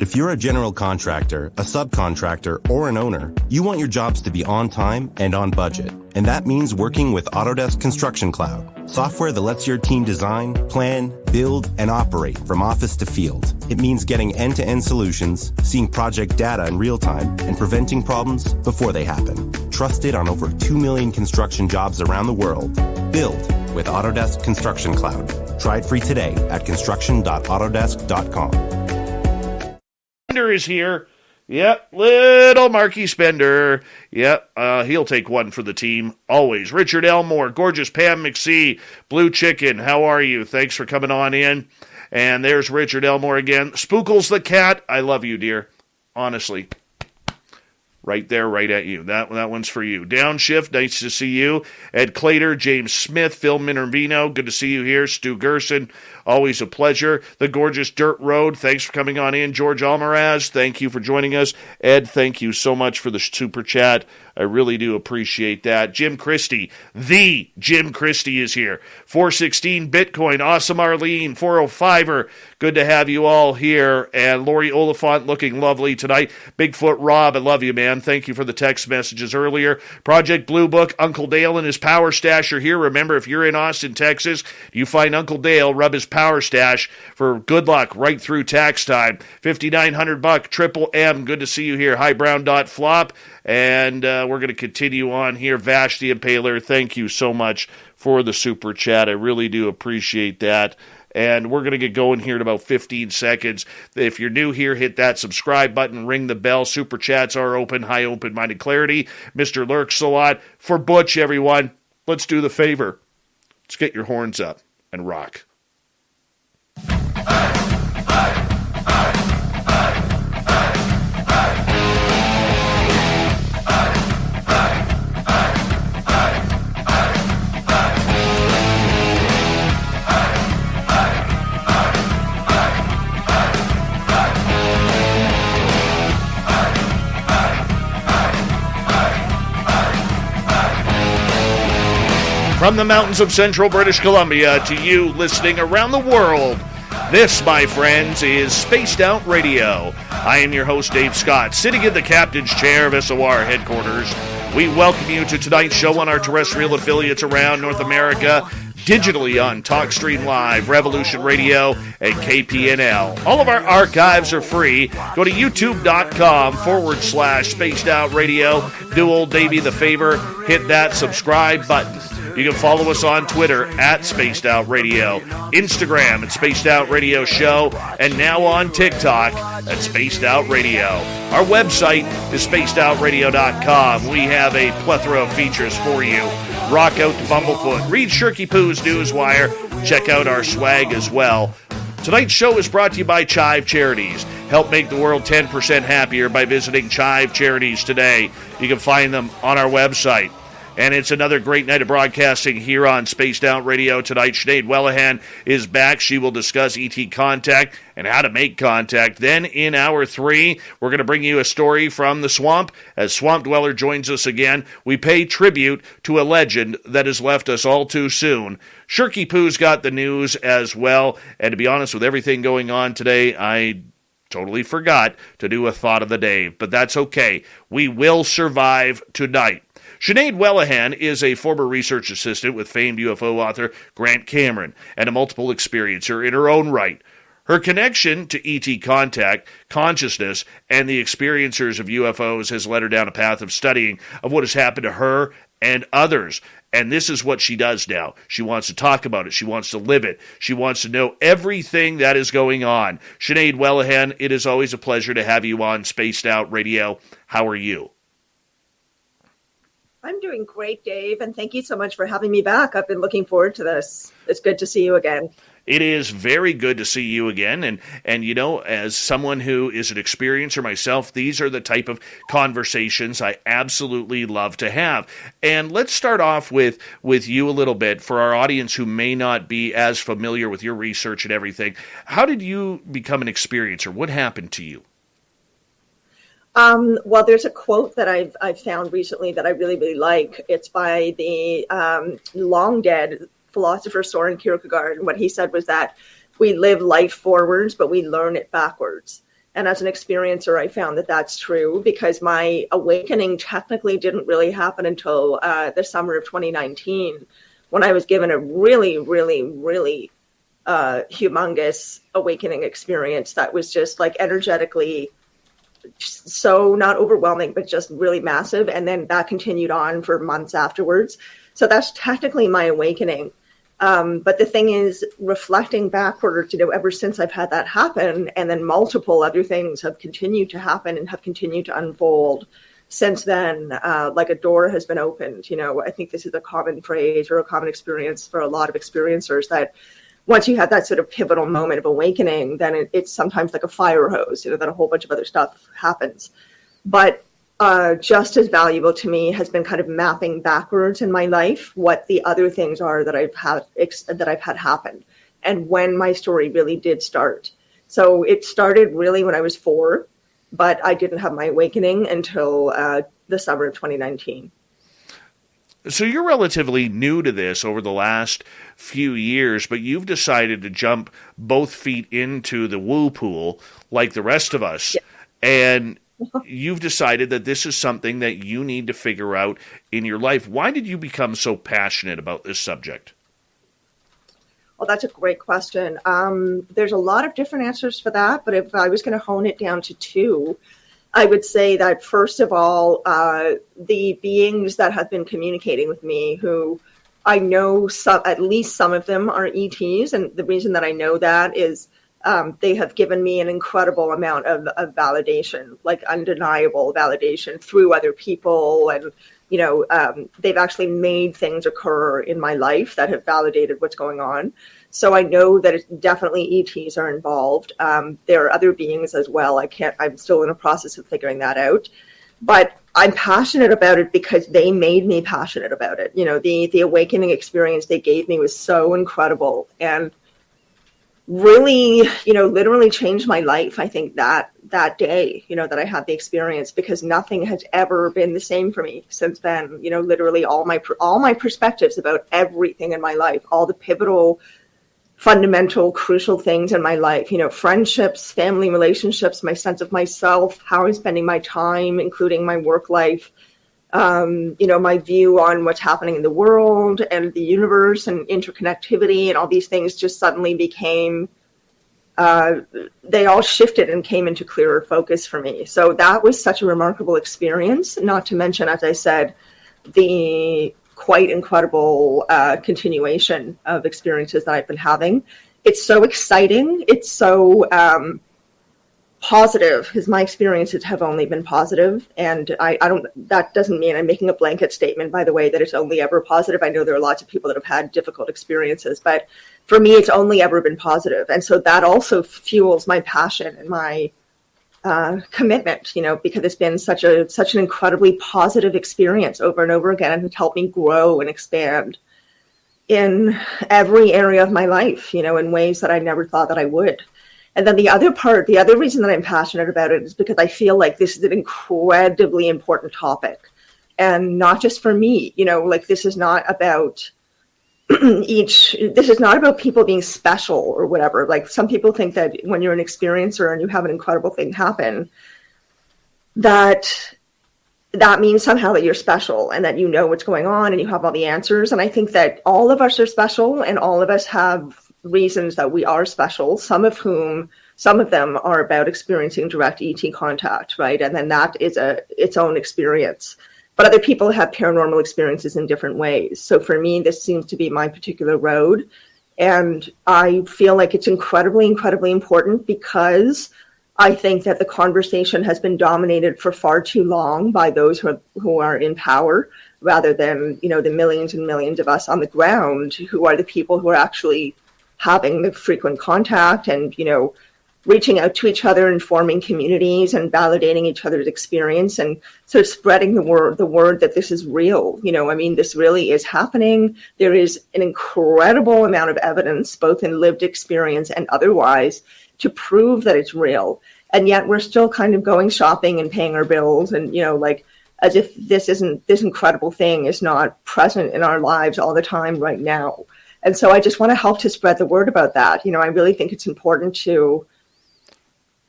If you're a general contractor, a subcontractor, or an owner, you want your jobs to be on time and on budget. And that means working with Autodesk Construction Cloud, software that lets your team design, plan, build, and operate from office to field. It means getting end-to-end solutions, seeing project data in real time, and preventing problems before they happen. Trusted on over 2 million construction jobs around the world. Build with Autodesk Construction Cloud. Try it free today at construction.autodesk.com. Is here. Yep, little Marky Spender. Yep, he'll take one for the team, always. Richard Elmore, gorgeous Pam McSee, Blue Chicken, how are you? Thanks for coming on in. And there's Richard Elmore again. Spookles the cat, I love you, dear. Honestly. Right there, right at you. That one's for you. Downshift, nice to see you. Ed Clater, James Smith, Phil Minervino, good to see you here. Stu Gerson, always a pleasure. The gorgeous Dirt Road, thanks for coming on in. George Almaraz, thank you for joining us. Ed, thank you so much for the super chat. I really do appreciate that. Jim Christie, the Jim Christie is here. 416 Bitcoin, Awesome Arlene, 405er, good to have you all here. And Lori Oliphant looking lovely tonight. Bigfoot Rob, I love you, man. Thank you for the text messages earlier. Project Blue Book, Uncle Dale and his Power Stash are here. Remember, if you're in Austin, Texas, you find Uncle Dale, rub his Power Stash for good luck right through tax time. $5,900 Triple M, good to see you here. Highbrown.flop. And we're going to continue on here. Vash the Impaler, thank you so much for the super chat. I really do appreciate that. And we're going to get going here in about 15 seconds. If you're new here, hit that subscribe button, ring the bell. Super chats are open. High open-minded clarity. Mr. Lurks-a-lot. For Butch, everyone, let's do the favor. Let's get your horns up and rock. From the mountains of central British Columbia to you listening around the world, this, my friends, is Spaced Out Radio. I am your host, Dave Scott, sitting in the captain's chair of SOR headquarters. We welcome you to tonight's show on our terrestrial affiliates around North America, digitally on TalkStream Live, Revolution Radio, and KPNL. All of our archives are free. Go to youtube.com/Spaced Out Radio. Do old Davey the favor, hit that subscribe button. You can follow us on Twitter at Spaced Out Radio, Instagram at Spaced Out Radio Show, and now on TikTok at Spaced Out Radio. Our website is spacedoutradio.com. We have a plethora of features for you. Rock out to Bumblefoot. Read Shirky Poo's Newswire. Check out our swag as well. Tonight's show is brought to you by Chive Charities. Help make the world 10% happier by visiting Chive Charities today. You can find them on our website. And it's another great night of broadcasting here on Spaced Out Radio tonight. Sinead Whelehan is back. She will discuss ET contact and how to make contact. Then in hour 3, we're going to bring you a story from the swamp. As Swamp Dweller joins us again, we pay tribute to a legend that has left us all too soon. Shirky Poo's got the news as well. And to be honest, with everything going on today, I totally forgot to do a thought of the day. But that's okay. We will survive tonight. Sinead Whelehan is a former research assistant with famed UFO author Grant Cameron and a multiple experiencer in her own right. Her connection to ET contact, consciousness, and the experiencers of UFOs has led her down a path of studying of what has happened to her and others. And this is what she does now. She wants to talk about it. She wants to live it. She wants to know everything that is going on. Sinead Whelehan, it is always a pleasure to have you on Spaced Out Radio. How are you? I'm doing great, Dave, and thank you so much for having me back. I've been looking forward to this. It's good to see you again. It is very good to see you again, and you know, as someone who is an experiencer myself, these are the type of conversations I absolutely love to have. And let's start off with you a little bit, for our audience who may not be as familiar with your research and everything. How did you become an experiencer? What happened to you? Well, there's a quote that I've found recently that I really, really like. It's by the long dead philosopher Soren Kierkegaard. And what he said was that we live life forwards, but we learn it backwards. And as an experiencer, I found that that's true, because my awakening technically didn't really happen until the summer of 2019, when I was given a really, really, really humongous awakening experience that was just like energetically so not overwhelming, but just really massive. And then that continued on for months afterwards. So that's technically my awakening. But the thing is, reflecting backwards, ever since I've had that happen, and then multiple other things have continued to happen and have continued to unfold since then, like a door has been opened. I think this is a common phrase or a common experience for a lot of experiencers, that once you have that sort of pivotal moment of awakening, then it's sometimes like a fire hose, that a whole bunch of other stuff happens. But just as valuable to me has been kind of mapping backwards in my life what the other things are that I've had happen, and when my story really did start. So it started really when I was 4, but I didn't have my awakening until the summer of 2019. So you're relatively new to this over the last few years, but you've decided to jump both feet into the woo pool like the rest of us. Yeah. And you've decided that this is something that you need to figure out in your life. Why did you become so passionate about this subject? Well, that's a great question. There's a lot of different answers for that, but if I was going to hone it down to 2, I would say that, first of all, the beings that have been communicating with me, who I know at least some of them are ETs. And the reason that I know that is they have given me an incredible amount of validation, like undeniable validation through other people. And, they've actually made things occur in my life that have validated what's going on. So I know that it's definitely ETs are involved. There are other beings as well. I'm still in a process of figuring that out. But I'm passionate about it because they made me passionate about it. The awakening experience they gave me was so incredible and really, literally changed my life. I think that day, that I had the experience, because nothing has ever been the same for me since then. Literally all my perspectives about everything in my life, all the pivotal, fundamental, crucial things in my life, friendships, family relationships, my sense of myself, how I'm spending my time, including my work life, my view on what's happening in the world and the universe and interconnectivity, and all these things just suddenly became, they all shifted and came into clearer focus for me. So that was such a remarkable experience, not to mention, as I said, the quite incredible continuation of experiences that I've been having. It's so exciting. It's so positive, because my experiences have only been positive. And that doesn't mean I'm making a blanket statement, by the way, that it's only ever positive. I know there are lots of people that have had difficult experiences, but for me, it's only ever been positive. And so that also fuels my passion and my commitment, because it's been such an incredibly positive experience over and over again, and it's helped me grow and expand in every area of my life, in ways that I never thought that I would. And then the other reason that I'm passionate about it is because I feel like this is an incredibly important topic, and not just for me, this is not about this is not about people being special or whatever. Like, some people think that when you're an experiencer and you have an incredible thing happen, that means somehow that you're special and that you know what's going on and you have all the answers. And I think that all of us are special, and all of us have reasons that we are special, some of them are about experiencing direct ET contact, right? And then that is its own experience. But other people have paranormal experiences in different ways. So for me, this seems to be my particular road. And I feel like it's incredibly, incredibly important, because I think that the conversation has been dominated for far too long by those who are in power, rather than, the millions and millions of us on the ground, who are the people who are actually having the frequent contact and, reaching out to each other and forming communities and validating each other's experience, and sort of spreading the word that this is real. This really is happening. There is an incredible amount of evidence, both in lived experience and otherwise, to prove that it's real. And yet we're still kind of going shopping and paying our bills, and, as if this incredible thing is not present in our lives all the time right now. And so I just want to help to spread the word about that. I really think it's important to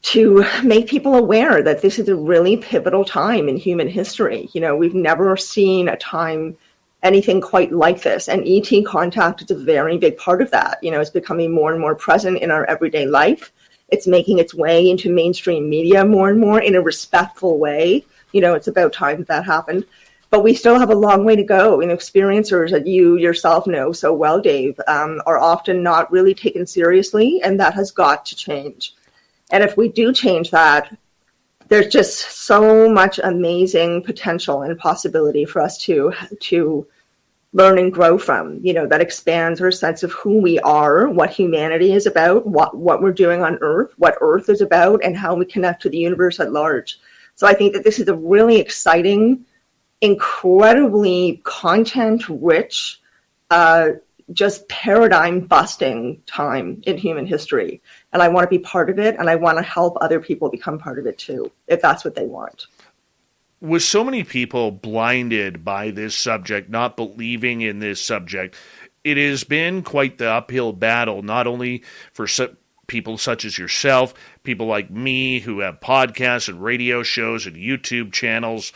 to make people aware that this is a really pivotal time in human history. We've never seen a time, anything quite like this. And ET contact is a very big part of that. It's becoming more and more present in our everyday life. It's making its way into mainstream media more and more in a respectful way. It's about time that happened. But we still have a long way to go. Experiencers that you yourself know so well, Dave, are often not really taken seriously, and that has got to change. And if we do change that, there's just so much amazing potential and possibility for us to learn and grow from, that expands our sense of who we are, what humanity is about, what we're doing on Earth, what Earth is about, and how we connect to the universe at large. So I think that this is a really exciting, incredibly content-rich, just paradigm-busting time in human history. And I want to be part of it, and I want to help other people become part of it too, if that's what they want. With so many people blinded by this subject, not believing in this subject, it has been quite the uphill battle, not only for people such as yourself, people like me who have podcasts and radio shows and YouTube channels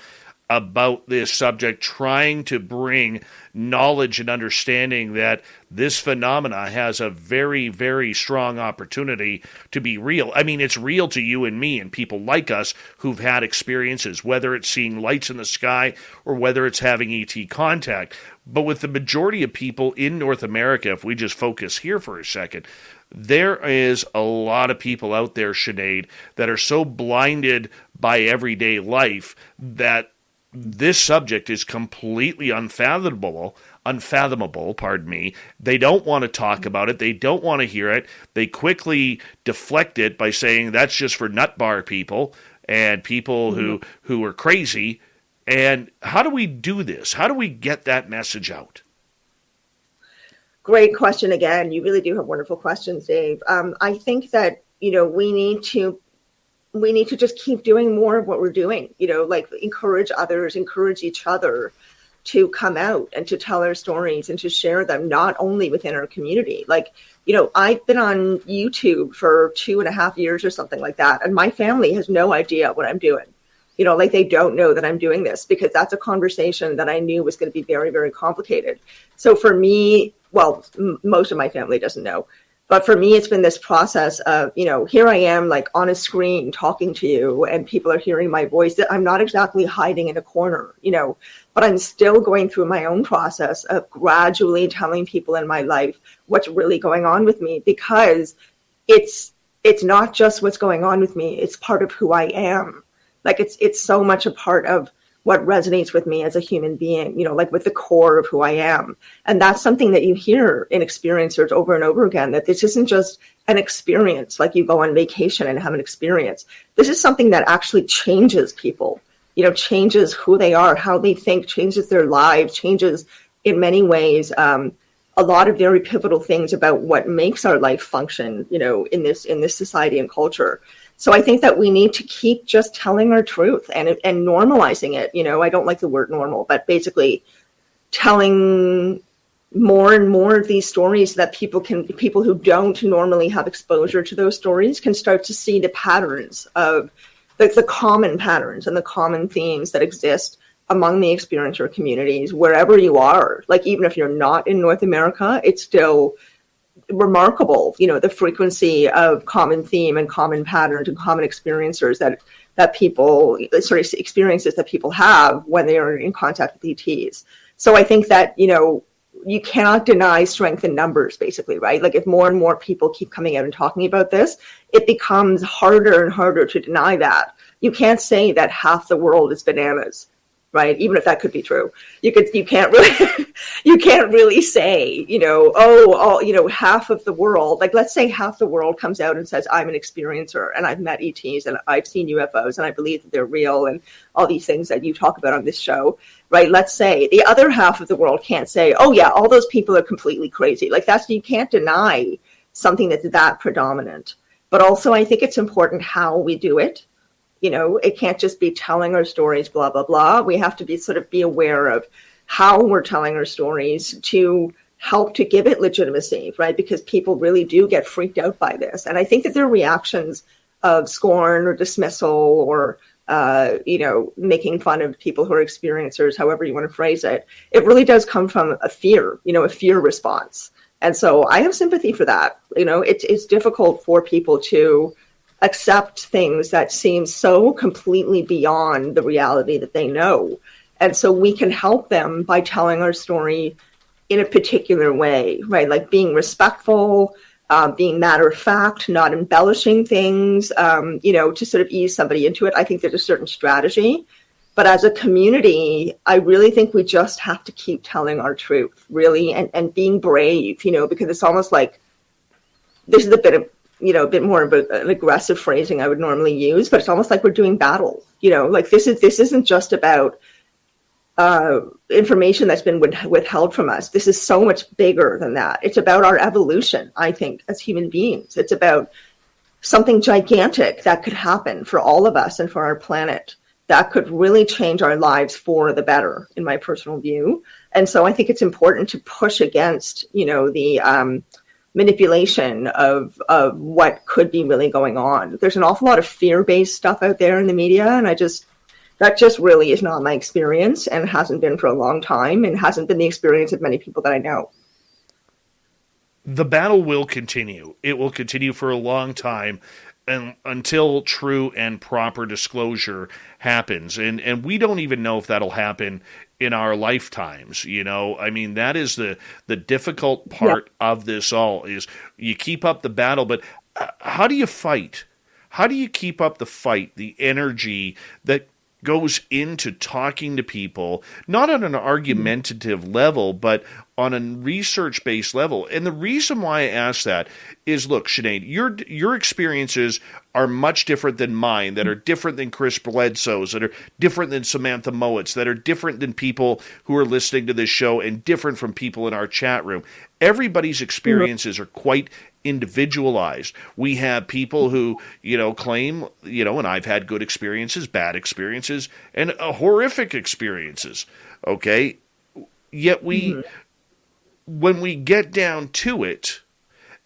about this subject, trying to bring knowledge and understanding that this phenomena has a very, very strong opportunity to be real. I mean, it's real to you and me and people like us who've had experiences, whether it's seeing lights in the sky or whether it's having ET contact. But with the majority of people in North America, if we just focus here for a second, there is a lot of people out there, Sinead, that are so blinded by everyday life that this subject is completely unfathomable, pardon me. They don't want to talk about it. They don't want to hear it. They quickly deflect it by saying that's just for nut bar people and people who are crazy. And how do we do this? How do we get that message out? Great question again. You really do have wonderful questions, Dave. I think that, we need to just keep doing more of what we're doing, like encourage others, encourage each other to come out and to tell our stories and to share them, not only within our community. Like, I've been on YouTube for 2.5 years or something like that, and my family has no idea what I'm doing. Like they don't know that I'm doing this, because that's a conversation that I knew was going to be very, very complicated. So for me, well, most of my family doesn't know. But for me, it's been this process of, here I am like on a screen talking to you and people are hearing my voice. That I'm not exactly hiding in a corner, but I'm still going through my own process of gradually telling people in my life what's really going on with me, because it's not just what's going on with me. It's part of who I am. Like it's so much a part of what resonates with me as a human being, like with the core of who I am. And that's something that you hear in experiencers over and over again, that this isn't just an experience, like you go on vacation and have an experience. This is something that actually changes people, changes who they are, how they think, changes their lives, changes in many ways, a lot of very pivotal things about what makes our life function, in this society and culture. So I think that we need to keep just telling our truth and normalizing it. I don't like the word normal, but basically telling more and more of these stories that people who don't normally have exposure to those stories can start to see the patterns of the common patterns and the common themes that exist among the experiencer communities, wherever you are. Like, even if you're not in North America, it's still remarkable, the frequency of common theme and common patterns and common experiencers that people, experiences that people have when they are in contact with ETs. So I think that, you cannot deny strength in numbers, basically, right? Like, if more and more people keep coming out and talking about this, it becomes harder and harder to deny that. You can't say that half the world is bananas, right? Even if that could be true, you can't really say, half of the world, like, let's say half the world comes out and says, I'm an experiencer and I've met ETs and I've seen UFOs and I believe that they're real and all these things that you talk about on this show, right? Let's say the other half of the world can't say, oh yeah, all those people are completely crazy. Like, you can't deny something that's that predominant. But also, I think it's important how we do it. It can't just be telling our stories, blah, blah, blah. We have to be aware of how we're telling our stories to help to give it legitimacy, right? Because people really do get freaked out by this. And I think that their reactions scorn or dismissal or making fun of people who are experiencers, however you want to phrase it. It really does come from a fear response. And so I have sympathy for that. It's difficult for people to accept things that seem so completely beyond the reality that they know. And so we can help them by telling our story in a particular way, right? Like being respectful, being matter of fact, not embellishing things, to sort of ease somebody into it. I think there's a certain strategy. But as a community, I really think we just have to keep telling our truth, really, and being brave, because it's almost like this is a bit more of an aggressive phrasing I would normally use, but it's almost like we're doing battle. Like this isn't just about information that's been withheld from us. This is so much bigger than that. It's about our evolution, I think, as human beings. It's about something gigantic that could happen for all of us and for our planet that could really change our lives for the better, in my personal view. And so I think it's important to push against, the manipulation of what could be really going on. There's an awful lot of fear-based stuff out there in the media, and that just really is not my experience and hasn't been for a long time and hasn't been the experience of many people that I know. The battle will continue. It will continue for a long time and until true and proper disclosure happens. And we don't even know if that'll happen in our lifetimes. That is the difficult part of this all is you keep up the battle, but how do you fight? How do you keep up the fight, the energy that goes into talking to people, not on an argumentative level, but on a research-based level? And the reason why I ask that is, look, Sinead, your experiences are much different than mine, that are different than Chris Bledsoe's, that are different than Samantha Mowett's, that are different than people who are listening to this show, and different from people in our chat room. Everybody's experiences are quite individualized. We have people who, claim, and I've had good experiences, bad experiences, and horrific experiences. Okay. Yet when we get down to it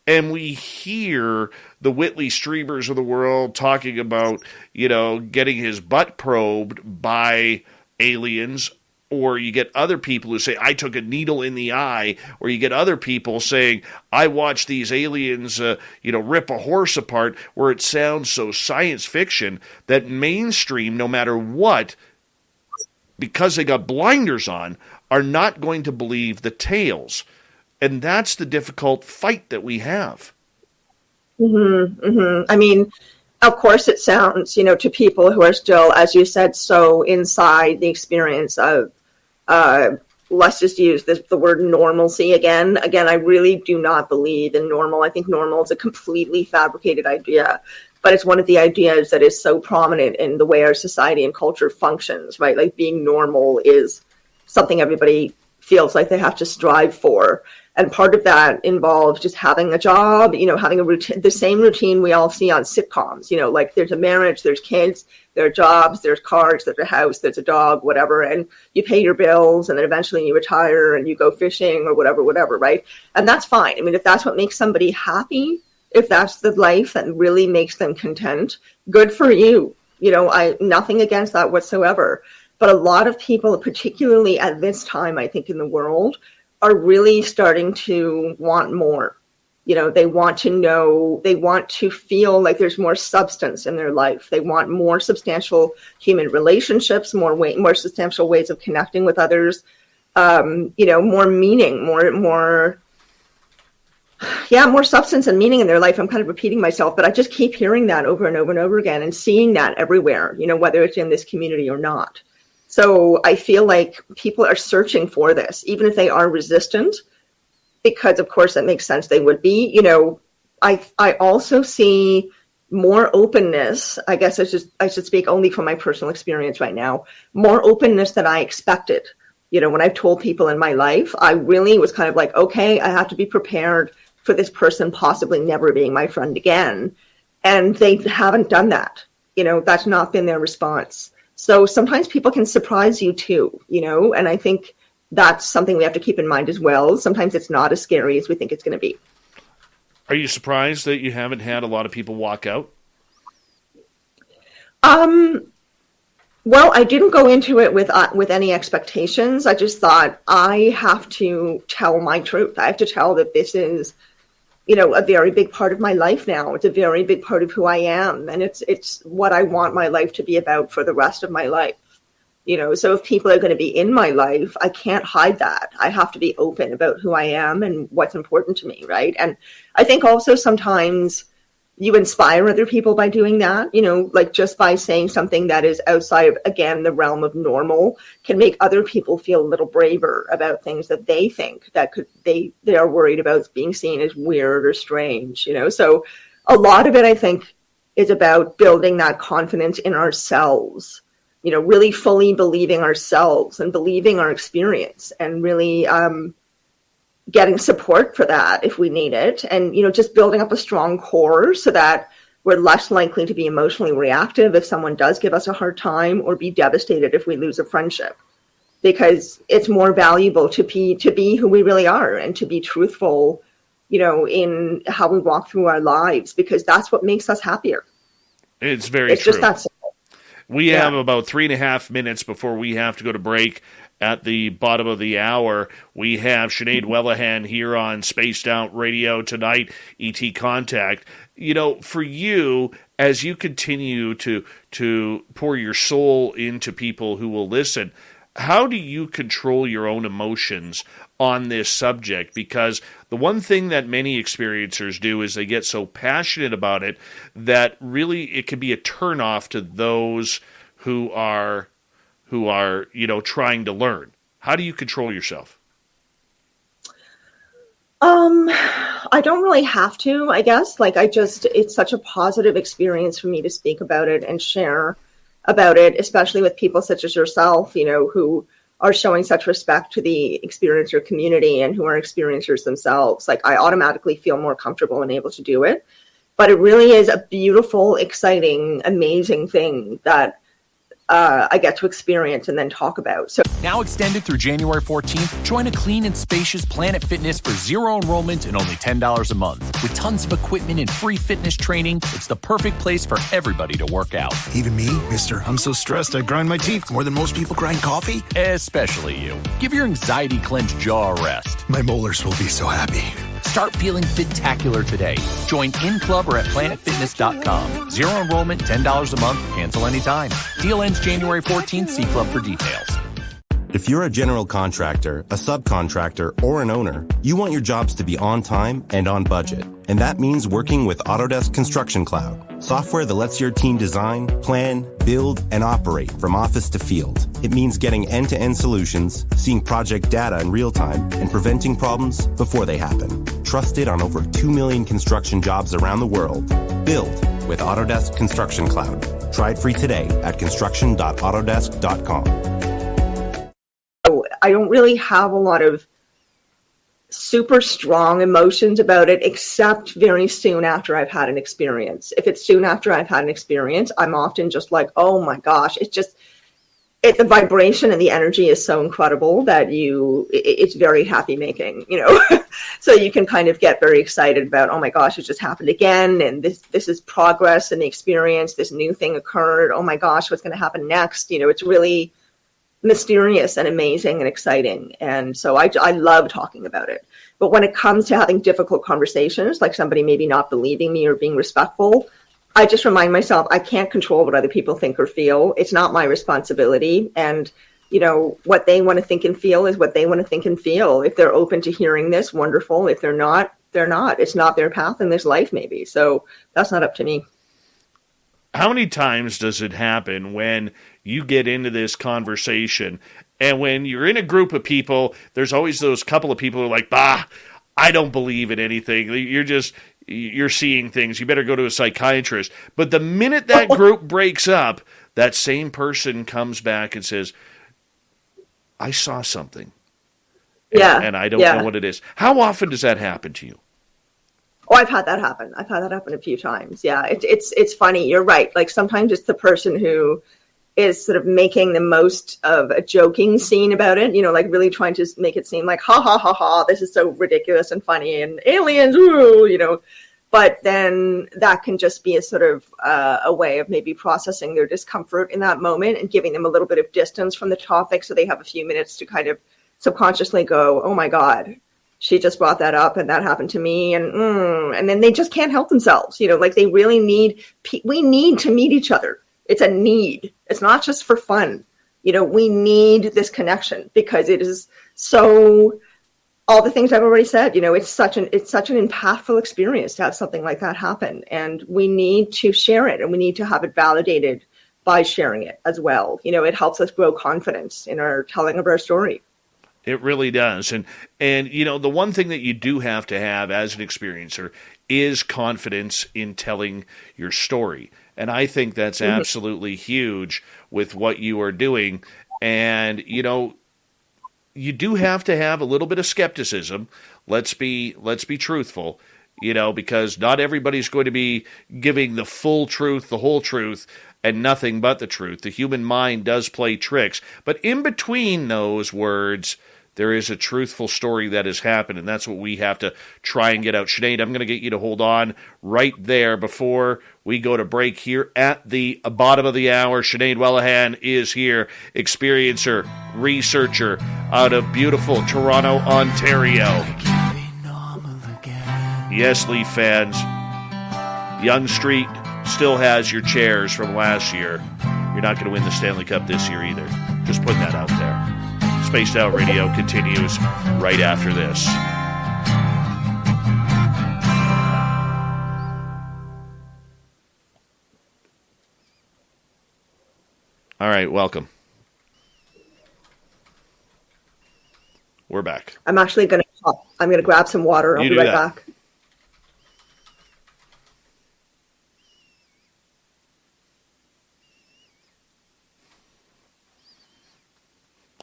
and we hear the Whitley Strieber's of the world talking about, getting his butt probed by aliens, or you get other people who say, I took a needle in the eye, or you get other people saying, I watched these aliens, rip a horse apart, where it sounds so science fiction that mainstream, no matter what, because they got blinders on, are not going to believe the tales. And that's the difficult fight that we have. Mm-hmm, mm-hmm. Of course it sounds, to people who are still, as you said, so inside the experience of, let's just use the word normalcy again. Again, I really do not believe in normal. I think normal is a completely fabricated idea, but it's one of the ideas that is so prominent in the way our society and culture functions, right? Like being normal is something everybody feels like they have to strive for. And part of that involves just having a job, having a routine, the same routine we all see on sitcoms, like there's a marriage, there's kids, there are jobs, there's cars, there's a house, there's a dog, whatever, and you pay your bills, and then eventually you retire and you go fishing or whatever, right? And that's fine. If that's what makes somebody happy, if that's the life that really makes them content, good for you. Nothing against that whatsoever. But a lot of people, particularly at this time, I think, in the world, are really starting to want more. They want to know, they want to feel like there's more substance in their life. They want more substantial human relationships, more substantial ways of connecting with others, more meaning, more substance and meaning in their life. I'm kind of repeating myself, but I just keep hearing that over and over and over again and seeing that everywhere, whether it's in this community or not. So I feel like people are searching for this, even if they are resistant, because of course that makes sense. They would be, I also see more openness. I guess I should speak only from my personal experience right now, more openness than I expected. When I've told people in my life, I really was kind of like, okay, I have to be prepared for this person possibly never being my friend again. And they haven't done that. That's not been their response. So sometimes people can surprise you too, and I think that's something we have to keep in mind as well. Sometimes it's not as scary as we think it's going to be. Are you surprised that you haven't had a lot of people walk out? Well, I didn't go into it with any expectations. I just thought I have to tell my truth. I have to tell that this is, a very big part of my life now. It's a very big part of who I am, and it's what I want my life to be about for the rest of my life. So if people are going to be in my life, I can't hide that. I have to be open about who I am and what's important to me, right? And I think also sometimes you inspire other people by doing that, like just by saying something that is outside of, again, the realm of normal can make other people feel a little braver about things that they think that they are worried about being seen as weird or strange, So a lot of it, I think, is about building that confidence in ourselves, really fully believing ourselves and believing our experience and really, getting support for that if we need it, and just building up a strong core so that we're less likely to be emotionally reactive if someone does give us a hard time, or be devastated if we lose a friendship, because it's more valuable to be who we really are and to be truthful, in how we walk through our lives, because that's what makes us happier. It's very true. Just that simple. We have about 3.5 minutes before we have to go to break. At the bottom of the hour, we have Sinead Whelehan here on Spaced Out Radio tonight, ET Contact. For you, as you continue to pour your soul into people who will listen, how do you control your own emotions on this subject? Because the one thing that many experiencers do is they get so passionate about it that really it can be a turnoff to those who are trying to learn. How do you control yourself? I don't really have to, I guess. It's such a positive experience for me to speak about it and share about it, especially with people such as yourself, who are showing such respect to the experiencer community and who are experiencers themselves. I automatically feel more comfortable and able to do it. But it really is a beautiful, exciting, amazing thing that I get to experience and then talk about. So now extended through January 14th, join a clean and spacious Planet Fitness for zero enrollment and only $10 a month. With tons of equipment and free fitness training, it's the perfect place for everybody to work out. Even me, mister. I'm so stressed I grind my teeth more than most people grind coffee. Especially you. Give your anxiety-clenched jaw a rest. My molars will be so happy. Start feeling fit-tacular today. Join in club or at planetfitness.com. Zero enrollment, $10 a month, cancel anytime. Deal ends January 14th. See club for details. If you're a general contractor, a subcontractor, or an owner, you want your jobs to be on time and on budget. And that means working with Autodesk Construction Cloud, software that lets your team design, plan, build, and operate from office to field. It means getting end-to-end solutions, seeing project data in real time, and preventing problems before they happen. Trusted on over 2 million construction jobs around the world. Build with Autodesk Construction Cloud. Try it free today at construction.autodesk.com. I don't really have a lot of super strong emotions about it, except very soon after I've had an experience. If it's soon after I've had an experience, I'm often just like, oh my gosh, the vibration and the energy is so incredible that it's very happy making, so you can kind of get very excited about, oh my gosh, it just happened again. And this is progress in the experience. This new thing occurred. Oh my gosh, what's going to happen next? It's really mysterious and amazing and exciting. And so I love talking about it. But when it comes to having difficult conversations, like somebody maybe not believing me or being respectful, I just remind myself, I can't control what other people think or feel. It's not my responsibility. And, what they want to think and feel is what they want to think and feel. If they're open to hearing this, wonderful. If they're not, they're not. It's not their path in this life, maybe. So that's not up to me. How many times does it happen when you get into this conversation and when you're in a group of people, there's always those couple of people who are like, bah, I don't believe in anything. You're seeing things. You better go to a psychiatrist. But the minute that group breaks up, that same person comes back and says, I saw something. And I don't know what it is. How often does that happen to you? Oh, I've had that happen. I've had that happen a few times. Yeah, it's funny. You're right. Like sometimes it's the person who is sort of making the most of a joking scene about it, like really trying to make it seem like, ha, ha, ha, ha, this is so ridiculous and funny and aliens, ooh, But then that can just be a sort of a way of maybe processing their discomfort in that moment and giving them a little bit of distance from the topic, so they have a few minutes to kind of subconsciously go, oh my God, she just brought that up and that happened to me. And then they just can't help themselves. Like they really we need to meet each other. It's a need. It's not just for fun. We need this connection because it is so, all the things I've already said, it's such an impactful experience to have something like that happen. And we need to share it, and we need to have it validated by sharing it as well. It helps us grow confidence in our telling of our story. It really does. And the one thing that you do have to have as an experiencer is confidence in telling your story. And I think that's absolutely huge with what you are doing. And, you do have to have a little bit of skepticism. Let's be truthful, because not everybody's going to be giving the full truth, the whole truth, and nothing but the truth. The human mind does play tricks. But in between those words, there is a truthful story that has happened, and that's what we have to try and get out. Sinead, I'm going to get you to hold on right there before we go to break here at the bottom of the hour. Sinead Whelehan is here, experiencer, researcher out of beautiful Toronto, Ontario. Yes, Leaf fans, Yonge Street still has your chairs from last year. You're not going to win the Stanley Cup this year either. Just putting that out there. Spaced Out Radio continues right after this. All right, welcome. We're back. I'm actually going to grab some water. I'll be right back.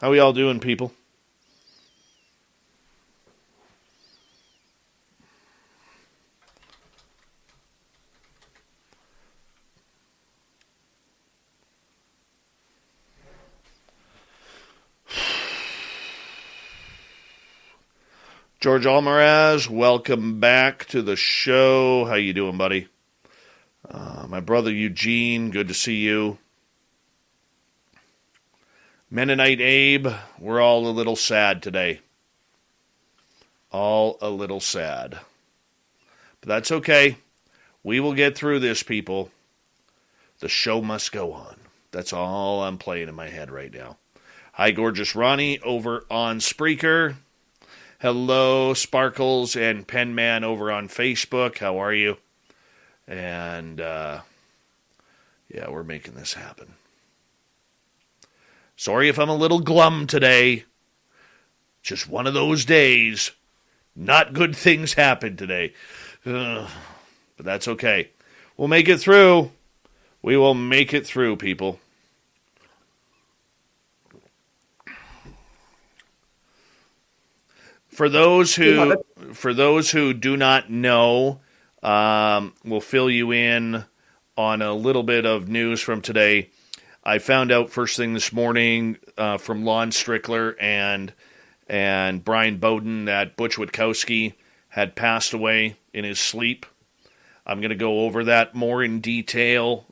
How we all doing, people? George Almaraz, welcome back to the show. How you doing, buddy? My brother Eugene, good to see you. Mennonite Abe, we're all a little sad today. All a little sad. But that's okay. We will get through this, people. The show must go on. That's all I'm playing in my head right now. Hi, Gorgeous Ronnie over on Spreaker. Hello, Sparkles and Penman over on Facebook. How are you? And, yeah, we're making this happen. Sorry if I'm a little glum today. Just one of those days. Not good things happen today. But that's okay. We'll make it through. We will make it through, people. For those who do not know, we'll fill you in on a little bit of news from today. I found out first thing this morning from Lon Strickler and Brian Bowden that Butch Witkowski had passed away in his sleep. I'm going to go over that more in detail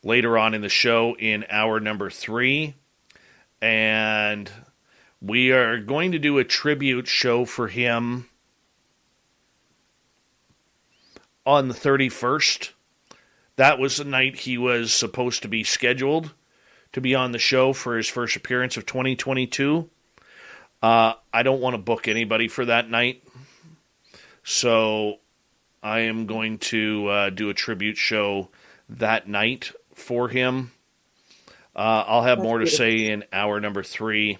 later on in the show in hour number 3. And we are going to do a tribute show for him on the 31st. That was the night he was supposed to be scheduled to be on the show for his first appearance of 2022. I don't want to book anybody for that night. So I am going to do a tribute show that night for him. I'll have more to say in hour number 3.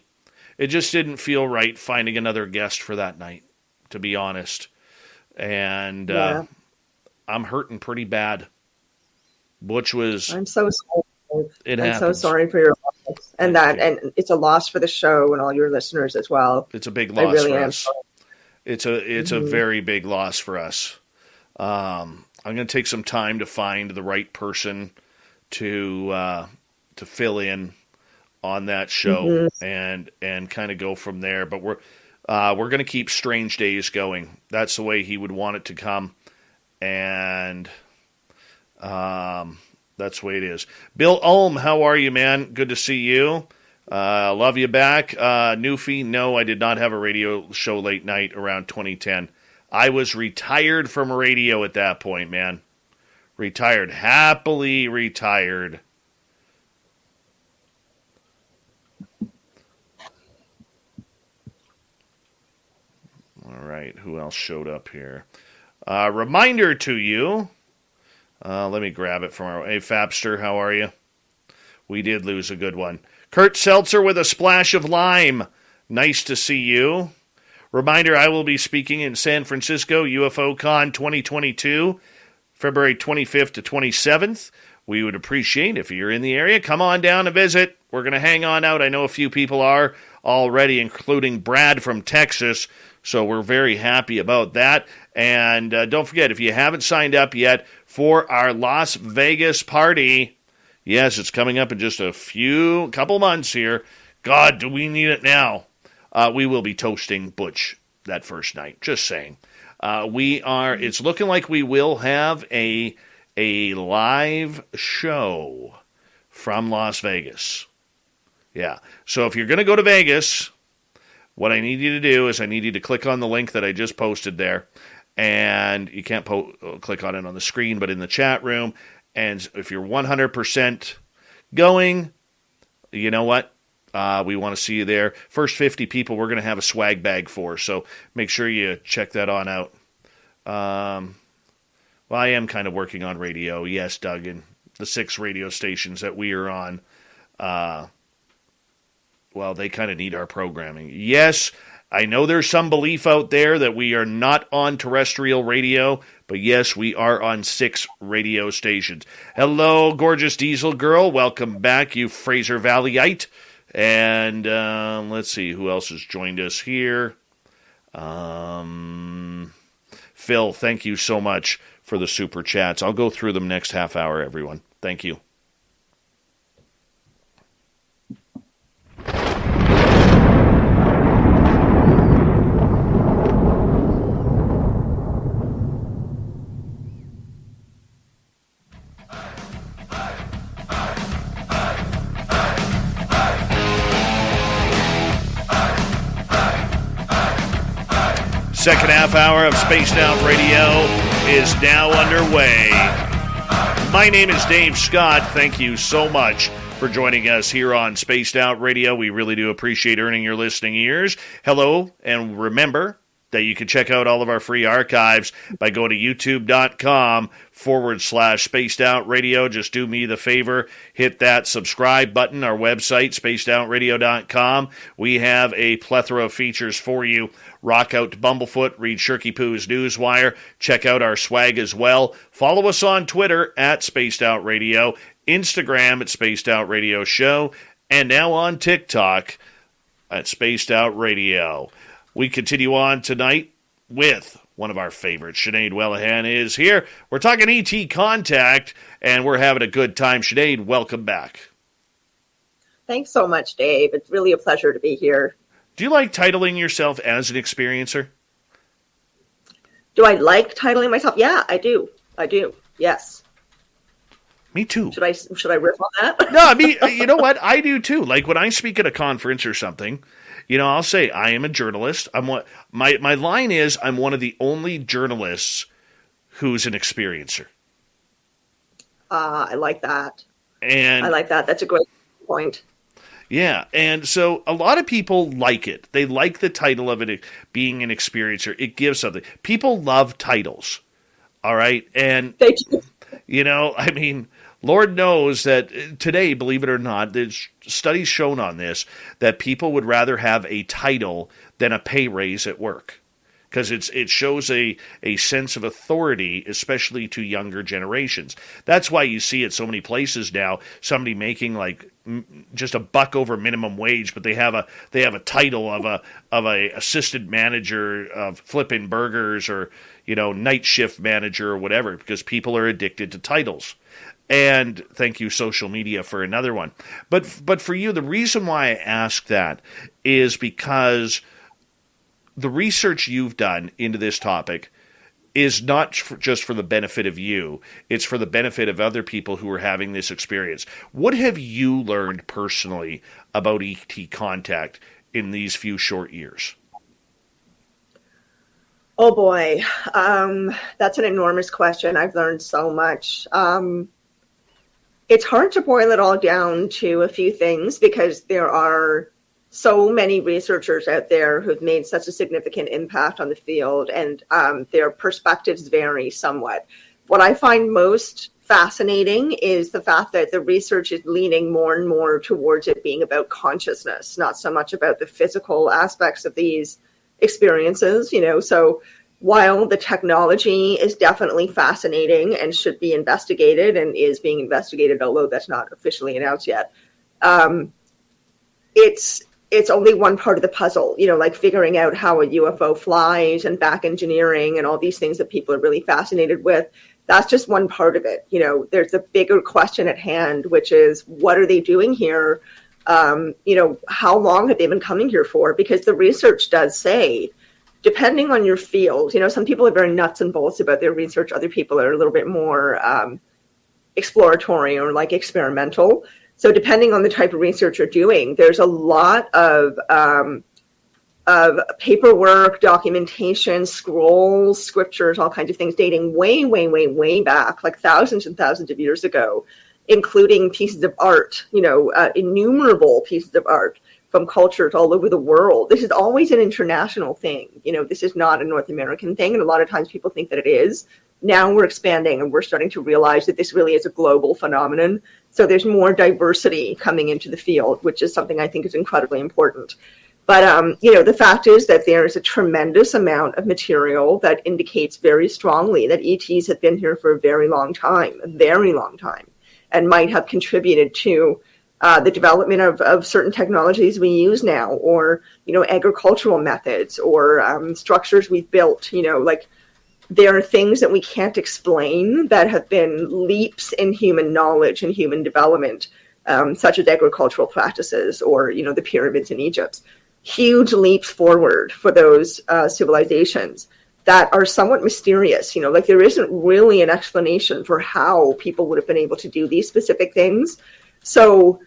It just didn't feel right finding another guest for that night, to be honest. And I'm hurting pretty bad. Butch was... I'm so sorry. I'm so sorry for your loss. And it's a loss for the show and all your listeners as well. It's a big loss for us. Sorry. It's a very big loss for us. I'm going to take some time to find the right person to fill in on that show and kind of go from there. But we're going to keep Strange Days going. That's the way he would want it to come. And that's the way it is. Bill Ulm, how are you, man? Good to see you. Love you back. Newfie, no, I did not have a radio show late night around 2010. I was retired from radio at that point, man. Retired. Happily retired. All right, who else showed up here? Reminder to you. Let me grab it from our... Hey, Fapster, how are you? We did lose a good one. Kurt Seltzer with a splash of lime. Nice to see you. Reminder, I will be speaking in San Francisco, UFO Con 2022, February 25th to 27th. We would appreciate if you're in the area, come on down and visit. We're going to hang on out. I know a few people are already, including Brad from Texas, so we're very happy about that. And don't forget, if you haven't signed up yet for our Las Vegas party, yes, it's coming up in just a couple months here. God, do we need it now? We will be toasting Butch that first night. Just saying. It's looking like we will have a live show from Las Vegas. Yeah. So if you're going to go to Vegas, what I need you to do is I need you to click on the link that I just posted there. And you can't click on it on the screen, but in the chat room. And if you're 100% going, you know what? We want to see you there. First 50 people we're going to have a swag bag for, so make sure you check that on out. Well, I am kind of working on radio. Yes, Doug, and the 6 radio stations that we are on, well, they kind of need our programming. Yes, I know there's some belief out there that we are not on terrestrial radio, but yes, we are on 6 radio stations. Hello, gorgeous Diesel Girl. Welcome back, you Fraser Valleyite. And let's see who else has joined us here. Phil, thank you so much for the super chats. I'll go through them next half hour, everyone. Thank you. Second half hour of Spaced Out Radio is now underway. My name is Dave Scott. Thank you so much for joining us here on Spaced Out Radio. We really do appreciate earning your listening ears. Hello, and remember that you can check out all of our free archives by going to youtube.com/Spaced Out Radio. Just do me the favor, hit that subscribe button, our website, spacedoutradio.com. We have a plethora of features for you. Rock out to Bumblefoot, read Shirky Poo's Newswire, check out our swag as well. Follow us on Twitter at Spaced Out Radio, Instagram at Spaced Out Radio Show, and now on TikTok at Spaced Out Radio. We continue on tonight with one of our favorites. Sinead Whelehan is here. We're talking ET contact, and we're having a good time. Sinead, welcome back. Thanks so much, Dave. It's really a pleasure to be here. Do you like titling yourself as an experiencer? Do I like titling myself? Yeah, I do. Yes. Me too. Should I riff on that? No, I mean, you know what? I do too. Like when I speak at a conference or something, you know, I'll say I am a journalist. My line is I'm one of the only journalists who's an experiencer. I like that. And I like that. That's a great point. Yeah, and so a lot of people like it. They like the title of it being an experiencer. It gives something. People love titles, all right? And, they do. You know, I mean, Lord knows that today, believe it or not, there's studies shown on this, that people would rather have a title than a pay raise at work. Because it shows a sense of authority, especially to younger generations. That's why you see at so many places now somebody making like just $1 over minimum wage, but they have a title of a assistant manager of flipping burgers, or night shift manager or whatever, because people are addicted to titles. And thank you, social media, for another one. But for you, the reason why I ask that is because the research you've done into this topic is not just for the benefit of you. It's for the benefit of other people who are having this experience. What have you learned personally about ET contact in these few short years? Oh boy, that's an enormous question. I've learned so much. It's hard to boil it all down to a few things because there are so many researchers out there who've made such a significant impact on the field, and their perspectives vary somewhat. What I find most fascinating is the fact that the research is leaning more and more towards it being about consciousness, not so much about the physical aspects of these experiences, so while the technology is definitely fascinating and should be investigated and is being investigated, although that's not officially announced yet, it's only one part of the puzzle, like figuring out how a UFO flies and back engineering and all these things that people are really fascinated with. That's just one part of it. There's a bigger question at hand, which is what are they doing here? How long have they been coming here for? Because the research does say, depending on your field, some people are very nuts and bolts about their research. Other people are a little bit more exploratory or like experimental. So depending on the type of research you're doing, there's a lot of paperwork, documentation, scrolls, scriptures, all kinds of things dating way, way, way, way back, like thousands and thousands of years ago, including pieces of art, innumerable pieces of art from cultures all over the world. This is always an international thing. This is not a North American thing. And a lot of times people think that it is. Now we're expanding and we're starting to realize that this really is a global phenomenon. So there's more diversity coming into the field, which is something I think is incredibly important. But, the fact is that there is a tremendous amount of material that indicates very strongly that ETs have been here for a very long time, and might have contributed to the development of certain technologies we use now, or, agricultural methods, or structures we've built, there are things that we can't explain that have been leaps in human knowledge and human development, such as agricultural practices or, the pyramids in Egypt. Huge leaps forward for those civilizations that are somewhat mysterious. There isn't really an explanation for how people would have been able to do these specific things. So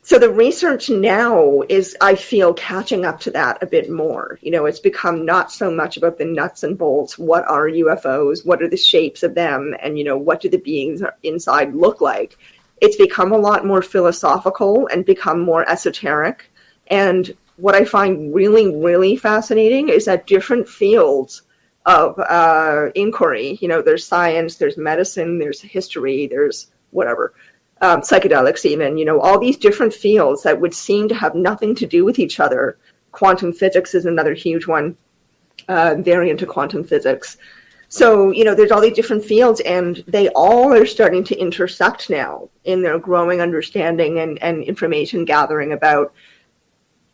the research now is, I feel, catching up to that a bit more. It's become not so much about the nuts and bolts. What are UFOs? What are the shapes of them? And, what do the beings inside look like? It's become a lot more philosophical and become more esoteric. And what I find really, really fascinating is that different fields of inquiry, there's science, there's medicine, there's history, there's whatever, psychedelics even, all these different fields that would seem to have nothing to do with each other. Quantum physics is another huge one, variant of quantum physics. So, there's all these different fields, and they all are starting to intersect now in their growing understanding and information gathering about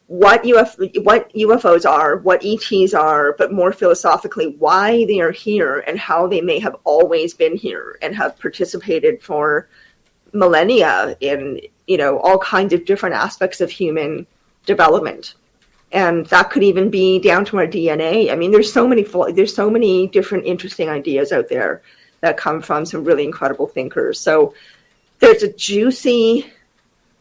what UFOs are, what ETs are, but more philosophically, why they are here and how they may have always been here and have participated for millennia in, all kinds of different aspects of human development. And that could even be down to our DNA. I mean, there's so many different interesting ideas out there that come from some really incredible thinkers. So there's a juicy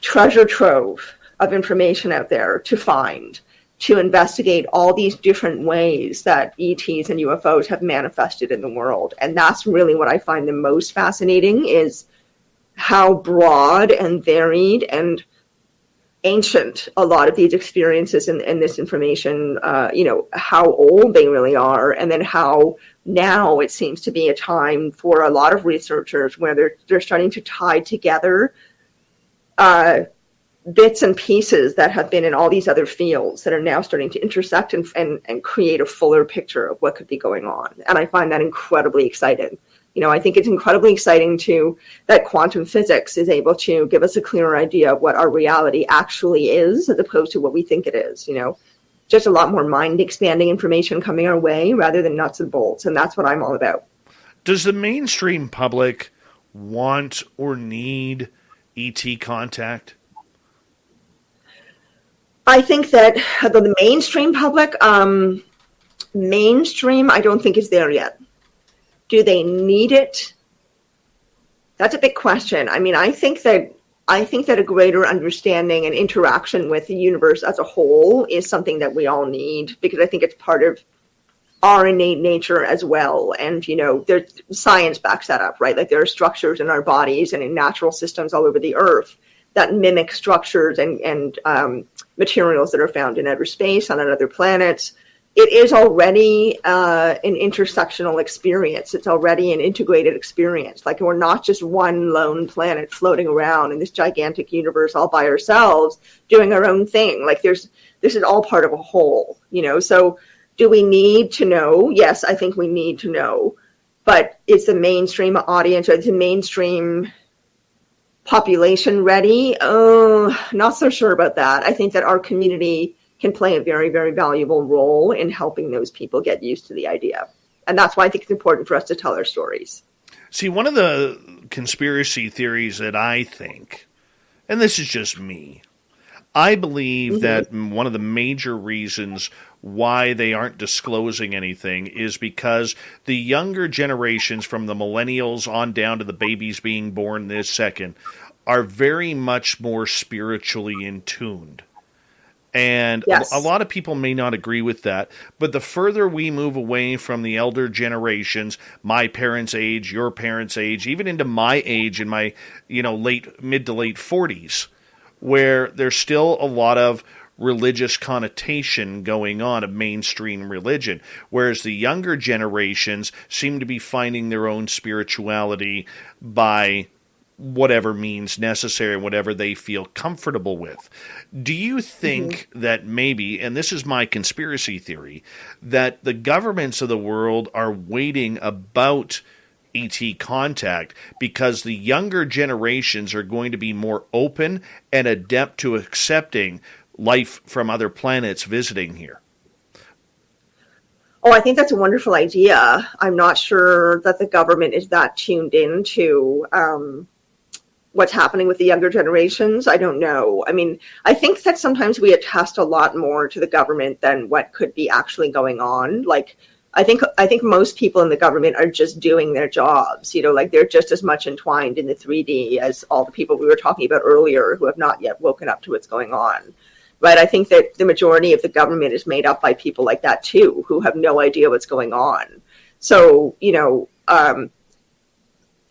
treasure trove of information out there to find, to investigate all these different ways that ETs and UFOs have manifested in the world. And that's really what I find the most fascinating, is how broad and varied and ancient a lot of these experiences and this information, how old they really are, and then how now it seems to be a time for a lot of researchers where they're starting to tie together bits and pieces that have been in all these other fields that are now starting to intersect and create a fuller picture of what could be going on. And I find that incredibly exciting. I think it's incredibly exciting that quantum physics is able to give us a clearer idea of what our reality actually is, as opposed to what we think it is. Just a lot more mind-expanding information coming our way rather than nuts and bolts. And that's what I'm all about. Does the mainstream public want or need ET contact? I think that the mainstream public, I don't think is there yet. Do they need it? That's a big question. I mean, I think that a greater understanding and interaction with the universe as a whole is something that we all need, because I think it's part of our innate nature as well. And, there's science backs that up, right? Like there are structures in our bodies and in natural systems all over the earth that mimic structures and materials that are found in outer space, on other planets. It is already an intersectional experience. It's already an integrated experience. Like we're not just one lone planet floating around in this gigantic universe all by ourselves doing our own thing. Like this is all part of a whole, So do we need to know? Yes, I think we need to know. But is the mainstream audience or the mainstream population ready? Oh, not so sure about that. I think that our community can play a very, very valuable role in helping those people get used to the idea. And that's why I think it's important for us to tell our stories. See, one of the conspiracy theories that I think, and this is just me, I believe that one of the major reasons why they aren't disclosing anything is because the younger generations, from the millennials on down to the babies being born this second, are very much more spiritually in tuned. And yes, a lot of people may not agree with that, but the further we move away from the elder generations, my parents' age, your parents' age, even into my age in my, mid to late 40s, where there's still a lot of religious connotation going on of mainstream religion, whereas the younger generations seem to be finding their own spirituality by whatever means necessary, whatever they feel comfortable with. Do you think that maybe, and this is my conspiracy theory, that the governments of the world are waiting about ET contact because the younger generations are going to be more open and adept to accepting life from other planets visiting here? Oh, I think that's a wonderful idea. I'm not sure that the government is that tuned into what's happening with the younger generations. I don't know. I mean, I think that sometimes we attest a lot more to the government than what could be actually going on. Like, I think most people in the government are just doing their jobs, like they're just as much entwined in the 3D as all the people we were talking about earlier who have not yet woken up to what's going on. But I think that the majority of the government is made up by people like that too, who have no idea what's going on. So,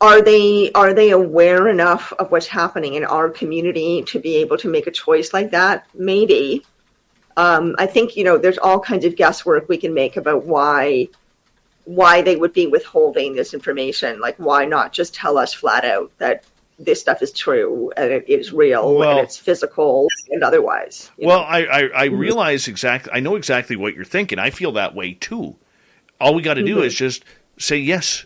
are they aware enough of what's happening in our community to be able to make a choice like that? Maybe. I think, there's all kinds of guesswork we can make about why they would be withholding this information. Like, why not just tell us flat out that this stuff is true and it is real and it's physical and otherwise. I realize exactly, I know exactly what you're thinking. I feel that way too. All we got to do is just say yes.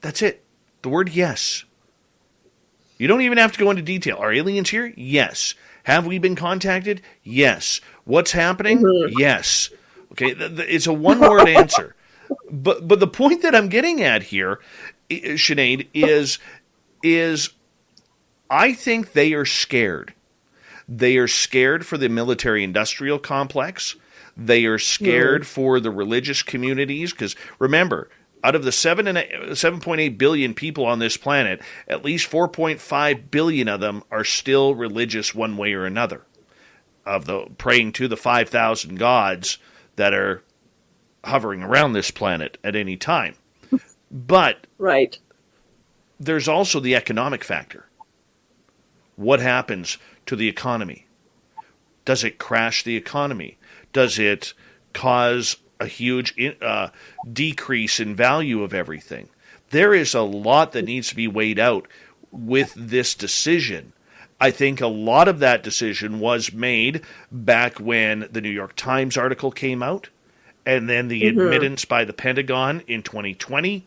That's it. The word yes. You don't even have to go into detail. Are aliens here? Yes. Have we been contacted? Yes. What's happening? Yes. Okay, it's a one-word answer. But the point that I'm getting at here, Sinead, is I think they are scared. They are scared for the military-industrial complex. They are scared for the religious communities, because remember, out of the 7.8 billion people on this planet, at least 4.5 billion of them are still religious one way or another, of the praying to the 5,000 gods that are hovering around this planet at any time. But there's also the economic factor. What happens to the economy? Does it crash the economy? Does it cause a huge decrease in value of everything? There is a lot that needs to be weighed out with this decision. I think a lot of that decision was made back when the New York Times article came out, and then the admittance by the Pentagon in 2020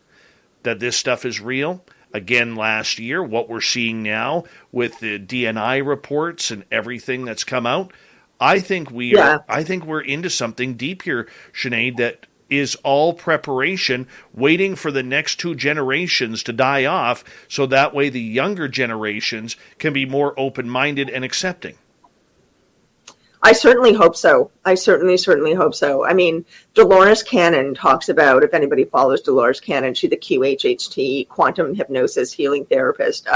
that this stuff is real. Again, last year, what we're seeing now with the DNI reports and everything that's come out, I think we're into something deep here, Sinead, that is all preparation, waiting for the next two generations to die off, so that way the younger generations can be more open-minded and accepting. I certainly hope so. I certainly hope so. I mean, Dolores Cannon talks about, if anybody follows Dolores Cannon, she's the QHHT, quantum hypnosis healing therapist,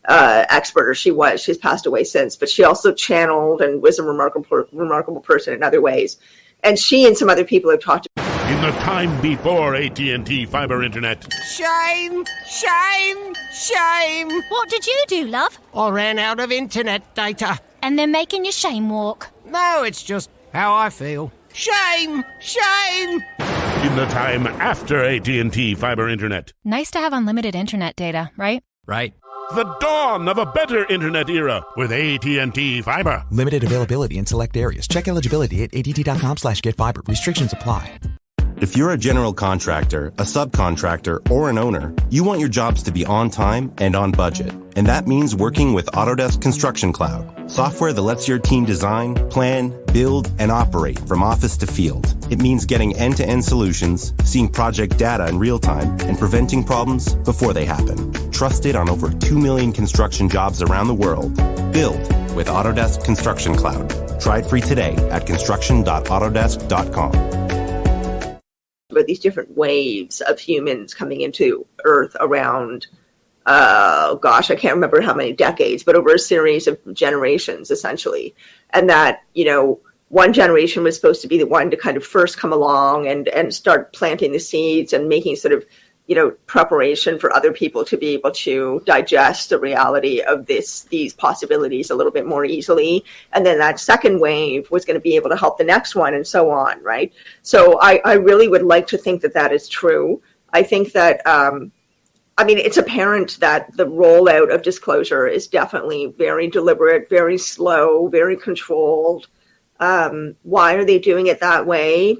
expert, or she's passed away since, but she also channeled and was a remarkable person in other ways. And she and some other people have talked in the time before AT&T fiber internet. Shame! Shame! Shame! What did you do, love? I ran out of internet data. And they're making you shame walk. No, it's just how I feel. Shame! Shame! In the time after AT&T fiber internet. Nice to have unlimited internet data, right? Right. The dawn of a better internet era with AT&T fiber. Limited availability in select areas. Check eligibility at att.com/getfiber. Restrictions apply. If you're a general contractor, a subcontractor, or an owner, you want your jobs to be on time and on budget. And that means working with Autodesk Construction Cloud, software that lets your team design, plan, build, and operate from office to field. It means getting end-to-end solutions, seeing project data in real time, and preventing problems before they happen. Trusted on over 2 million construction jobs around the world. Build with Autodesk Construction Cloud. Try it free today at construction.autodesk.com. About these different waves of humans coming into Earth around, I can't remember how many decades, but over a series of generations, essentially. And that, one generation was supposed to be the one to kind of first come along and start planting the seeds and making sort of, preparation for other people to be able to digest the reality of these possibilities a little bit more easily. And then that second wave was going to be able to help the next one and so on, right? So I really would like to think that that is true. I think that, it's apparent that the rollout of disclosure is definitely very deliberate, very slow, very controlled. Why are they doing it that way?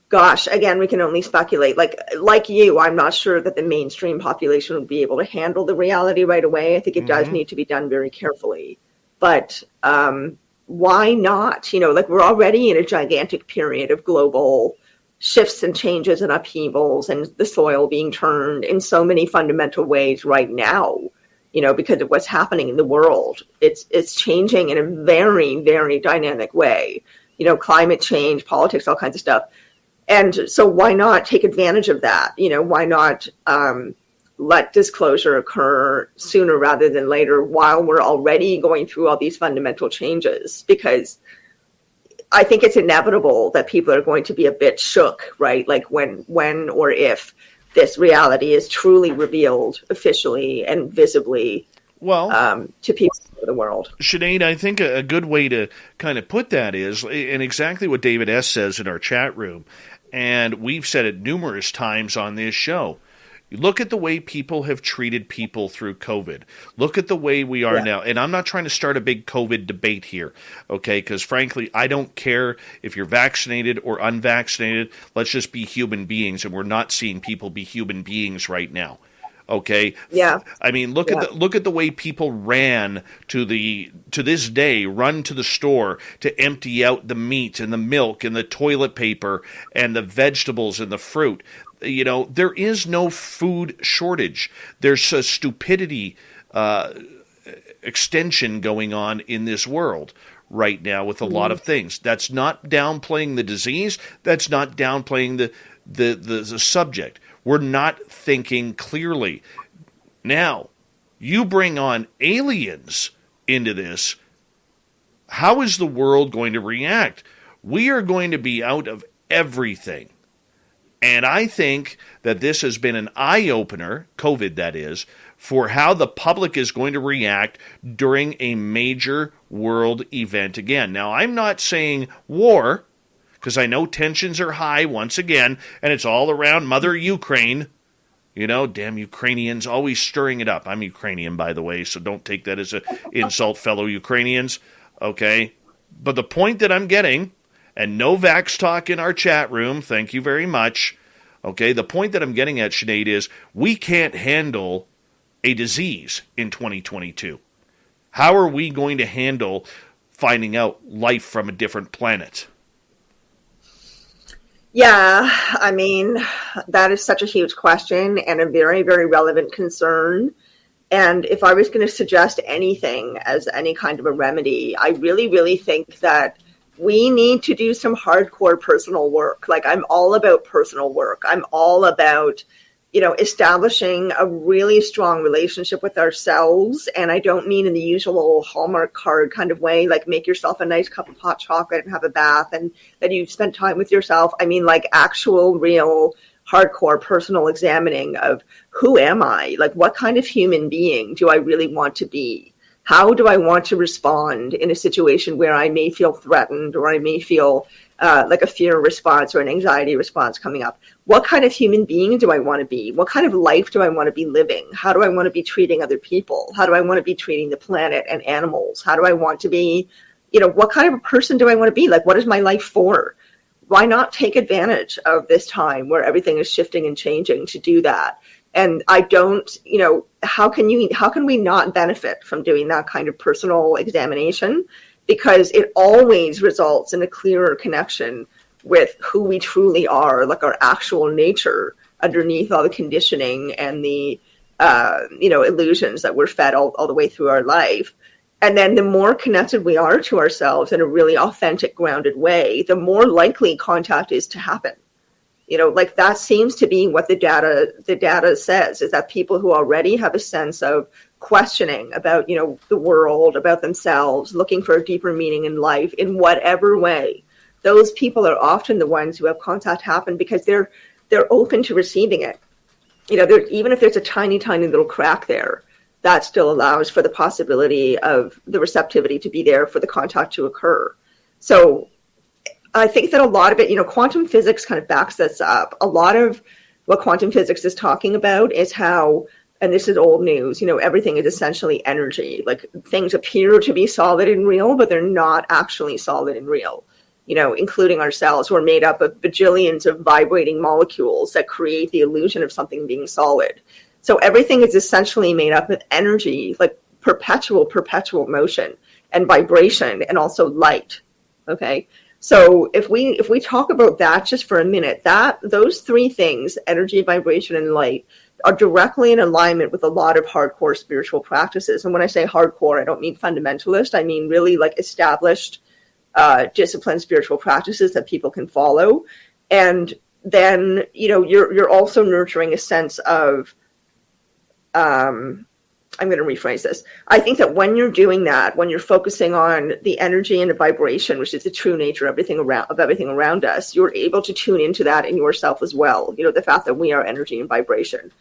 Gosh, again, we can only speculate. Like you, I'm not sure that the mainstream population would be able to handle the reality right away. I think it does need to be done very carefully. But why not? We're already in a gigantic period of global shifts and changes and upheavals, and the soil being turned in so many fundamental ways right now, because of what's happening in the world. It's changing in a very, very dynamic way. Climate change, politics, all kinds of stuff. And so why not take advantage of that? Why not let disclosure occur sooner rather than later while we're already going through all these fundamental changes? Because I think it's inevitable that people are going to be a bit shook, right? Like when or if this reality is truly revealed officially and visibly to people of the world. Sinead, I think a good way to kind of put that is, and exactly what David S. says in our chat room, and we've said it numerous times on this show. Look at the way people have treated people through COVID. Look at the way we are now. And I'm not trying to start a big COVID debate here, okay? Because frankly, I don't care if you're vaccinated or unvaccinated. Let's just be human beings, and we're not seeing people be human beings right now. Okay. Yeah. I mean, look at the way people ran to this day, run to the store to empty out the meat and the milk and the toilet paper and the vegetables and the fruit. There is no food shortage. There's a stupidity extension going on in this world right now with a lot of things. That's not downplaying the disease. That's not downplaying the subject. We're not thinking clearly. Now, you bring on aliens into this. How is the world going to react? We are going to be out of everything. And I think that this has been an eye-opener, COVID that is, for how the public is going to react during a major world event again. Now, I'm not saying war, because I know tensions are high once again, and it's all around Mother Ukraine. Damn Ukrainians, always stirring it up. I'm Ukrainian, by the way, so don't take that as an insult, fellow Ukrainians, okay? But the point that I'm getting, and no vax talk in our chat room, thank you very much, okay? The point that I'm getting at, Sinead, is we can't handle a disease in 2022. How are we going to handle finding out life from a different planet? Yeah, that is such a huge question and a very, very relevant concern. And if I was going to suggest anything as any kind of a remedy, I really, really think that we need to do some hardcore personal work. Like, I'm all about personal work. I'm all about, establishing a really strong relationship with ourselves. And I don't mean in the usual Hallmark card kind of way, like make yourself a nice cup of hot chocolate and have a bath and that you've spent time with yourself. I mean, like, actual, real, hardcore personal examining of who am I? Like, what kind of human being do I really want to be? How do I want to respond in a situation where I may feel threatened or I may feel like a fear response or an anxiety response coming up? What kind of human being do I want to be? What kind of life do I want to be living? How do I want to be treating other people? How do I want to be treating the planet and animals? How do I want to be, what kind of a person do I want to be? Like, what is my life for? Why not take advantage of this time where everything is shifting and changing to do that? And I don't, how can we not benefit from doing that kind of personal examination? Because it always results in a clearer connection with who we truly are, like our actual nature underneath all the conditioning and the, illusions that we're fed all the way through our life. And then the more connected we are to ourselves in a really authentic, grounded way, the more likely contact is to happen. Like, that seems to be what the data says, is that people who already have a sense of questioning about, the world, about themselves, looking for a deeper meaning in life in whatever way, those people are often the ones who have contact happen because they're open to receiving it. Even if there's a tiny, tiny little crack there, that still allows for the possibility of the receptivity to be there for the contact to occur. So I think that a lot of it, quantum physics kind of backs this up. A lot of what quantum physics is talking about is how, and this is old news, everything is essentially energy. Like, things appear to be solid and real, but they're not actually solid and real. Including ourselves, we're made up of bajillions of vibrating molecules that create the illusion of something being solid. So everything is essentially made up of energy, like perpetual motion and vibration and also light. Okay. So if we talk about that just for a minute, those three things, energy, vibration, and light, are directly in alignment with a lot of hardcore spiritual practices. And when I say hardcore, I don't mean fundamentalist. I mean really like established, disciplined spiritual practices that people can follow. And then, you're also nurturing a sense of, I'm going to rephrase this. I think that when you're doing that, when you're focusing on the energy and the vibration, which is the true nature of everything around us, you're able to tune into that in yourself as well. The fact that we are energy and vibration.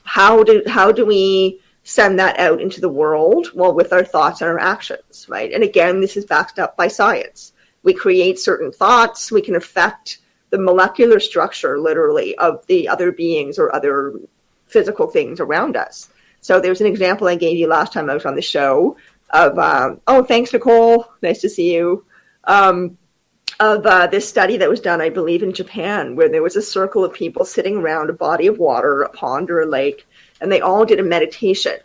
How do we send that out into the world? Well, with our thoughts and our actions, right? And again, this is backed up by science. We create certain thoughts. We can affect the molecular structure, literally, of the other beings or other physical things around us. So there's an example I gave you last time I was on the show of, thanks, Nicole. Nice to see you. Of this study that was done, I believe, in Japan, where there was a circle of people sitting around a body of water, a pond or a lake, and they all did a meditation.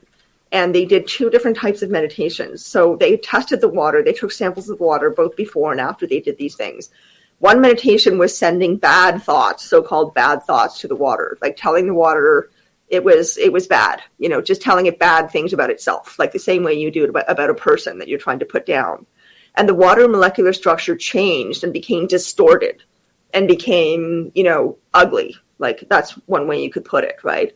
And they did two different types of meditations. So they tested the water. They took samples of water both before and after they did these things. One meditation was sending bad thoughts, so-called bad thoughts, to the water, like telling the water it was bad, just telling it bad things about itself, like the same way you do it about a person that you're trying to put down. And the water molecular structure changed and became distorted and became, ugly. Like, that's one way you could put it, right?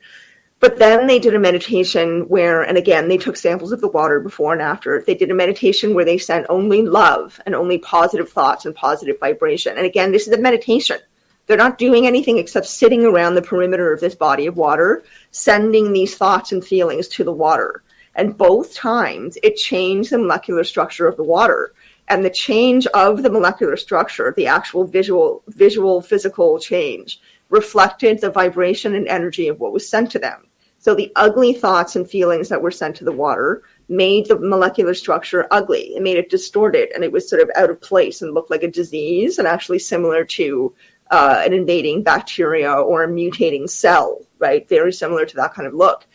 But then they did a meditation where, and again, they took samples of the water before and after. They did a meditation where they sent only love and only positive thoughts and positive vibration. And again, this is a meditation. They're not doing anything except sitting around the perimeter of this body of water, sending these thoughts and feelings to the water. And both times it changed the molecular structure of the water. And the change of the molecular structure, the actual visual physical change, reflected the vibration and energy of what was sent to them. So the ugly thoughts and feelings that were sent to the water made the molecular structure ugly. It made it distorted, and it was sort of out of place and looked like a disease, and actually similar to an invading bacteria or a mutating cell, right? Very similar to that kind of look.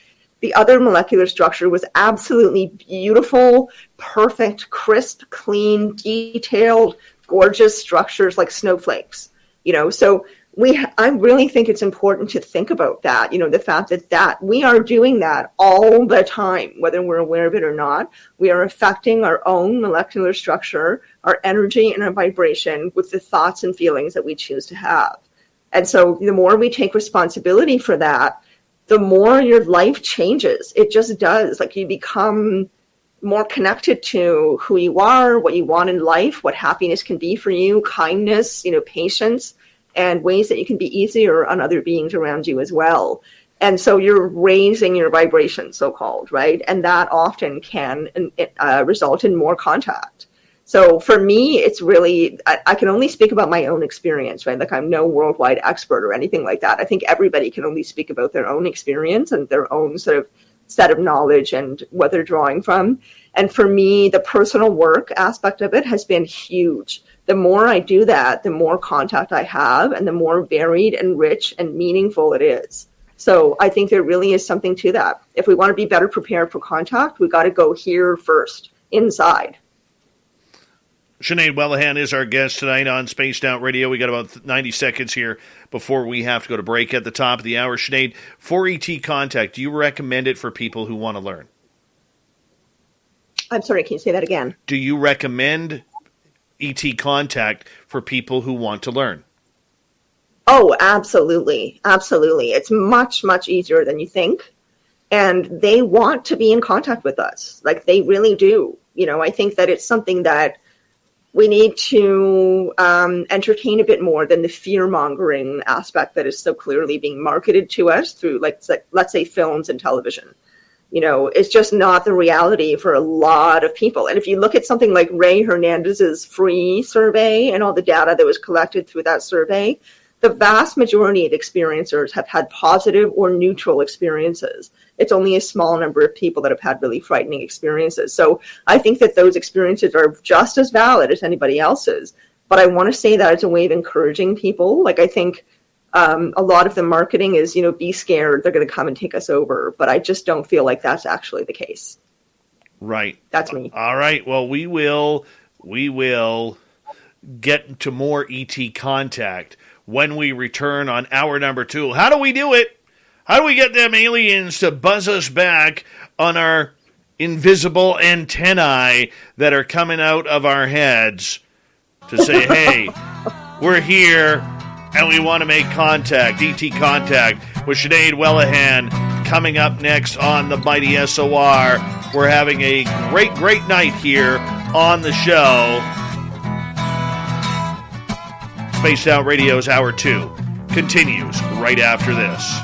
The other molecular structure was absolutely beautiful, perfect, crisp, clean, detailed, gorgeous structures like snowflakes. So I really think it's important to think about that, the fact that we are doing that all the time, whether we're aware of it or not. We are affecting our own molecular structure, our energy and our vibration with the thoughts and feelings that we choose to have. And so the more we take responsibility for that, the more your life changes. It just does. Like, you become more connected to who you are, what you want in life, what happiness can be for you, kindness, patience, and ways that you can be easier on other beings around you as well. And so you're raising your vibration, so-called, right? And that often can result in more contact. So for me, it's really, I can only speak about my own experience, right? Like, I'm no worldwide expert or anything like that. I think everybody can only speak about their own experience and their own sort of set of knowledge and what they're drawing from. And for me, the personal work aspect of it has been huge. The more I do that, the more contact I have and the more varied and rich and meaningful it is. So I think there really is something to that. If we want to be better prepared for contact, we got to go here first, inside. Sinead Whelehan is our guest tonight on Spaced Out Radio. We got about 90 seconds here before we have to go to break at the top of the hour. Sinead, for ET contact, do you recommend it for people who want to learn? I'm sorry, can you say that again? Do you recommend ET contact for people who want to learn? Oh, absolutely. Absolutely. It's much, much easier than you think. And they want to be in contact with us. Like, they really do. I think that it's something that we need to entertain a bit more than the fear-mongering aspect that is so clearly being marketed to us through, let's say, films and television. It's just not the reality for a lot of people. And if you look at something like Ray Hernandez's free survey and all the data that was collected through that survey, the vast majority of experiencers have had positive or neutral experiences. It's only a small number of people that have had really frightening experiences. So I think that those experiences are just as valid as anybody else's. But I want to say that as a way of encouraging people. Like, I think a lot of the marketing is, be scared, they're going to come and take us over. But I just don't feel like that's actually the case. Right. That's me. All right. Well, we will get to more ET contact when we return on hour number 2. How do we do it? How do we get them aliens to buzz us back on our invisible antennae that are coming out of our heads to say, hey, we're here and we want to make contact, ET contact, with Sinead Whelehan coming up next on the mighty SOR. We're having a great, great night here on the show. Spaced Out Radio's Hour 2 continues right after this.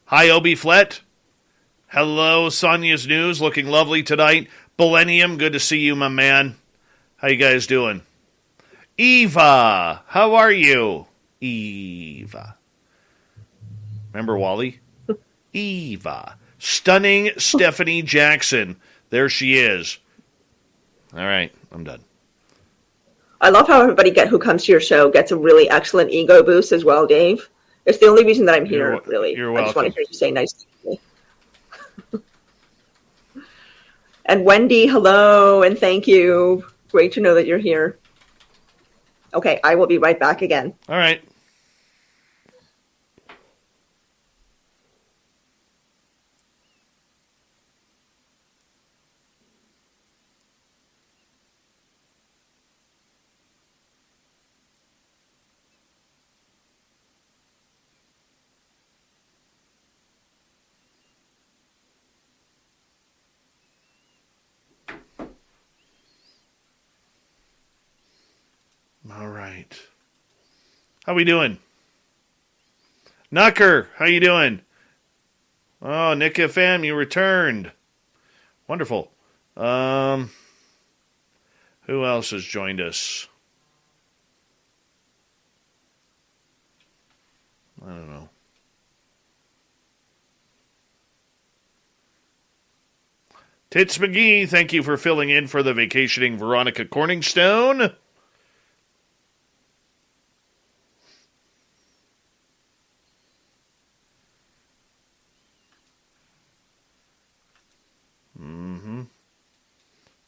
Hi, Obi Flett. Hello, Sonia's News. Looking lovely tonight. Millennium, good to see you, my man. How you guys doing? Eva, how are you? Eva. Remember Wally? Eva. Stunning Stephanie Jackson. There she is. All right, I'm done. I love how everybody who comes to your show gets a really excellent ego boost as well, Dave. It's the only reason that I'm here, really. You're welcome. I just want to hear you say nice things to me. And Wendy, hello, and thank you. Great to know that you're here. Okay, I will be right back again. All right. All right. How we doing? Knucker, how you doing? Oh, Nick FM, you returned. Wonderful. Who else has joined us? I don't know. Tits McGee, thank you for filling in for the vacationing Veronica Corningstone.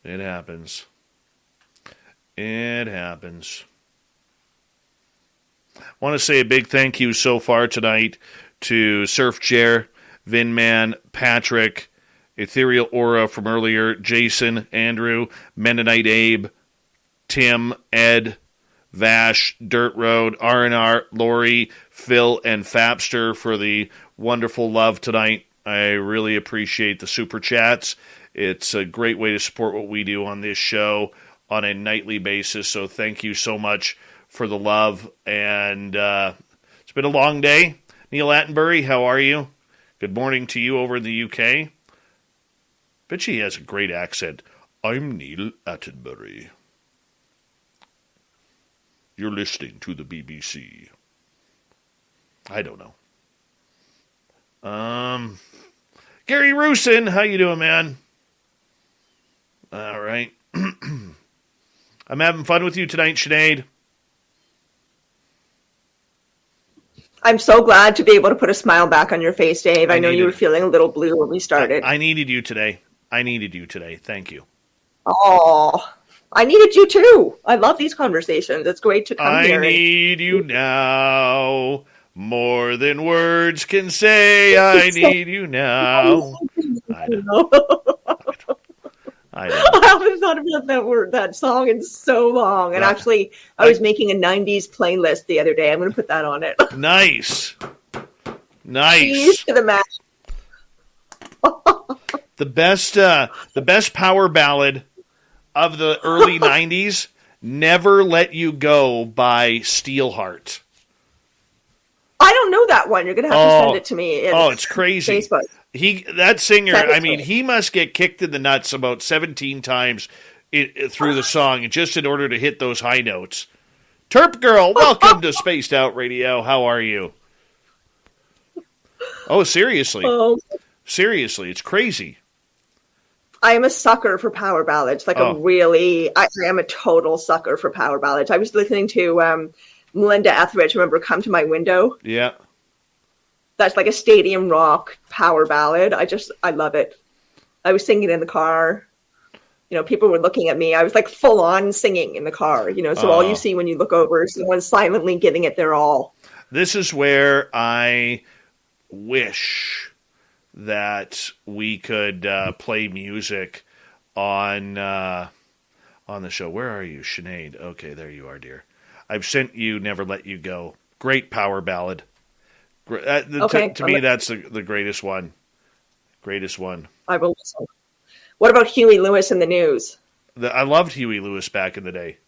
It happens. It happens. I want to say a big thank you so far tonight to Surf Chair, Vinman, Patrick, Ethereal Aura from earlier, Jason, Andrew, Mennonite Abe, Tim, Ed, Vash, Dirt Road, R&R, Lori, Phil, and Fapster for the wonderful love tonight. I really appreciate the super chats. It's a great way to support what we do on this show on a nightly basis, so thank you so much for the love. And it's been a long day. Neil Attenbury, how are you? Good morning to you over in the UK. Bet she has a great accent. I'm Neil Attenbury. You're listening to the BBC. I don't know. Gary Roosin, how you doing, man? All right. I'm having fun with you tonight, Sinead. I'm so glad to be able to put a smile back on your face, Dave. I know you were feeling a little blue when we started. I needed you today. Thank you. Oh, I needed you too. I love these conversations. It's great to come here. I need you now. More than words can say. I need you now. I know. I haven't thought about that song in so long. And actually, I was making a 90s playlist the other day. I'm going to put that on it. Nice. Cheese to the max. The best power ballad of the early 90s, Never Let You Go by Steelheart. I don't know that one. You're going to have to send it to me. It's crazy. Facebook. That singer, I mean, he must get kicked in the nuts about 17 times through the song just in order to hit those high notes. Terp Girl, welcome to Spaced Out Radio. How are you? Oh, seriously. Seriously, it's crazy. I am a sucker for power ballads. I am a total sucker for power ballads. I was listening to Melinda Etheridge, remember Come to My Window? Yeah. That's like a stadium rock power ballad. I love it. I was singing in the car. You know, people were looking at me. I was like full on singing in the car, you know, so all you see when you look over is someone silently giving it their all. This is where I wish that we could play music on the show. Where are you, Sinead? Okay, there you are, dear. I've sent you Never Let You Go. Great power ballad. To me, that's the greatest one. Greatest one. I will listen. What about Huey Lewis and the News? I loved Huey Lewis back in the day.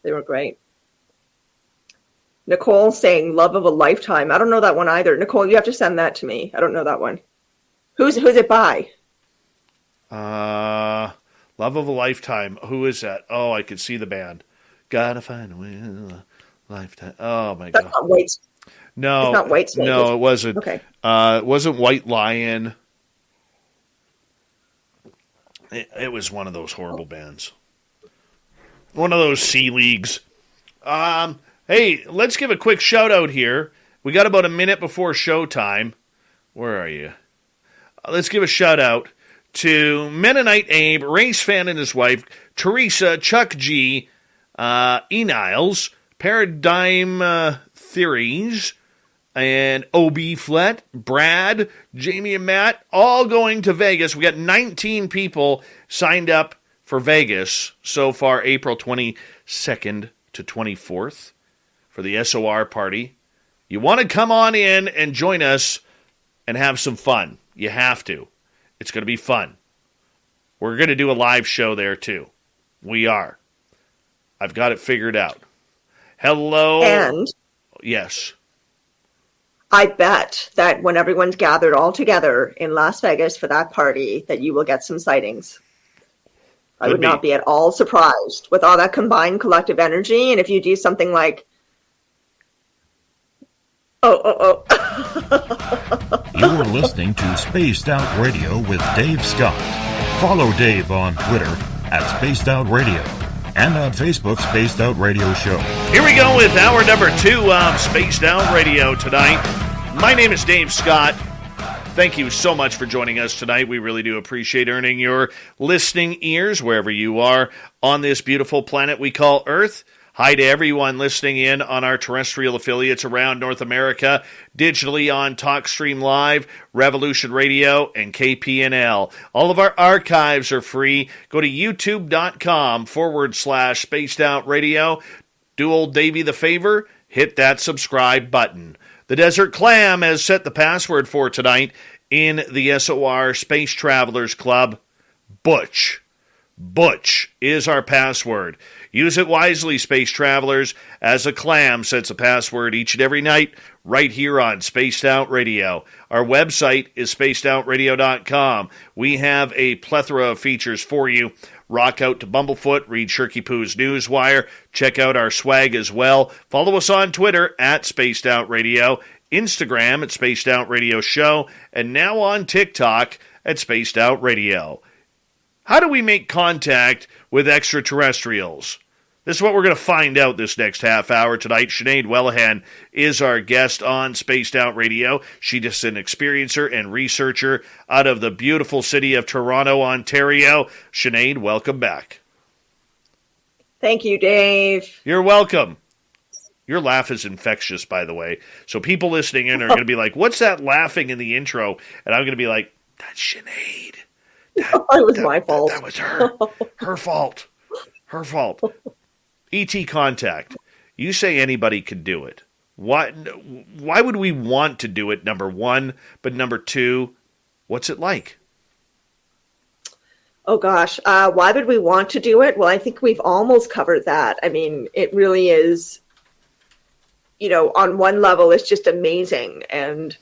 They were great. Nicole saying Love of a Lifetime. I don't know that one either. Nicole, you have to send that to me. I don't know that one. Who's it by? Love of a Lifetime. Who is that? Oh, I could see the band. Gotta find a way a lifetime. Oh my God. Not White. No. It's not White Snake. No, it wasn't. Okay. It wasn't White Lion. It was one of those horrible bands. One of those C Leagues. Hey, let's give a quick shout out here. We got about a minute before showtime. Where are you? Let's give a shout out to Mennonite Abe, Race Fan and his wife, Teresa, Chuck G, E. Niles, Paradigm Theories, and OB Flet, Brad, Jamie and Matt, all going to Vegas. We got 19 people signed up for Vegas so far, April 22nd to 24th for the SOR party. You want to come on in and join us and have some fun. You have to. It's going to be fun. We're going to do a live show there too. We are. I've got it figured out. Hello. And yes. I bet that when everyone's gathered all together in Las Vegas for that party, that you will get some sightings. I would not be at all surprised with all that combined collective energy. And if you do something like, You're listening to Spaced Out Radio with Dave Scott. Follow Dave on Twitter at Spaced Out Radio and on Facebook, Spaced Out Radio Show. Here we go with hour number 2 of Spaced Out Radio tonight. My name is Dave Scott. Thank you so much for joining us tonight. We really do appreciate earning your listening ears wherever you are on this beautiful planet we call Earth. Hi to everyone listening in on our terrestrial affiliates around North America, digitally on TalkStream Live, Revolution Radio, and KPNL. All of our archives are free. Go to youtube.com/Spaced Out Radio. Do old Davey the favor, hit that subscribe button. The Desert Clam has set the password for tonight in the SOR Space Travelers Club. Butch. Butch is our password. Use it wisely, space travelers, as a clam sets a password each and every night right here on Spaced Out Radio. Our website is spacedoutradio.com. We have a plethora of features for you. Rock out to Bumblefoot, read Shirky Poo's Newswire, check out our swag as well. Follow us on Twitter at Spaced Out Radio, Instagram at Spaced Out Radio Show, and now on TikTok at Spaced Out Radio. How do we make contact with extraterrestrials? This is what we're going to find out this next half hour tonight. Sinead Whelehan is our guest on Spaced Out Radio. She's just an experiencer and researcher out of the beautiful city of Toronto, Ontario. Sinead, welcome back. Thank you, Dave. You're welcome. Your laugh is infectious, by the way. So people listening in are going to be like, what's that laughing in the intro? And I'm going to be like, that's Sinead. It was my fault. That was her. Her fault. Her fault. E.T. contact. You say anybody could do it. Why would we want to do it, number one? But number two, what's it like? Oh, gosh. Why would we want to do it? Well, I think we've almost covered that. I mean, it really is, on one level, it's just amazing and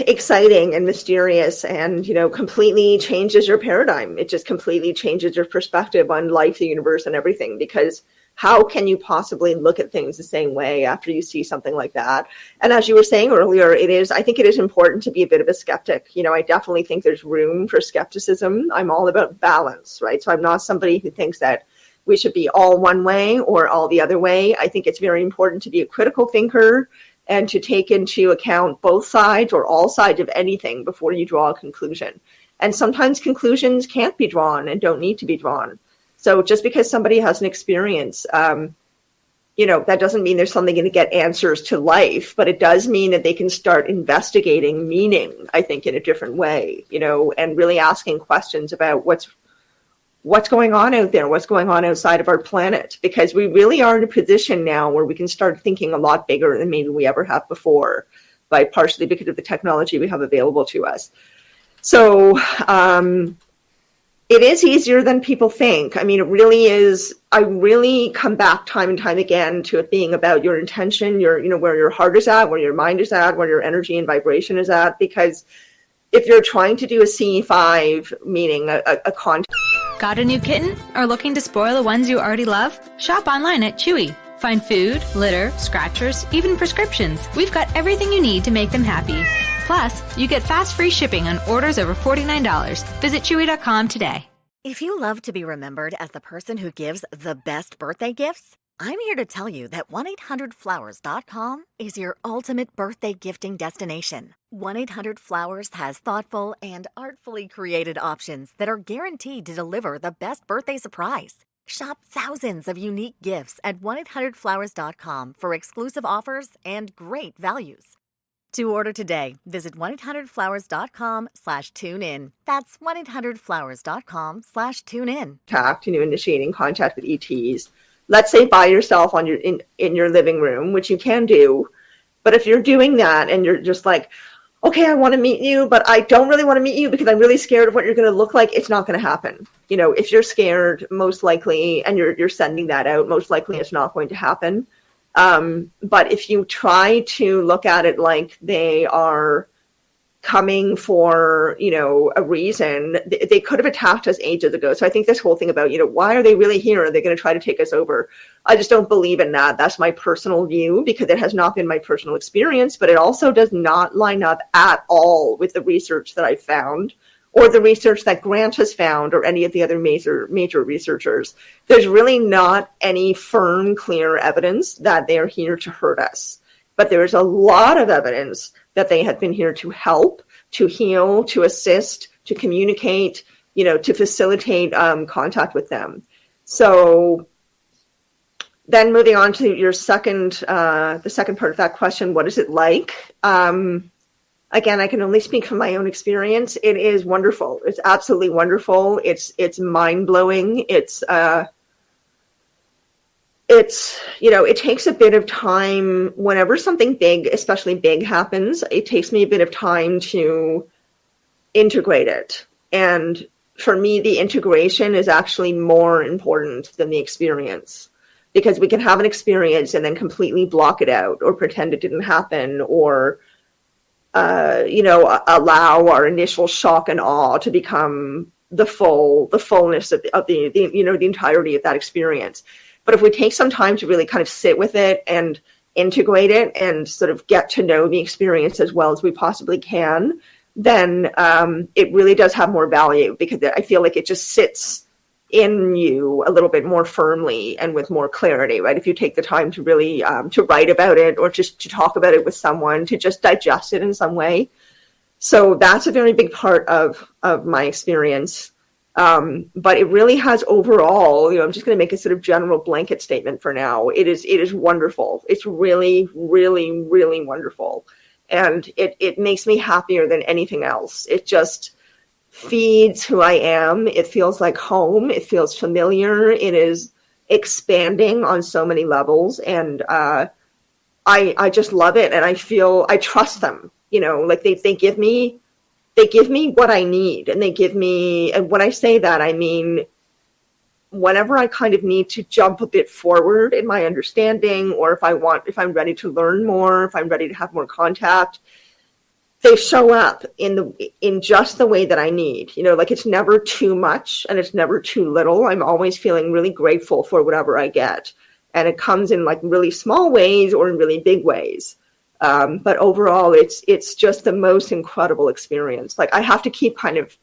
exciting and mysterious and, completely changes your paradigm. It just completely changes your perspective on life, the universe, and everything, because how can you possibly look at things the same way after you see something like that? And as you were saying earlier, I think it is important to be a bit of a skeptic. I definitely think there's room for skepticism. I'm all about balance, right? So I'm not somebody who thinks that we should be all one way or all the other way. I think it's very important to be a critical thinker and to take into account both sides or all sides of anything before you draw a conclusion. And sometimes conclusions can't be drawn and don't need to be drawn. So just because somebody has an experience, that doesn't mean there's something going to get answers to life, but it does mean that they can start investigating meaning, I think, in a different way, and really asking questions about what's going on out there, what's going on outside of our planet, because we really are in a position now where we can start thinking a lot bigger than maybe we ever have before, partially because of the technology we have available to us. So it is easier than people think. I mean, it really is. I really come back time and time again to it being about your intention, where your heart is at, where your mind is at, where your energy and vibration is at, because if you're trying to do a C5, meaning a contact. Got a new kitten? Or looking to spoil the ones you already love? Shop online at Chewy. Find food, litter, scratchers, even prescriptions. We've got everything you need to make them happy. Plus, you get fast free shipping on orders over $49. Visit Chewy.com today. If you love to be remembered as the person who gives the best birthday gifts, I'm here to tell you that 1-800-Flowers.com is your ultimate birthday gifting destination. 1-800-Flowers has thoughtful and artfully created options that are guaranteed to deliver the best birthday surprise. Shop thousands of unique gifts at 1-800-Flowers.com for exclusive offers and great values. To order today, visit 1-800-Flowers.com/tune-in. That's 1-800-Flowers.com/tune-in. Initiating contact with ETs. Let's say by yourself in your living room, which you can do. But if you're doing that and you're just like, okay, I want to meet you, but I don't really want to meet you because I'm really scared of what you're going to look like, it's not going to happen. If you're scared, most likely, and you're sending that out, most likely it's not going to happen. But if you try to look at it like they are coming for, a reason, they could have attacked us ages ago. So I think this whole thing about, why are they really here? Are they going to try to take us over? I just don't believe in that. That's my personal view because it has not been my personal experience, but it also does not line up at all with the research that I found or the research that Grant has found or any of the other major researchers. There's really not any firm, clear evidence that they're here to hurt us. but there's a lot of evidence that they had been here to help, to heal, to assist, to communicate, to facilitate contact with them. So then moving on to your the second part of that question, what is it like? Again, I can only speak from my own experience. It is wonderful. It's absolutely wonderful. It's mind-blowing. It takes a bit of time whenever something big, especially big, happens. It takes me a bit of time to integrate it. And for me, the integration is actually more important than the experience, because we can have an experience and then completely block it out or pretend it didn't happen, or allow our initial shock and awe to become the fullness of the entirety of that experience. But if we take some time to really kind of sit with it and integrate it and sort of get to know the experience as well as we possibly can, then it really does have more value, because I feel like it just sits in you a little bit more firmly and with more clarity, right? If you take the time to really to write about it, or just to talk about it with someone, to just digest it in some way. So that's a very big part of my experience. But it really has overall, I'm just going to make a sort of general blanket statement for now. It is wonderful. It's really, really, really wonderful. And it makes me happier than anything else. It just feeds who I am. It feels like home. It feels familiar. It is expanding on so many levels. And I just love it. And I trust them, like they give me what I need, and they give me, and when I say that, I mean, whenever I kind of need to jump a bit forward in my understanding, or if I'm ready to learn more, if I'm ready to have more contact, they show up in just the way that I need. Like, it's never too much and it's never too little. I'm always feeling really grateful for whatever I get. And it comes in like really small ways or in really big ways. But overall, it's just the most incredible experience. Like, I have to keep kind of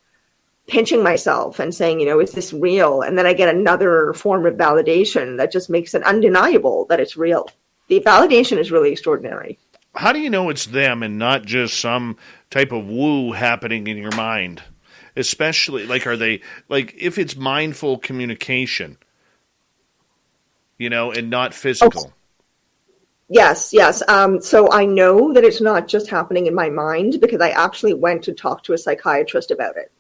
pinching myself and saying, is this real? And then I get another form of validation that just makes it undeniable that it's real. The validation is really extraordinary. How do you know it's them and not just some type of woo happening in your mind? Especially, if it's mindful communication, and not physical. Oh. Yes. So I know that it's not just happening in my mind, because I actually went to talk to a psychiatrist about it.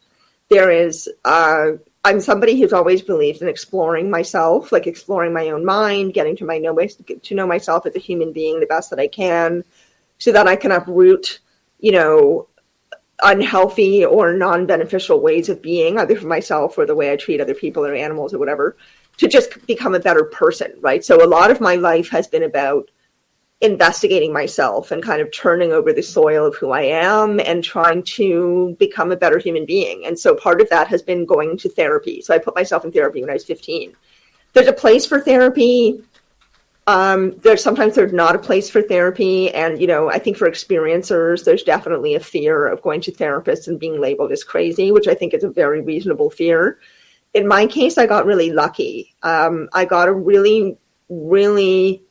I'm somebody who's always believed in exploring myself, like exploring my own mind, getting to know myself as a human being the best that I can, so that I can uproot, unhealthy or non-beneficial ways of being, either for myself or the way I treat other people or animals or whatever, to just become a better person, right? So a lot of my life has been about investigating myself and kind of turning over the soil of who I am and trying to become a better human being. And so part of that has been going to therapy. So I put myself in therapy when I was 15. There's a place for therapy. Sometimes there's not a place for therapy. And, I think for experiencers, there's definitely a fear of going to therapists and being labeled as crazy, which I think is a very reasonable fear. In my case, I got really lucky. I got a really, really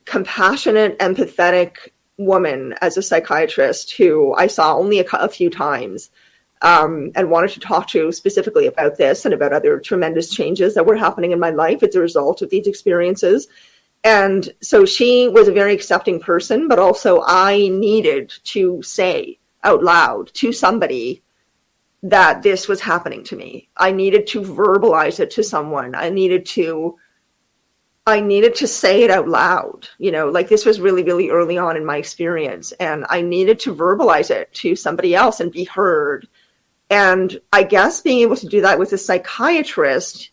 compassionate, empathetic woman as a psychiatrist who I saw only a few times, and wanted to talk to specifically about this and about other tremendous changes that were happening in my life as a result of these experiences. And so she was a very accepting person, but also I needed to say out loud to somebody that this was happening to me. I needed to verbalize it to someone. I needed to say it out loud, this was really, really early on in my experience, and I needed to verbalize it to somebody else and be heard. And I guess being able to do that with a psychiatrist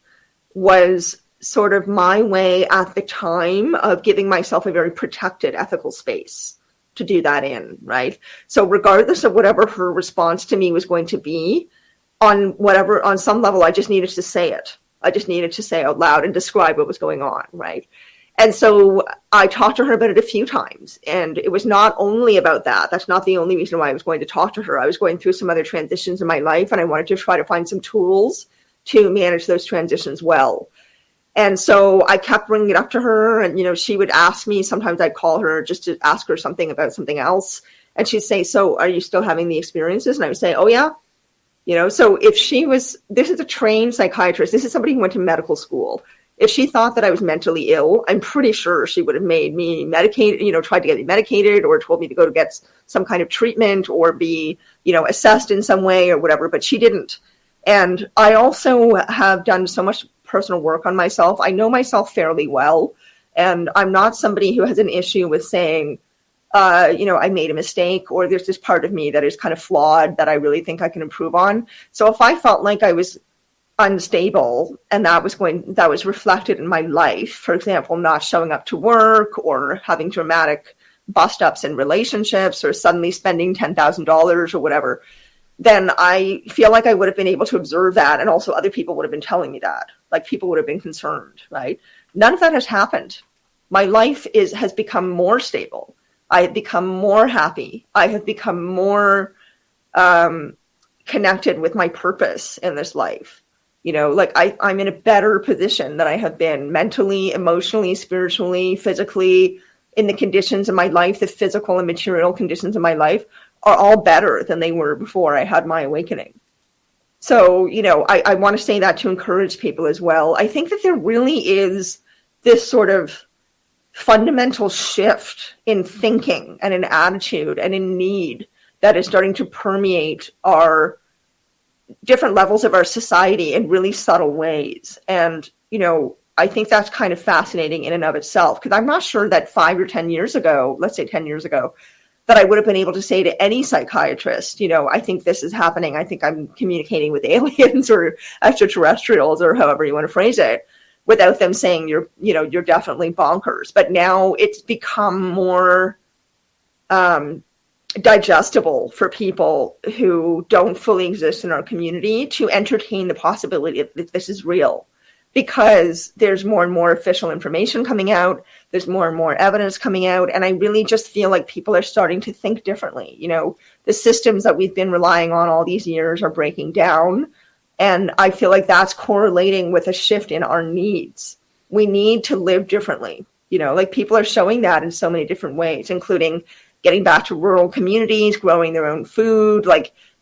was sort of my way at the time of giving myself a very protected ethical space to do that in, right? So regardless of whatever her response to me was going to be, on some level, I just needed to say it. I just needed to say out loud and describe what was going on, right? And so I talked to her about it a few times, and it was not only about that. That's not the only reason why I was going to talk to her. I was going through some other transitions in my life, and I wanted to try to find some tools to manage those transitions well. And so I kept bringing it up to her, and, she would ask me, sometimes I'd call her just to ask her something about something else. And she'd say, so are you still having the experiences? And I would say, oh yeah. So if this is a trained psychiatrist, this is somebody who went to medical school. If she thought that I was mentally ill, I'm pretty sure she would have made me medicated, tried to get me medicated, or told me to go to get some kind of treatment or be, assessed in some way or whatever, but she didn't. And I also have done so much personal work on myself. I know myself fairly well, and I'm not somebody who has an issue with saying, I made a mistake, or there's this part of me that is kind of flawed that I really think I can improve on. So if I felt like I was unstable and that was reflected in my life, for example, not showing up to work or having dramatic bust ups in relationships or suddenly spending $10,000 or whatever, then I feel like I would have been able to observe that. And also other people would have been telling me that, like people would have been concerned, right? None of that has happened. My life has become more stable. I have become more happy. I have become more connected with my purpose in this life. I'm in a better position than I have been mentally, emotionally, spiritually, physically, in the conditions of my life. The physical and material conditions of my life are all better than they were before I had my awakening. So, I want to say that to encourage people as well. I think that there really is this sort of fundamental shift in thinking and in attitude and in need that is starting to permeate our different levels of our society in really subtle ways. And, I think that's kind of fascinating in and of itself, because I'm not sure that 5 or 10 years ago, let's say 10 years ago, that I would have been able to say to any psychiatrist, I think this is happening. I think I'm communicating with aliens or extraterrestrials, or however you want to phrase it, without them saying you're definitely bonkers. But now it's become more digestible for people who don't fully exist in our community to entertain the possibility that this is real, because there's more and more official information coming out. There's more and more evidence coming out. And I really just feel like people are starting to think differently. The systems that we've been relying on all these years are breaking down. And I feel like that's correlating with a shift in our needs. We need to live differently. People are showing that in so many different ways, including getting back to rural communities, growing their own food.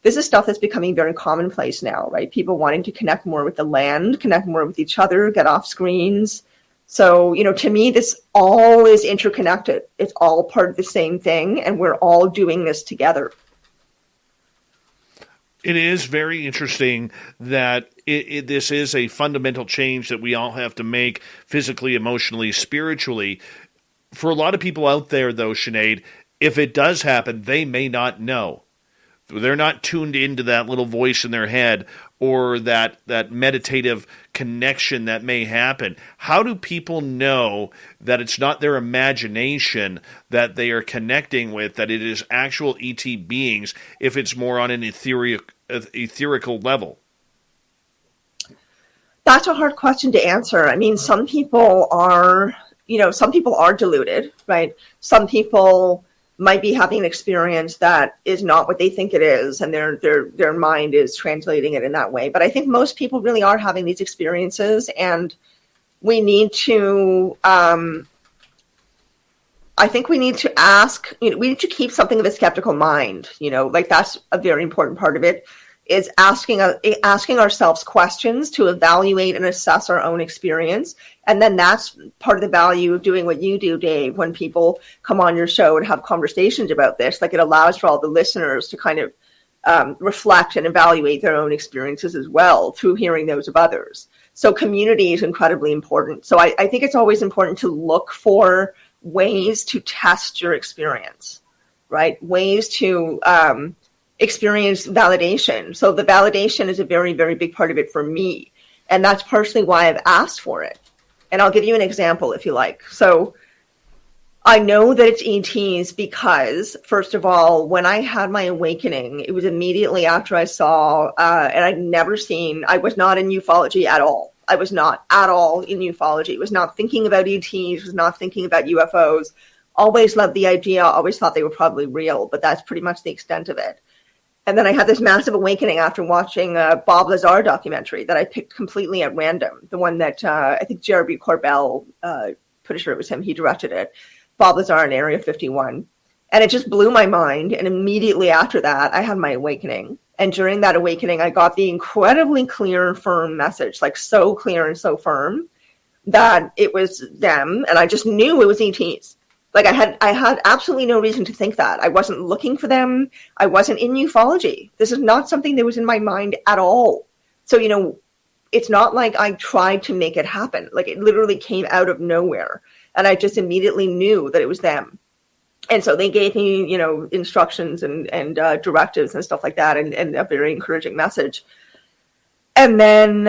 This is stuff that's becoming very commonplace now, right? People wanting to connect more with the land, connect more with each other, get off screens. So, to me, this all is interconnected. It's all part of the same thing, and we're all doing this together. It is very interesting that this is a fundamental change that we all have to make physically, emotionally, spiritually. For a lot of people out there, though, Sinead, if it does happen, they may not know. They're not tuned into that little voice in their head or that meditative connection that may happen. How do people know that it's not their imagination that they are connecting with, that it is actual ET beings, if it's more on an etherical level? That's a hard question to answer. I mean, some people are deluded, right? Some people might be having an experience that is not what they think it is, and their mind is translating it in that way. But I think most people really are having these experiences, and we need to I think we need to ask, we need to keep something of a skeptical mind, that's a very important part of it, is asking ourselves questions to evaluate and assess our own experience. And then that's part of the value of doing what you do, Dave, when people come on your show and have conversations about this. It allows for all the listeners to kind of reflect and evaluate their own experiences as well through hearing those of others. So community is incredibly important. So I think it's always important to look for ways to test your experience, right? Ways to experience validation. So the validation is a very, very big part of it for me. And that's partially why I've asked for it. And I'll give you an example if you like. So I know that it's ETs because, first of all, when I had my awakening, it was immediately after I saw, and I was not in ufology at all. I was not at all in ufology. I was not thinking about ETs, was not thinking about UFOs. Always loved the idea, always thought they were probably real, but that's pretty much the extent of it. And then I had this massive awakening after watching a Bob Lazar documentary that I picked completely at random. The one that I think Jeremy Corbell, pretty sure it was him, he directed it. Bob Lazar in Area 51. And it just blew my mind. And immediately after that, I had my awakening. And during that awakening, I got the incredibly clear, firm message, like so clear and so firm that it was them. And I just knew it was ETs. Like I had absolutely no reason to think that. I wasn't looking for them. I wasn't in ufology. This is not something that was in my mind at all. So, you know, it's not like I tried to make it happen. Like it literally came out of nowhere. And I just immediately knew that it was them. And so they gave me, you know, instructions and directives and stuff like that, and a very encouraging message. And then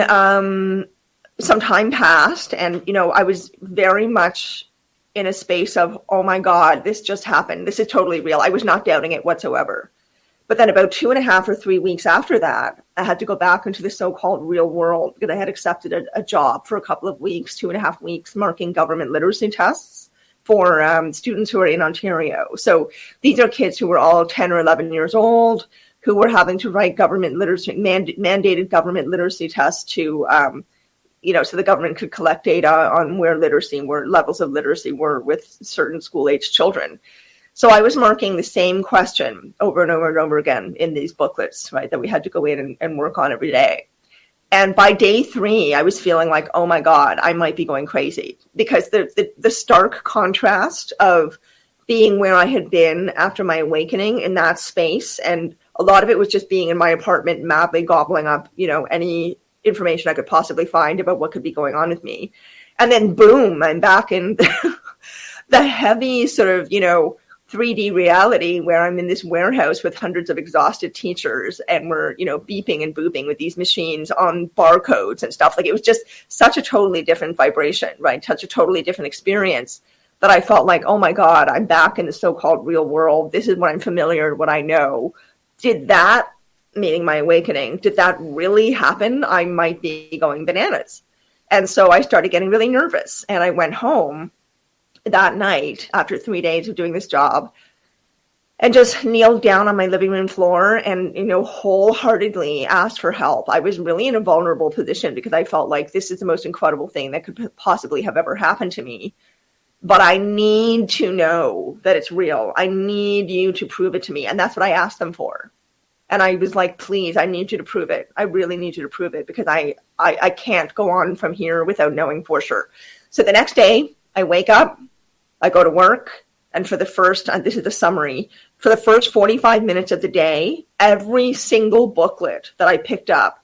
some time passed, and, you know, I was very much in a space of, oh my God, this just happened. This is totally real. I was not doubting it whatsoever. But then about 2.5 or 3 weeks after that, I had to go back into the so-called real world because I had accepted a job for a couple of weeks, 2.5 weeks, marking government literacy tests for students who are in Ontario. So these are kids who were all 10 or 11 years old, who were having to write government literacy, mandated government literacy tests to, you know, so the government could collect data on where levels of literacy were with certain school-aged children. So I was marking the same question over and over and over again in these booklets, right, that we had to go in and work on every day. And by day 3, I was feeling like, oh my God, I might be going crazy, because the stark contrast of being where I had been after my awakening in that space, and a lot of it was just being in my apartment, madly gobbling up, you know, any information I could possibly find about what could be going on with me. And then boom, I'm back in the heavy sort of, you know, 3D reality where I'm in this warehouse with hundreds of exhausted teachers, and we're, you know, beeping and booping with these machines on barcodes and stuff. Like, it was just such a totally different vibration, right? Such a totally different experience that I felt like, oh my God, I'm back in the so-called real world. This is what I'm familiar, what I know. Did that, meaning my awakening, did that really happen? I might be going bananas. And so I started getting really nervous, and I went home that night after 3 days of doing this job and just kneeled down on my living room floor and, you know, wholeheartedly asked for help. I was really in a vulnerable position because I felt like this is the most incredible thing that could possibly have ever happened to me. But I need to know that it's real. I need you to prove it to me. And that's what I asked them for. And I was like, please, I need you to prove it. I really need you to prove it, because I can't go on from here without knowing for sure. So the next day I wake up, I go to work, and for the first, and this is the summary, for the first 45 minutes of the day, every single booklet that I picked up,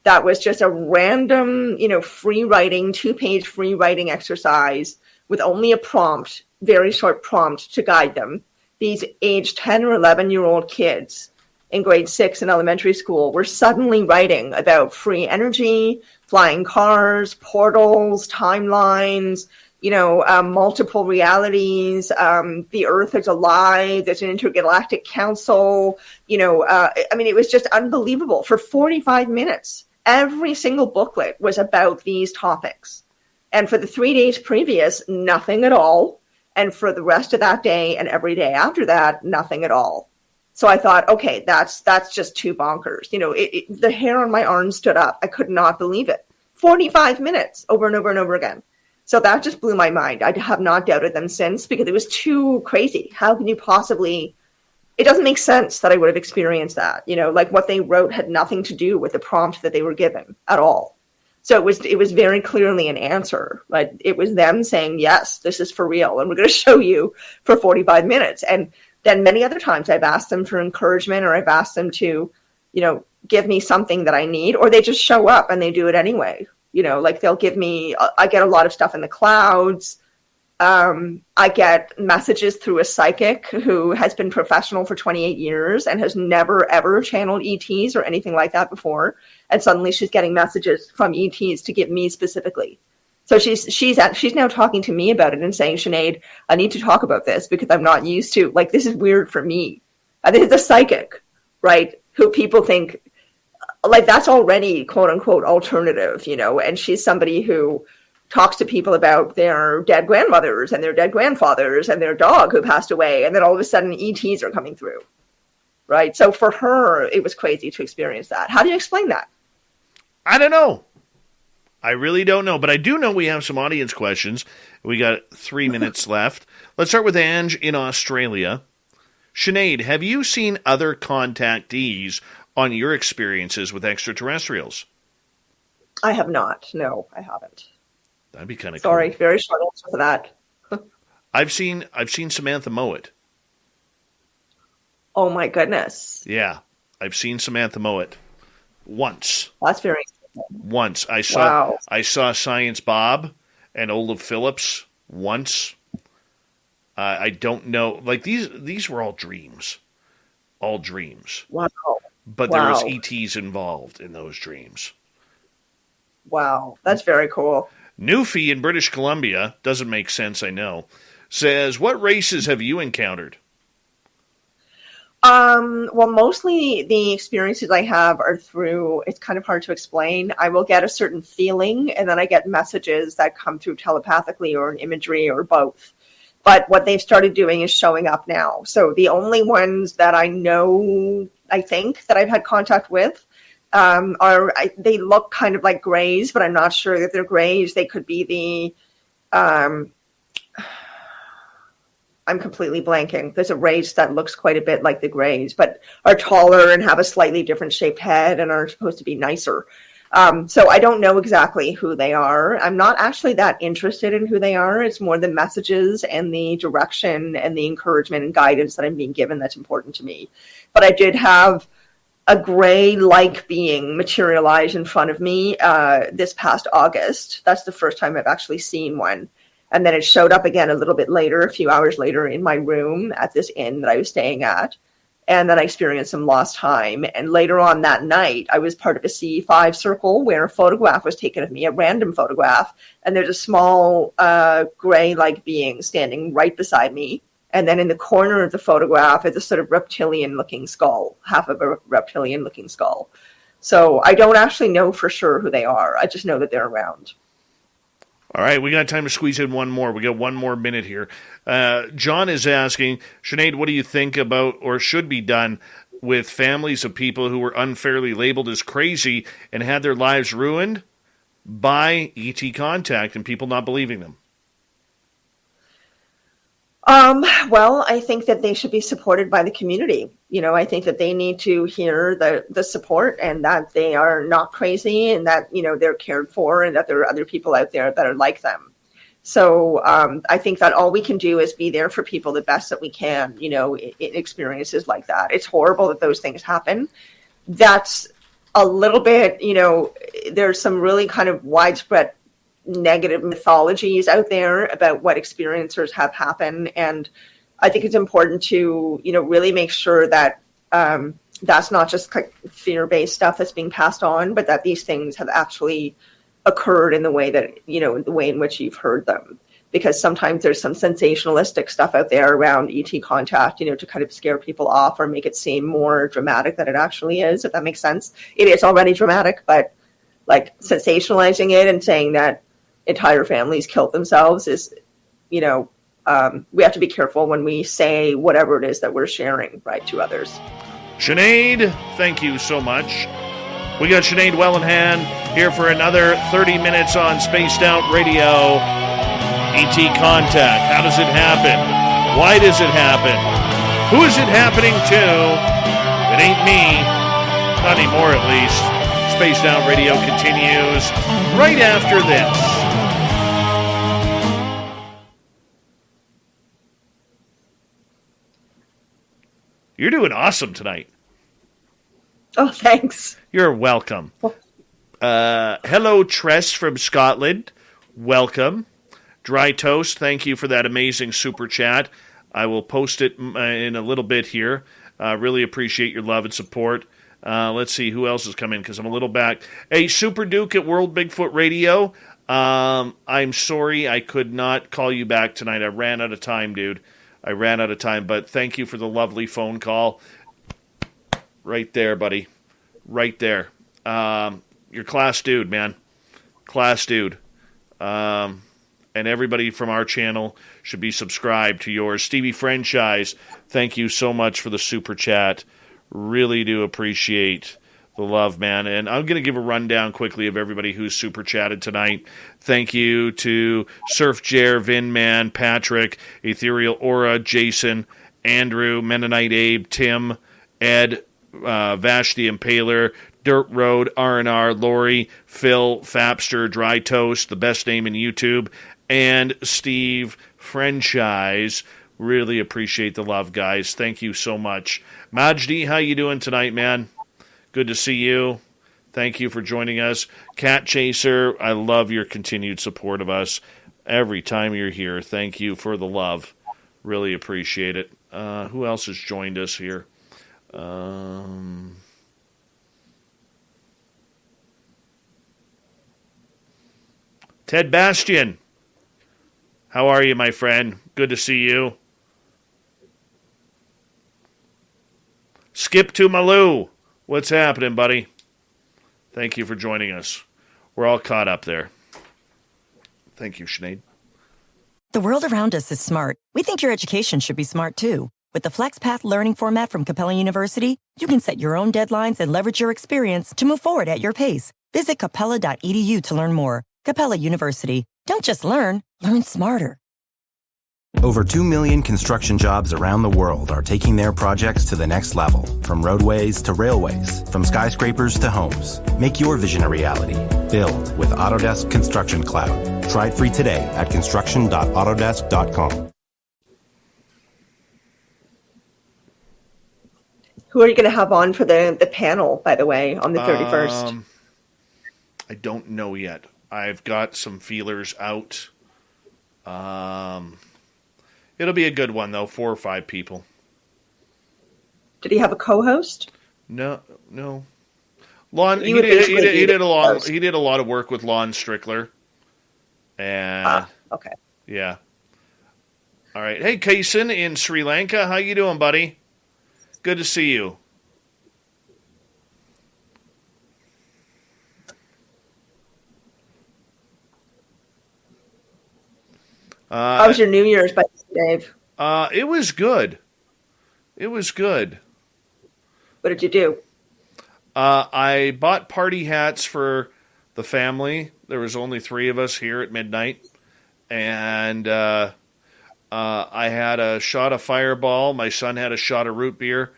that was just a random, you know, free writing, 2-page free writing exercise with only a prompt, very short prompt to guide them. These age 10 or 11-year-old kids in grade 6 in elementary school were suddenly writing about free energy, flying cars, portals, timelines, you know, multiple realities, the Earth is alive, there's an intergalactic council, you know, I mean, it was just unbelievable. For 45 minutes, every single booklet was about these topics. And for the 3 days previous, nothing at all. And for the rest of that day and every day after that, nothing at all. So I thought, okay, that's just too bonkers. You know, the hair on my arm stood up. I could not believe it. 45 minutes over and over and over again. So that just blew my mind. I have not doubted them since, because it was too crazy. How can you possibly, it doesn't make sense that I would have experienced that. You know, like what they wrote had nothing to do with the prompt that they were given at all. So it was very clearly an answer. Like, it was them saying, yes, this is for real, and we're going to show you for 45 minutes. And then many other times I've asked them for encouragement, or I've asked them to, you know, give me something that I need, or they just show up and they do it anyway. You know, like they'll give me, I get a lot of stuff in the clouds. I get messages through a psychic who has been professional for 28 years and has never, ever channeled ETs or anything like that before. And suddenly she's getting messages from ETs to give me specifically. So she's now talking to me about it and saying, Sinead, I need to talk about this because I'm not used to, like, this is weird for me. This is a psychic, right? Who people think, like, that's already quote unquote alternative, you know, and she's somebody who talks to people about their dead grandmothers and their dead grandfathers and their dog who passed away. And then all of a sudden ETs are coming through. right? So for her, it was crazy to experience that. How do you explain that? I don't know. I really don't know, but I do know we have some audience questions. We got 3 minutes left. Let's start with Ange in Australia. Sinead, have you seen other contactees on your experiences with extraterrestrials? I have not. No, I haven't. That'd be kind of Sorry, cool. very short answer for that. I've seen Samantha Mowat. Oh my goodness. Yeah, I've seen Samantha Mowat once. That's very Once I wow. saw Science Bob and Olaf Phillips once. I don't know. Like these were all dreams. All dreams. Wow. But there was ETs involved in those dreams. Wow. That's very cool. Newfie in British Columbia, doesn't make sense, I know, says, what races have you encountered? Well, mostly the experiences I have are through, it's kind of hard to explain. I will get a certain feeling, and then I get messages that come through telepathically or in imagery or both. But what they've started doing is showing up now. So the only ones that I know, I think, that I've had contact with they look kind of like grays, but I'm not sure that they're grays. They could be I'm completely blanking. There's a race that looks quite a bit like the grays, but are taller and have a slightly different shaped head and are supposed to be nicer. So I don't know exactly who they are. I'm not actually that interested in who they are. It's more the messages and the direction and the encouragement and guidance that I'm being given that's important to me. But I did have a gray-like being materialize in front of me this past August. That's the first time I've actually seen one. And then it showed up again a little bit later, a few hours later, in my room at this inn that I was staying at. And then I experienced some lost time. And later on that night, I was part of a C5 circle where a photograph was taken of me, a random photograph. And there's a small gray-like being standing right beside me. And then in the corner of the photograph is a sort of reptilian-looking skull, half of a reptilian-looking skull. So I don't actually know for sure who they are. I just know that they're around. All right, we got time to squeeze in one more. We got 1 more minute here. John is asking, Sinead, what do you think about or should be done with families of people who were unfairly labeled as crazy and had their lives ruined by ET contact and people not believing them? Well, I think that they should be supported by the community. You know, I think that they need to hear the support and that they are not crazy and that, you know, they're cared for and that there are other people out there that are like them. So I think that all we can do is be there for people the best that we can, you know, in experiences like that. It's horrible that those things happen. That's a little bit, you know, there's some really kind of widespread negative mythologies out there about what experiencers have happened. And I think it's important to, you know, really make sure that that's not just like fear-based stuff that's being passed on, but that these things have actually occurred in the way that, you know, the way in which you've heard them. Because sometimes there's some sensationalistic stuff out there around ET contact, you know, to kind of scare people off or make it seem more dramatic than it actually is, if that makes sense. It is already dramatic, but like sensationalizing it and saying that entire families killed themselves is, you know, we have to be careful when we say whatever it is that we're sharing, right, to others. Sinead, thank you so much. We got Sinead Whelehan here for another 30 minutes on Spaced Out Radio. ET contact. How does it happen? Why does it happen? Who is it happening to? It ain't me. Not anymore, at least. Spaced Out Radio continues right after this. You're doing awesome tonight. Oh, thanks. You're welcome. Hello, Tress from Scotland. Welcome. Dry Toast, thank you for that amazing super chat. I will post it in a little bit here. Really appreciate your love and support. Let's see who else has come in because I'm a little back. Hey, Super Duke at World Bigfoot Radio. I'm sorry I could not call you back tonight. I ran out of time, dude. I ran out of time, but thank you for the lovely phone call. Right there, buddy. Right there. You're class dude, man. Class dude. And everybody from our channel should be subscribed to yours. Stevie Franchise, thank you so much for the super chat. Really do appreciate the love, man. And I'm going to give a rundown quickly of everybody who's super chatted tonight. Thank you to Surf Jer, Vinman, Patrick, Ethereal Aura, Jason, Andrew, Mennonite Abe, Tim, Ed, Vash the Impaler, Dirt Road, R&R, Lori, Phil, Fapster, Dry Toast, the best name in YouTube, and Steve Franchise. Really appreciate the love, guys. Thank you so much. Majdi, how you doing tonight, man? Good to see you. Thank you for joining us. Cat Chaser, I love your continued support of us every time you're here. Thank you for the love. Really appreciate it. Who else has joined us here? Ted Bastian. How are you, my friend? Good to see you. Skip to Malou. What's happening, buddy? Thank you for joining us. We're all caught up there. Thank you, Sinead. The world around us is smart. We think your education should be smart, too. With the FlexPath learning format from Capella University, you can set your own deadlines and leverage your experience to move forward at your pace. Visit capella.edu to learn more. Capella University. Don't just learn smarter. Over 2 million construction jobs around the world are taking their projects to the next level. From roadways to railways, from skyscrapers to homes. Make your vision a reality. Build with Autodesk Construction Cloud. Try it free today at construction.autodesk.com. Who are you going to have on for the panel, by the way, on the 31st? I don't know yet. I've got some feelers out. It'll be a good one, though. 4 or 5 people. Did he have a co-host? No. Lon, he did a lot of work with Lon Strickler. And okay. Yeah. All right. Hey, Kaysen in Sri Lanka. How you doing, buddy? Good to see you. How was your New Year's, by Dave? It was good. What did you do? I bought party hats for the family. There was only 3 of us here at midnight. And I had a shot of Fireball. My son had a shot of root beer.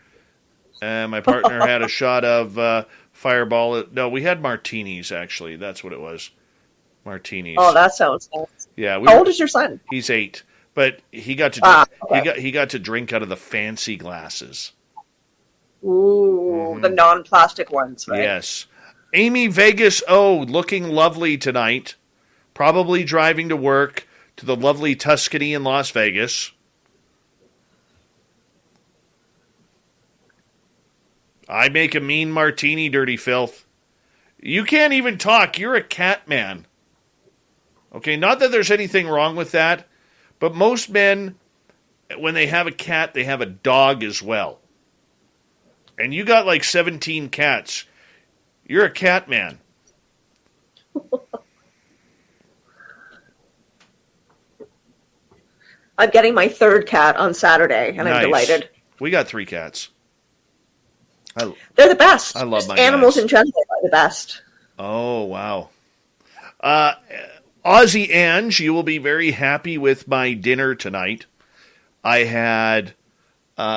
And my partner had a shot of Fireball. No, we had martinis, actually. That's what it was. Martinis. Oh, that sounds nice. Yeah. How old is your son? He's 8. But he got to drink, he got to drink out of the fancy glasses. Ooh, the non-plastic ones, right? Yes. Amy Vegas looking lovely tonight. Probably driving to work to the lovely Tuscany in Las Vegas. I make a mean martini, dirty filth. You can't even talk. You're a cat man. Okay, not that there's anything wrong with that, but most men, when they have a cat, they have a dog as well. And you got like 17 cats. You're a cat man. I'm getting my 3rd cat on Saturday, and Nice. I'm delighted. We got 3 cats. They're the best. I love Just my animals cats. in general are the best. Oh, wow. Aussie Ange, you will be very happy with my dinner tonight. I had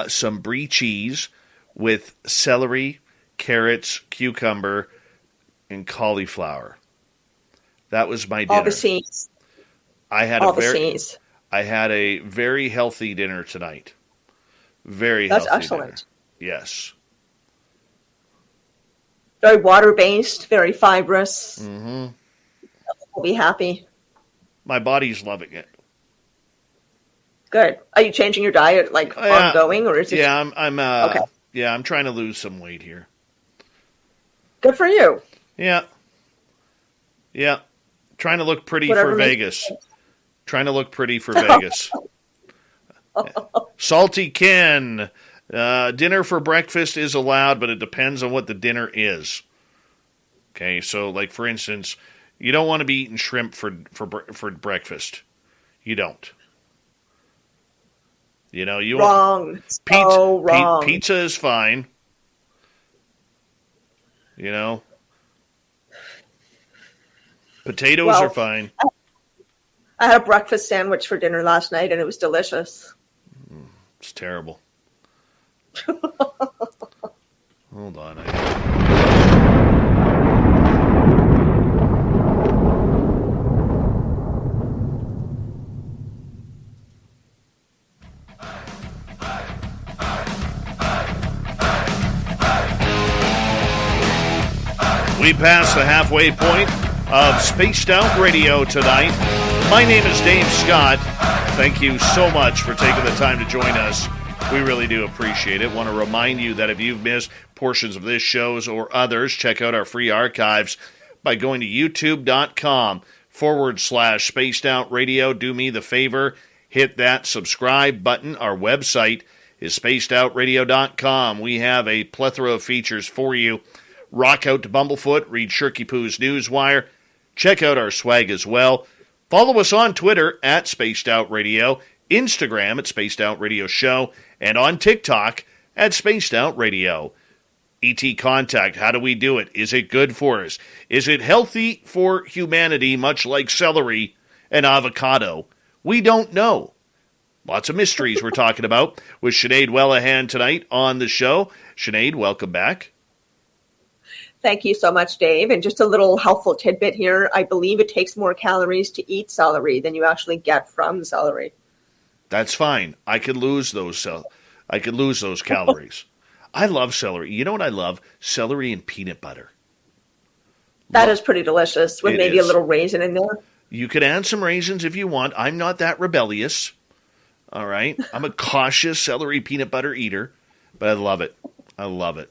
some brie cheese with celery, carrots, cucumber, and cauliflower. That was my dinner. All the C's. I had All the C's. I had a very healthy dinner tonight. Very That's healthy excellent. dinner. Yes. Very water-based, very fibrous. Mm-hmm. I'll be happy. My body's loving it. Good. Are you changing your diet ongoing, or is it? Yeah, I'm okay. Yeah, I'm trying to lose some weight here. Good for you. Yeah. Trying to look pretty Whatever for makes Vegas. Trying to look pretty for Vegas. Salty Ken. Dinner for breakfast is allowed, but it depends on what the dinner is. Okay, so like for instance, you don't want to be eating shrimp for breakfast. You don't. You know, you wrong. Pizza, wrong. Pizza is fine. You know? Potatoes are fine. I had a breakfast sandwich for dinner last night, and it was delicious. It's terrible. Hold on. We passed the halfway point of Spaced Out Radio tonight. My name is Dave Scott. Thank you so much for taking the time to join us. We really do appreciate it. Want to remind you that if you've missed portions of this shows or others, check out our free archives by going to youtube.com/Spaced Out Radio. Do me the favor, hit that subscribe button. Our website is spacedoutradio.com. We have a plethora of features for you. Rock out to Bumblefoot, read Shirky Poo's Newswire. Check out our swag as well. Follow us on Twitter at Spaced Out Radio, Instagram at Spaced Out Radio Show, and on TikTok at Spaced Out Radio. ET Contact, how do we do it? Is it good for us? Is it healthy for humanity, much like celery and avocado? We don't know. Lots of mysteries we're talking about with Sinead Whelehan tonight on the show. Sinead, welcome back. Thank you so much, Dave. And just a little helpful tidbit here. I believe it takes more calories to eat celery than you actually get from celery. That's fine. I could lose those calories. I love celery. You know what I love? Celery and peanut butter. That is pretty delicious with maybe a little raisin in there. You could add some raisins if you want. I'm not that rebellious. All right. I'm a cautious celery peanut butter eater, but I love it. I love it.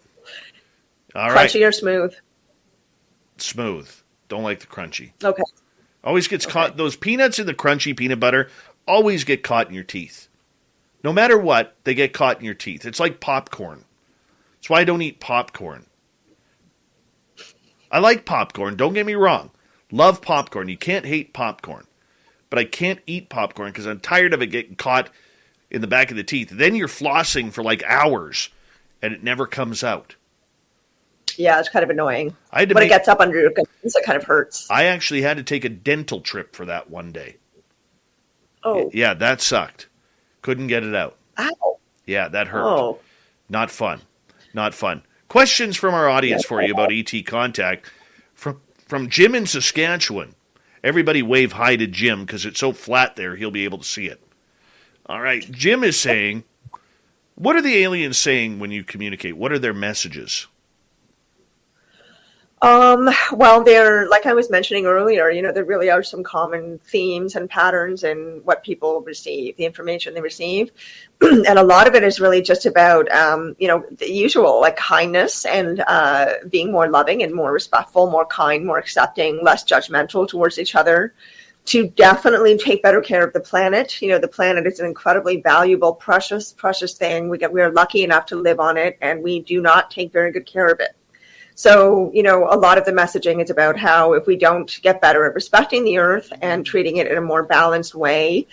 All right. Crunchy or smooth? Smooth. Don't like the crunchy. Okay. Always gets caught. Those peanuts in the crunchy peanut butter always get caught in your teeth. No matter what, they get caught in your teeth. It's like popcorn. That's why I don't eat popcorn. I like popcorn. Don't get me wrong. Love popcorn. You can't hate popcorn. But I can't eat popcorn because I'm tired of it getting caught in the back of the teeth. Then you're flossing for like hours, and it never comes out. Yeah, it's kind of annoying. It gets up under your gums, it kind of hurts. I actually had to take a dental trip for that one day. Oh. Yeah, that sucked. Couldn't get it out. Ow. Yeah, that hurt. Oh. Not fun. Not fun. Questions from our audience for you about ET Contact. From Jim in Saskatchewan. Everybody wave hi to Jim because it's so flat there he'll be able to see it. All right. Jim is saying, what are the aliens saying when you communicate? What are their messages? Well, they're, like I was mentioning earlier, there really are some common themes and patterns in what people receive, the information they receive. And a lot of it is really just about, the usual, like kindness and being more loving and more respectful, more kind, more accepting, less judgmental towards each other, to definitely take better care of the planet. The planet is an incredibly valuable, precious thing. We are lucky enough to live on it, and we do not take very good care of it. So, a lot of the messaging is about how if we don't get better at respecting the earth and treating it in a more balanced way,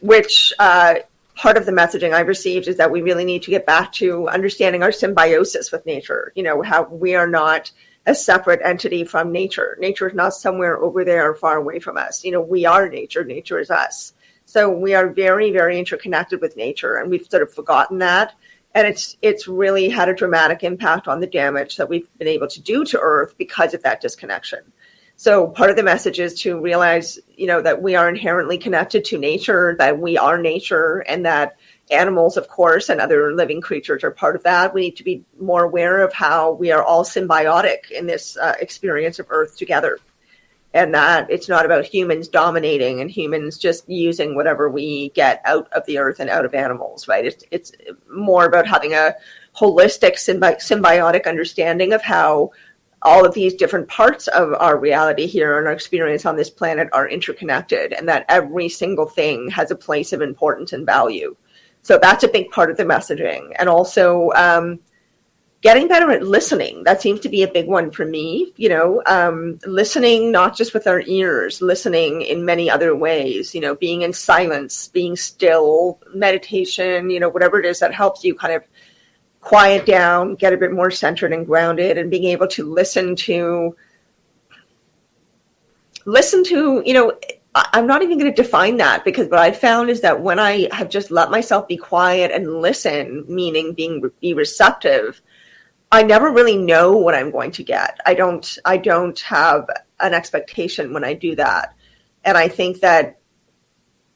which part of the messaging I've received is that we really need to get back to understanding our symbiosis with nature, how we are not a separate entity from nature. Nature is not somewhere over there far away from us. We are nature. Nature is us. So we are very, very interconnected with nature, and we've sort of forgotten that. And it's really had a dramatic impact on the damage that we've been able to do to Earth because of that disconnection. So part of the message is to realize, that we are inherently connected to nature, that we are nature, and that animals, of course, and other living creatures are part of that. We need to be more aware of how we are all symbiotic in this experience of Earth together. And that it's not about humans dominating and humans just using whatever we get out of the earth and out of animals, right? It's more about having a holistic symbiotic understanding of how all of these different parts of our reality here and our experience on this planet are interconnected, and that every single thing has a place of importance and value. So that's a big part of the messaging. And also, getting better at listening. That seems to be a big one for me, listening not just with our ears, listening in many other ways, being in silence, being still, meditation, whatever it is that helps you kind of quiet down, get a bit more centered and grounded, and being able to listen to, I'm not even going to define that, because what I found is that when I have just let myself be quiet and listen, meaning be receptive, I never really know what I'm going to get. I don't have an expectation when I do that. And I think that,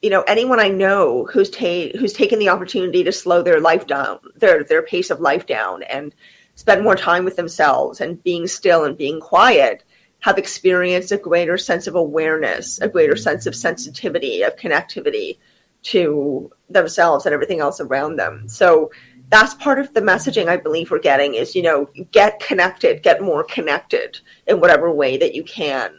anyone I know who's taken the opportunity to slow their life down, their pace of life down, and spend more time with themselves and being still and being quiet, have experienced a greater sense of awareness, a greater sense of sensitivity, of connectivity to themselves and everything else around them. So that's part of the messaging I believe we're getting is, get connected, get more connected in whatever way that you can,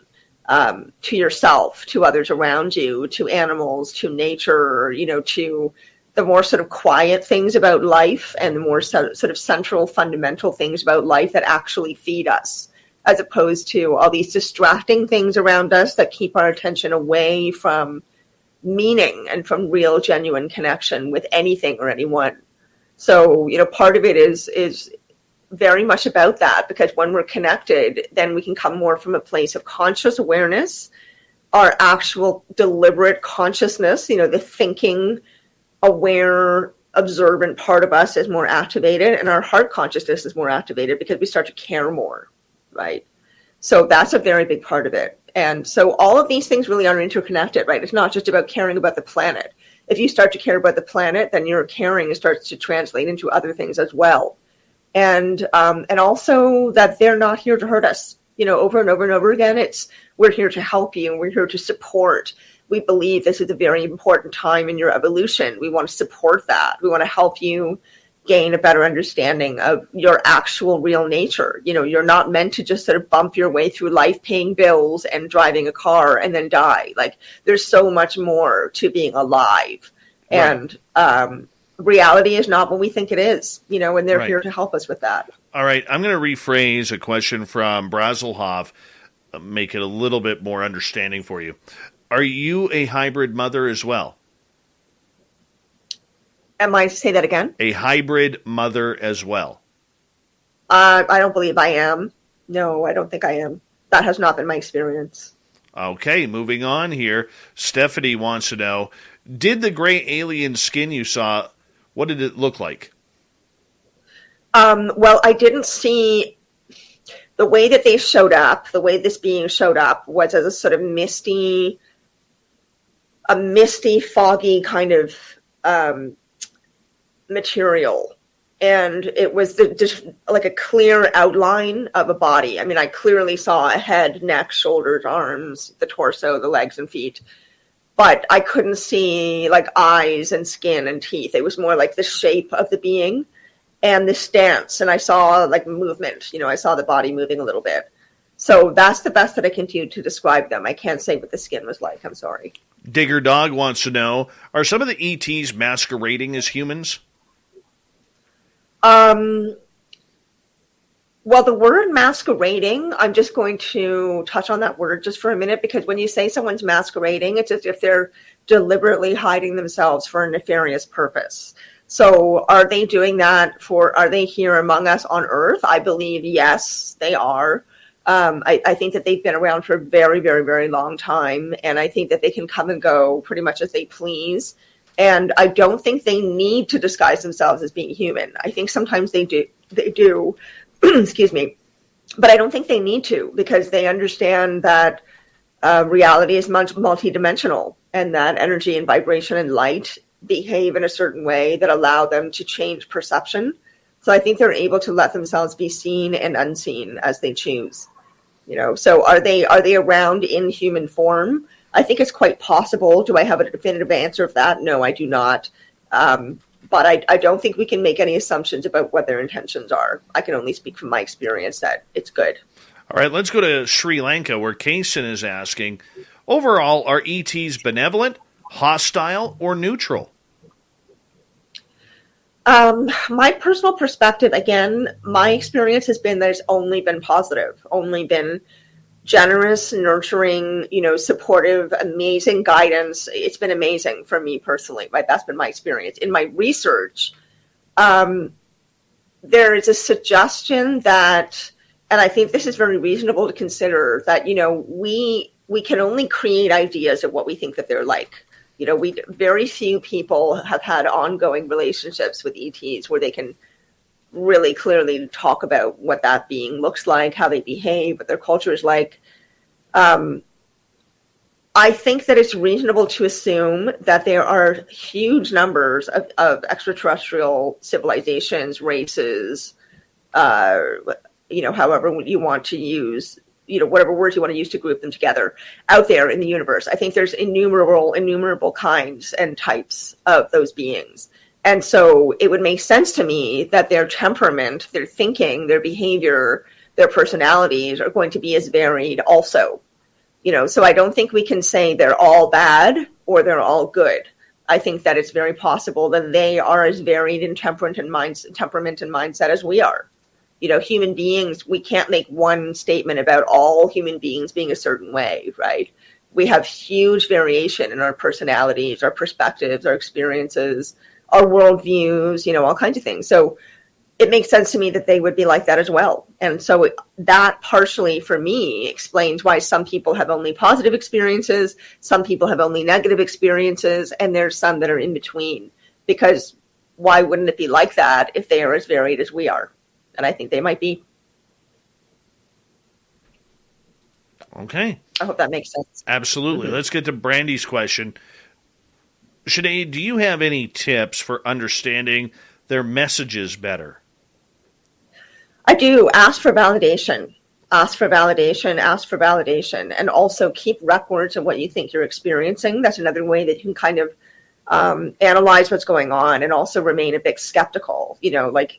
to yourself, to others around you, to animals, to nature, to the more sort of quiet things about life and the more sort of central fundamental things about life that actually feed us, as opposed to all these distracting things around us that keep our attention away from meaning and from real, genuine connection with anything or anyone. So, part of it is very much about that, because when we're connected, then we can come more from a place of conscious awareness, our actual deliberate consciousness, the thinking, aware, observant part of us is more activated, and our heart consciousness is more activated because we start to care more, right? So that's a very big part of it. And so all of these things really are interconnected, right? It's not just about caring about the planet. If you start to care about the planet, then your caring starts to translate into other things as well. And also that they're not here to hurt us, over and over and over again. We're here to help you, and we're here to support. We believe this is a very important time in your evolution. We want to support that. We want to help you gain a better understanding of your actual real nature. You're not meant to just sort of bump your way through life paying bills and driving a car and then die. Like, there's so much more to being alive. Right. And reality is not what we think it is, and they're here to help us with that. All right. I'm going to rephrase a question from Brazelhoff, make it a little bit more understanding for you. Are you a hybrid mother as well? Am I to say that again? A hybrid mother as well? I don't believe I am. No, I don't think I am. That has not been my experience. Okay, moving on here. Stephanie wants to know, did the gray alien skin you saw, what did it look like? Well, I didn't see the way that they showed up. The way this being showed up was as a sort of misty, foggy kind of material, and it was just like a clear outline of a body. I mean, I clearly saw a head, neck, shoulders, arms, the torso, the legs and feet, but I couldn't see like eyes and skin and teeth. It was more like the shape of the being and the stance, and I saw like movement. I saw the body moving a little bit. So that's the best that I can do to describe them. I can't say what the skin was like. I'm sorry. Digger Dog wants to know, are some of the ETs masquerading as humans? Well, the word masquerading, I'm just going to touch on that word just for a minute, because when you say someone's masquerading, it's as if they're deliberately hiding themselves for a nefarious purpose. So are they doing that are they here among us on Earth? I believe, yes, they are. I think that they've been around for a very, very, very long time, and I think that they can come and go pretty much as they please. And I don't think they need to disguise themselves as being human. I think sometimes they do, excuse me, but I don't think they need to, because they understand that reality is multidimensional, and that energy and vibration and light behave in a certain way that allow them to change perception. So I think they're able to let themselves be seen and unseen as they choose. So are they around in human form? I think it's quite possible. Do I have a definitive answer of that? No, I do not. But I don't think we can make any assumptions about what their intentions are. I can only speak from my experience that it's good. All right, let's go to Sri Lanka, where Kaysen is asking, overall, are ETs benevolent, hostile, or neutral? My personal perspective, again, my experience has been that it's only been positive, only been generous, nurturing, supportive, amazing guidance. It's been amazing for me personally, right? That's been my experience. In my research, there is a suggestion that, and I think this is very reasonable to consider, that, we can only create ideas of what we think that they're like. Very few people have had ongoing relationships with ETs where they can really clearly talk about what that being looks like, how they behave, what their culture is like. I think that it's reasonable to assume that there are huge numbers of extraterrestrial civilizations, races, however you want to use, whatever words you want to use to group them together out there in the universe. I think there's innumerable kinds and types of those beings. And so it would make sense to me that their temperament, their thinking, their behavior, their personalities are going to be as varied also. So I don't think we can say they're all bad or they're all good. I think that it's very possible that they are as varied in temperament and mindset as we are. Human beings, we can't make one statement about all human beings being a certain way, right? We have huge variation in our personalities, our perspectives, our experiences, our worldviews, all kinds of things. So it makes sense to me that they would be like that as well. And so that partially for me explains why some people have only positive experiences, some people have only negative experiences, and there's some that are in between. Because why wouldn't it be like that if they are as varied as we are? And I think they might be. Okay. I hope that makes sense. Absolutely. Mm-hmm. Let's get to Brandy's question. Sinead, do you have any tips for understanding their messages better? I do. Ask for validation. Ask for validation. Ask for validation. And also keep records of what you think you're experiencing. That's another way that you can kind of analyze what's going on and also remain a bit skeptical.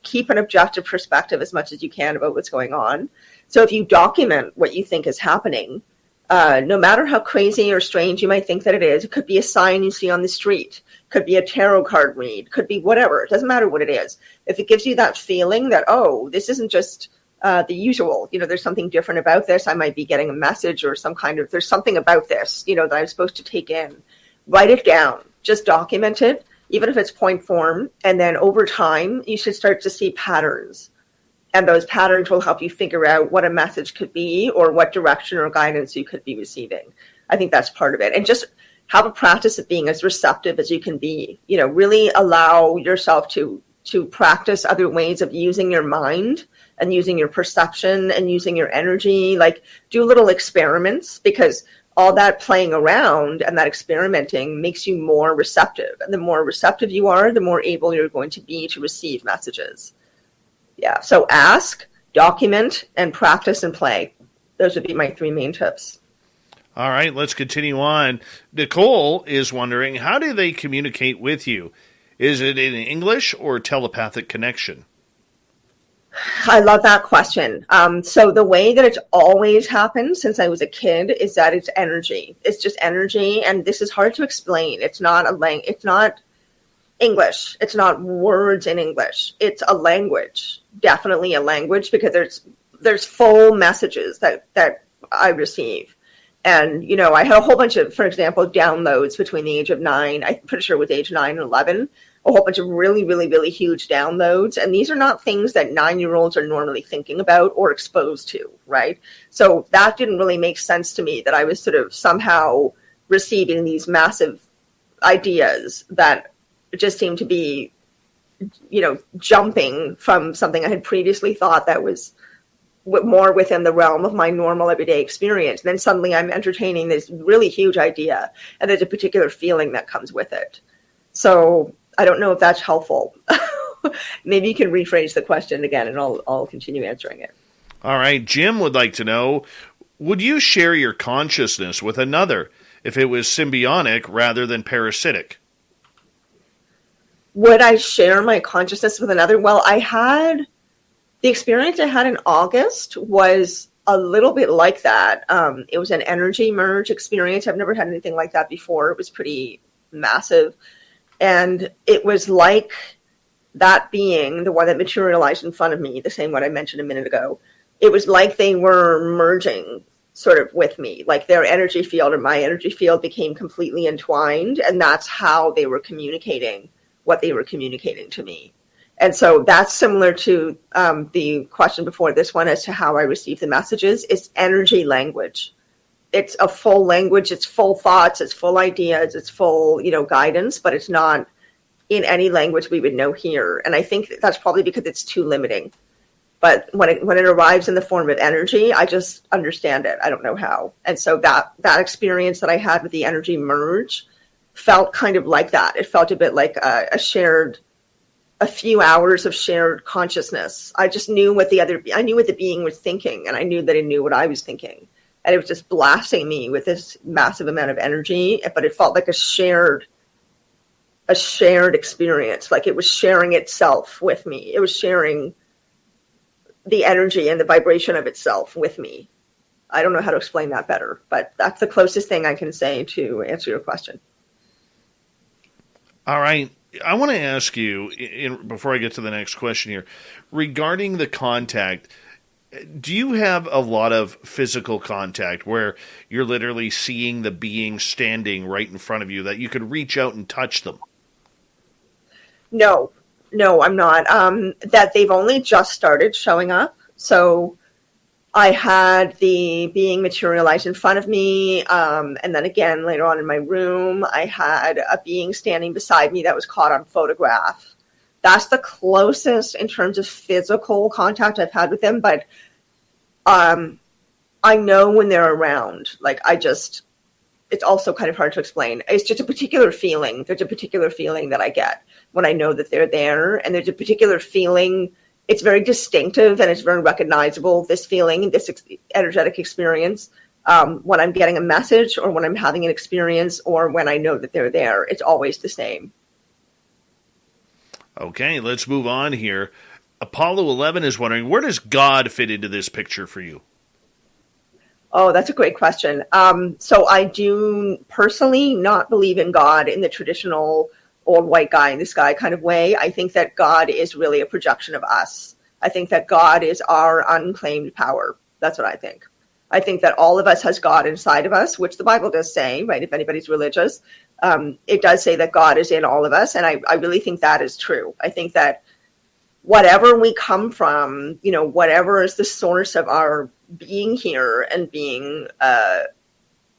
Keep an objective perspective as much as you can about what's going on. So if you document what you think is happening, no matter how crazy or strange you might think that it could be a sign you see on the street, could be a tarot card read, could be whatever. It doesn't matter what it is. If it gives you that feeling that, oh, this isn't just the usual, there's something different about this. I might be getting a message or there's something about this, that I'm supposed to take in. Write it down. Just document it, even if it's point form. And then over time, you should start to see patterns. And those patterns will help you figure out what a message could be or what direction or guidance you could be receiving. I think that's part of it. And just have a practice of being as receptive as you can be. Really allow yourself to practice other ways of using your mind and using your perception and using your energy. Do little experiments, because all that playing around and that experimenting makes you more receptive. And the more receptive you are, the more able you're going to be to receive messages. Yeah, so ask, document, and practice and play. Those would be my 3 main tips. All right, let's continue on. Nicole is wondering, how do they communicate with you? Is it in English or telepathic connection? I love that question. So the way that it's always happened since I was a kid is that it's energy. It's just energy, and this is hard to explain. It's not it's not English. It's not words in English. It's a language, definitely a language, because there's full messages that I receive. And, I had a whole bunch of, for example, downloads between the age of 9, I'm pretty sure it was age 9 and 11, a whole bunch of really, really, really huge downloads. And these are not things that 9-year-olds are normally thinking about or exposed to, right? So that didn't really make sense to me, that I was sort of somehow receiving these massive ideas that just seemed to be, jumping from something I had previously thought that was more within the realm of my normal everyday experience. And then suddenly I'm entertaining this really huge idea, and there's a particular feeling that comes with it. So I don't know if that's helpful. Maybe you can rephrase the question again, and I'll continue answering it. All right. Jim would like to know, would you share your consciousness with another if it was symbiotic rather than parasitic? Would I share my consciousness with another? Well, the experience I had in August was a little bit like that. It was an energy merge experience. I've never had anything like that before. It was pretty massive. And it was like that being, the one that materialized in front of me, the same one I mentioned a minute ago, it was like they were merging sort of with me. Like their energy field and my energy field became completely entwined. And that's how they were communicating what they were communicating to me. And so that's similar to the question before this one as to how I receive the messages. It's energy language. It's a full language. It's full thoughts. It's full ideas. It's full, guidance, but it's not in any language we would know here. And I think that's probably because it's too limiting. But when it arrives in the form of energy, I just understand it. I don't know how. And so that experience that I had with the energy merge felt kind of like that. It felt a bit like a few hours of shared consciousness. I just knew I knew what the being was thinking, and I knew that it knew what I was thinking. And it was just blasting me with this massive amount of energy, but it felt like a shared experience. Like it was sharing itself with me. It was sharing the energy and the vibration of itself with me. I don't know how to explain that better, but that's the closest thing I can say to answer your question. All right. I want to ask you, before I get to the next question here, regarding the contact, do you have a lot of physical contact where you're literally seeing the being standing right in front of you that you could reach out and touch them? No, I'm not. That they've only just started showing up. So I had the being materialize in front of me. And then again, later on in my room, I had a being standing beside me that was caught on photograph. That's the closest in terms of physical contact I've had with them. But I know when they're around. It's also kind of hard to explain. It's just a particular feeling. There's a particular feeling that I get when I know that they're there. And there's a particular feeling. It's very distinctive and it's very recognizable, this feeling, this energetic experience, when I'm getting a message or when I'm having an experience or when I know that they're there. It's always the same. Okay, let's move on here. Apollo 11 is wondering, where does God fit into this picture for you? Oh, that's a great question. So I do personally not believe in God in the traditional old white guy in the sky kind of way. I think that God is really a projection of us. I think that God is our unclaimed power. That's what I think. I think that all of us has God inside of us, which the Bible does say, right? If anybody's religious, it does say that God is in all of us. And I really think that is true. I think that whatever we come from, whatever is the source of our being here and being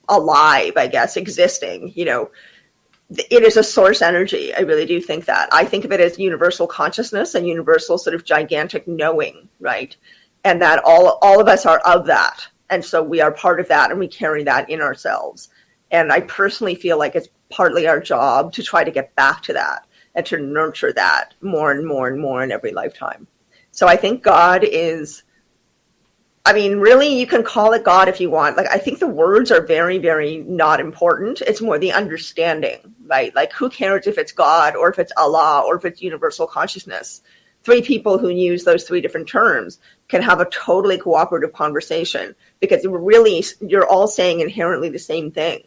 alive, I guess, existing, it is a source energy. I really do think that. I think of it as universal consciousness and universal sort of gigantic knowing, right? And that all of us are of that. And so we are part of that and we carry that in ourselves. And I personally feel like it's partly our job to try to get back to that and to nurture that more and more and more in every lifetime. So I think God is, really, you can call it God if you want. I think the words are very, very not important. It's more the understanding, right? Who cares if it's God or if it's Allah or if it's universal consciousness? Three people who use those three different terms can have a totally cooperative conversation because really you're all saying inherently the same thing,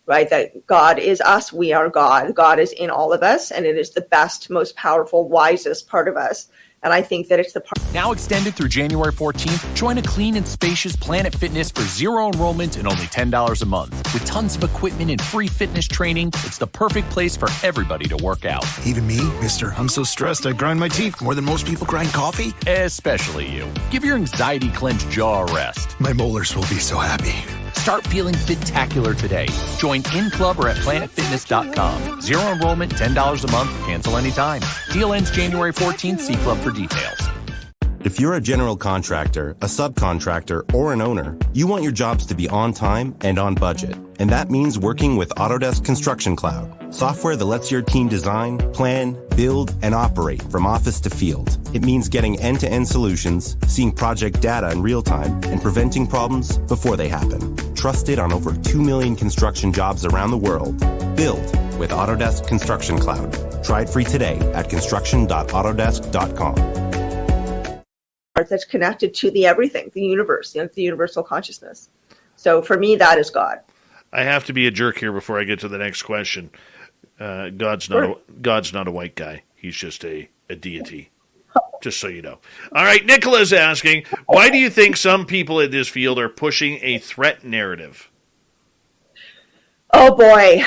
right? That God is us, we are God. God is in all of us, and it is the best, most powerful, wisest part of us. And I think that it's the part. Now extended through January 14th, join a clean and spacious Planet Fitness for zero enrollment and only $10 a month. With tons of equipment and free fitness training, it's the perfect place for everybody to work out. Even me, mister. I'm so stressed I grind my teeth more than most people grind coffee. Especially you. Give your anxiety-clenched jaw a rest. My molars will be so happy. Start feeling fit-tacular today. Join in club or at planetfitness.com. Zero enrollment, $10 a month, cancel anytime. Deal ends January 14th. See club for details. If you're a general contractor, a subcontractor, or an owner, you want your jobs to be on time and on budget. And that means working with Autodesk Construction Cloud, software that lets your team design, plan, build, and operate from office to field. It means getting end-to-end solutions, seeing project data in real time, and preventing problems before they happen. Trusted on over 2 million construction jobs around the world. Build with Autodesk Construction Cloud. Try it free today at construction.autodesk.com. That's connected to the everything, the universe, the universal consciousness. So for me, that is God. I have to be a jerk here before I get to the next question. God's not a white guy. He's just a deity. Just so you know. All right, Nicola's asking, why do you think some people in this field are pushing a threat narrative? Oh boy.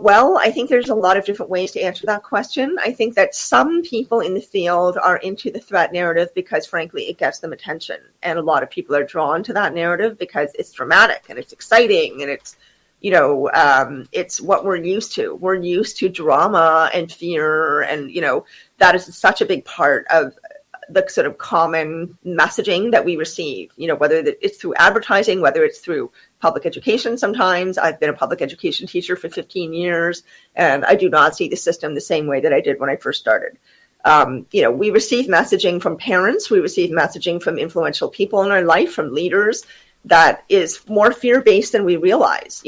Well, I think there's a lot of different ways to answer that question. I think that some people in the field are into the threat narrative because, frankly, it gets them attention. And a lot of people are drawn to that narrative because it's dramatic and it's exciting and it's, it's what we're used to. We're used to drama and fear. And, that is such a big part of the sort of common messaging that we receive, whether it's through advertising, whether it's through public education. Sometimes I've been a public education teacher for 15 years, and I do not see the system the same way that I did when I first started. We receive messaging from parents. We receive messaging from influential people in our life, from leaders, that is more fear-based than we realize,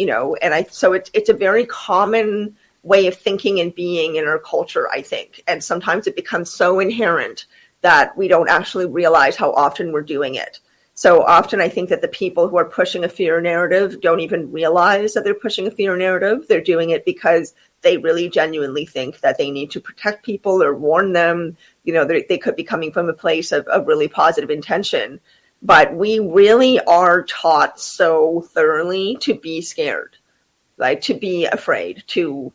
so it's a very common way of thinking and being in our culture, I think. And sometimes it becomes so inherent that we don't actually realize how often we're doing it. So often I think that the people who are pushing a fear narrative don't even realize that they're pushing a fear narrative. They're doing it because they really genuinely think that they need to protect people or warn them. They could be coming from a place of really positive intention. But we really are taught so thoroughly to be scared, like to be afraid, to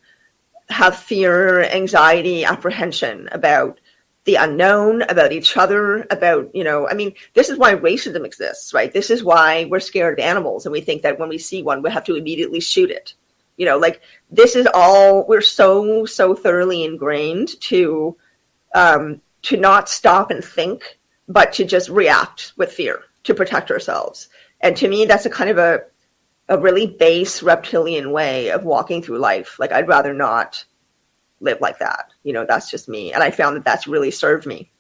have fear, anxiety, apprehension about the unknown, about each other, about, this is why racism exists, right? This is why we're scared of animals. And we think that when we see one, we have to immediately shoot it. This is all, we're so thoroughly ingrained to not stop and think, but to just react with fear to protect ourselves. And to me, that's a kind of a really base reptilian way of walking through life. Like, I'd rather not live like that. That's just me. And I found that that's really served me.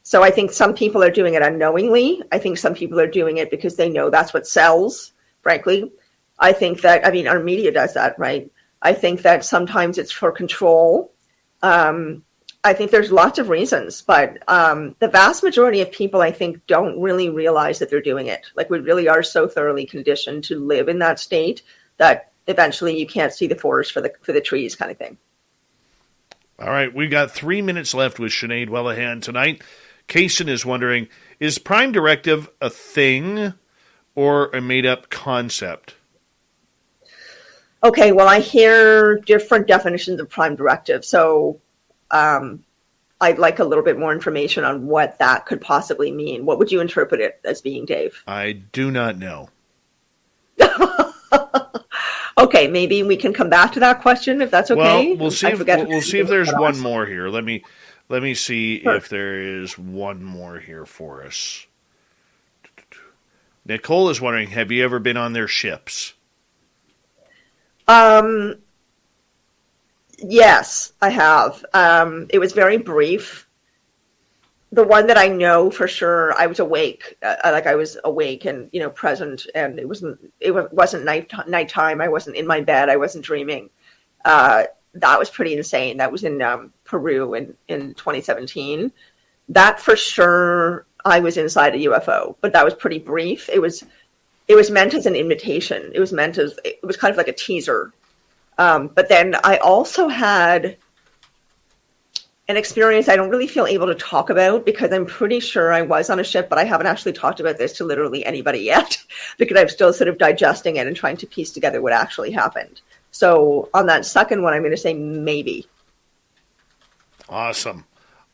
So I think some people are doing it unknowingly. I think some people are doing it because they know that's what sells, frankly. I think that, our media does that, right? I think that sometimes it's for control. I think there's lots of reasons, but the vast majority of people, I think, don't really realize that they're doing it. Like, we really are so thoroughly conditioned to live in that state that eventually you can't see the forest for the trees, kind of thing. All right, we've got 3 minutes left with Sinead Whelehan tonight. Kaysen is wondering, is Prime Directive a thing or a made-up concept? Okay, well, I hear different definitions of Prime Directive, so I'd like a little bit more information on what that could possibly mean. What would you interpret it as being, Dave? I do not know. Okay, maybe we can come back to that question if that's okay. Well, we'll see if there's one more here. Let me see if there is one more here for us. Nicole is wondering, have you ever been on their ships? Yes, I have. It was very brief. The one that I know for sure, I was awake. I was awake and present, and it wasn't nighttime. I wasn't in my bed. I wasn't dreaming. That was pretty insane. That was in Peru in 2017. That for sure, I was inside a UFO, but that was pretty brief. It was meant as an invitation. It was kind of like a teaser. But then I also had an experience I don't really feel able to talk about because I'm pretty sure I was on a ship, but I haven't actually talked about this to literally anybody yet because I'm still sort of digesting it and trying to piece together what actually happened. So on that second one, I'm going to say maybe. Awesome.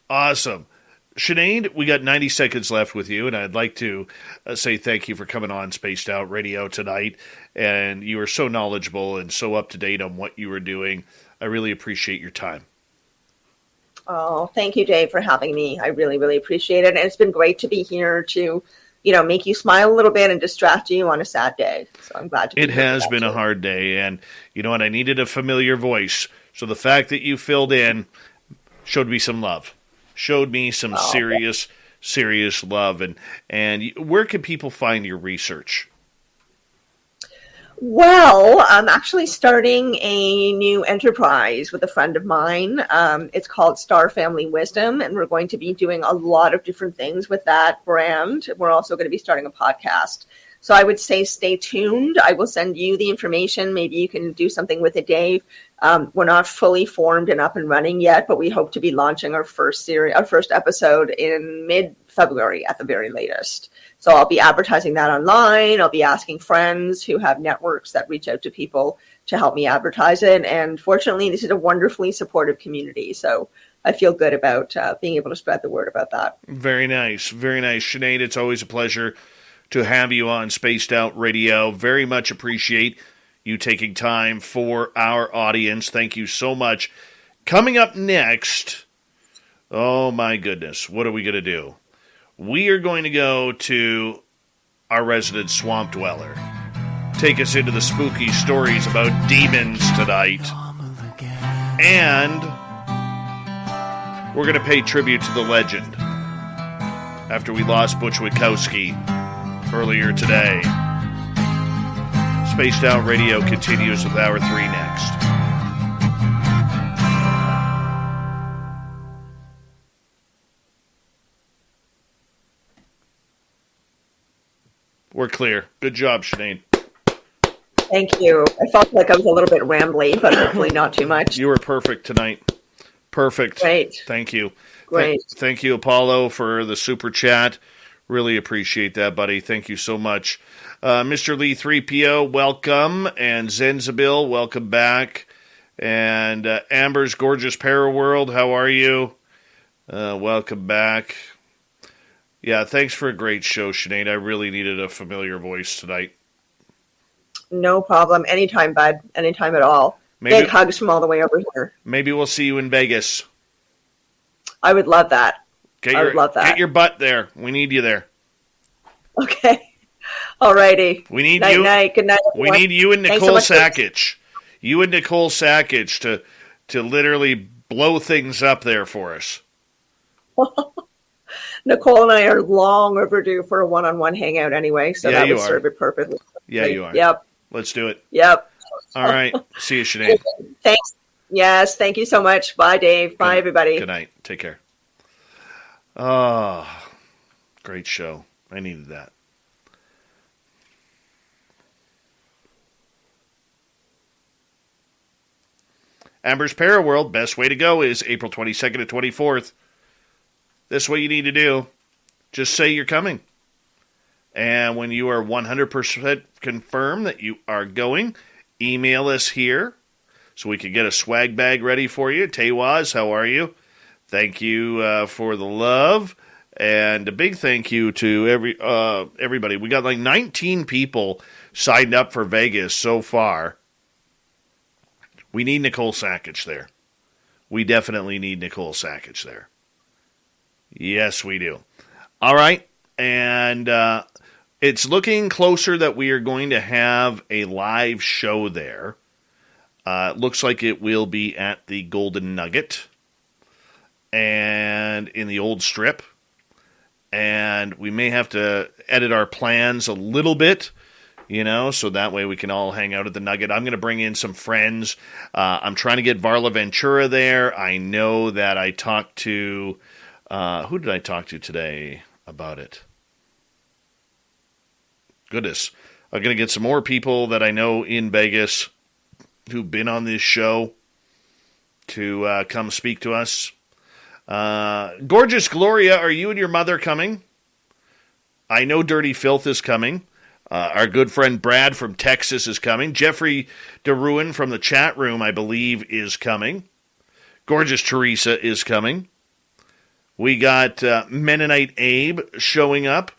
Sinead, we got 90 seconds left with you, and I'd like to say thank you for coming on Spaced Out Radio tonight. And you were so knowledgeable and so up to date on what you were doing. I really appreciate your time. Oh, thank you, Dave, for having me. I really, really appreciate it. And it's been great to be here to, make you smile a little bit and distract you on a sad day. So I'm glad to be here. It has been a hard day, and you know what? I needed a familiar voice. So the fact that you filled in showed me some love. Showed me some serious love. And where can people find your research? Well, I'm actually starting a new enterprise with a friend of mine. It's called Star Family Wisdom, and we're going to be doing a lot of different things with that brand. We're also going to be starting a podcast. So I would say stay tuned. I will send you the information. Maybe you can do something with it, Dave. We're not fully formed and up and running yet, but we hope to be launching our first episode in mid-February at the very latest. So I'll be advertising that online. I'll be asking friends who have networks that reach out to people to help me advertise it. And fortunately, this is a wonderfully supportive community. So I feel good about being able to spread the word about that. Very nice. Very nice. Sinead, it's always a pleasure to have you on Spaced Out Radio. Very much appreciate you taking time for our audience. Thank you so much. Coming up next, oh my goodness, what are we going to do? We are going to go to our resident swamp dweller. Take us into the spooky stories about demons tonight. And we're going to pay tribute to the legend after we lost Butch Witkowski earlier today. Spaced Out Radio continues with Hour 3 next. We're clear. Good job, Sinead. Thank you. I felt like I was a little bit rambly, but hopefully not too much. You were perfect tonight. Perfect. Great. Thank you. Great. Thank you, Apollo, for the super chat. Really appreciate that, buddy. Thank you so much. Mr. Lee 3PO, welcome. And Zenzabil, welcome back. And Amber's Gorgeous Paraworld, how are you? Welcome back. Yeah, thanks for a great show, Sinead. I really needed a familiar voice tonight. No problem. Anytime, bud. Anytime at all. Big hugs from all the way over here. Maybe we'll see you in Vegas. I would love that. I would love that. Get your butt there. We need you there. Okay. All righty. We need night, you. Night. Good night. We Everyone. need you and Nicole Sackage. You and Nicole Sackage to literally blow things up there for us. Nicole and I are long overdue for a one-on-one hangout anyway, so that would serve it perfectly. Yeah, you are. Yep. Let's do it. Yep. All right. See you, Sinead. Thanks. Yes, thank you so much. Bye, Dave. Bye, everybody. Good night. Take care. Oh, great show. I needed that. Amber's Paraworld, best way to go is April 22nd to 24th. That's what you need to do. Just say you're coming. And when you are 100% confirmed that you are going, email us here so we can get a swag bag ready for you. Tewaz, how are you? Thank you for the love. And a big thank you to everybody. We got like 19 people signed up for Vegas so far. We need Nicole Sackage there. We definitely need Nicole Sackage there. Yes, we do. All right. And it's looking closer that we are going to have a live show there. Looks like it will be at the Golden Nugget and in the Old Strip. And we may have to edit our plans a little bit, so that way we can all hang out at the Nugget. I'm going to bring in some friends. I'm trying to get Varla Ventura there. I know that I talked to... who did I talk to today about it? Goodness. I'm going to get some more people that I know in Vegas who've been on this show to come speak to us. Gorgeous Gloria, are you and your mother coming? I know Dirty Filth is coming. Our good friend Brad from Texas is coming. Jeffrey DeRuin from the chat room, I believe, is coming. Gorgeous Teresa is coming. We got Mennonite Abe showing up.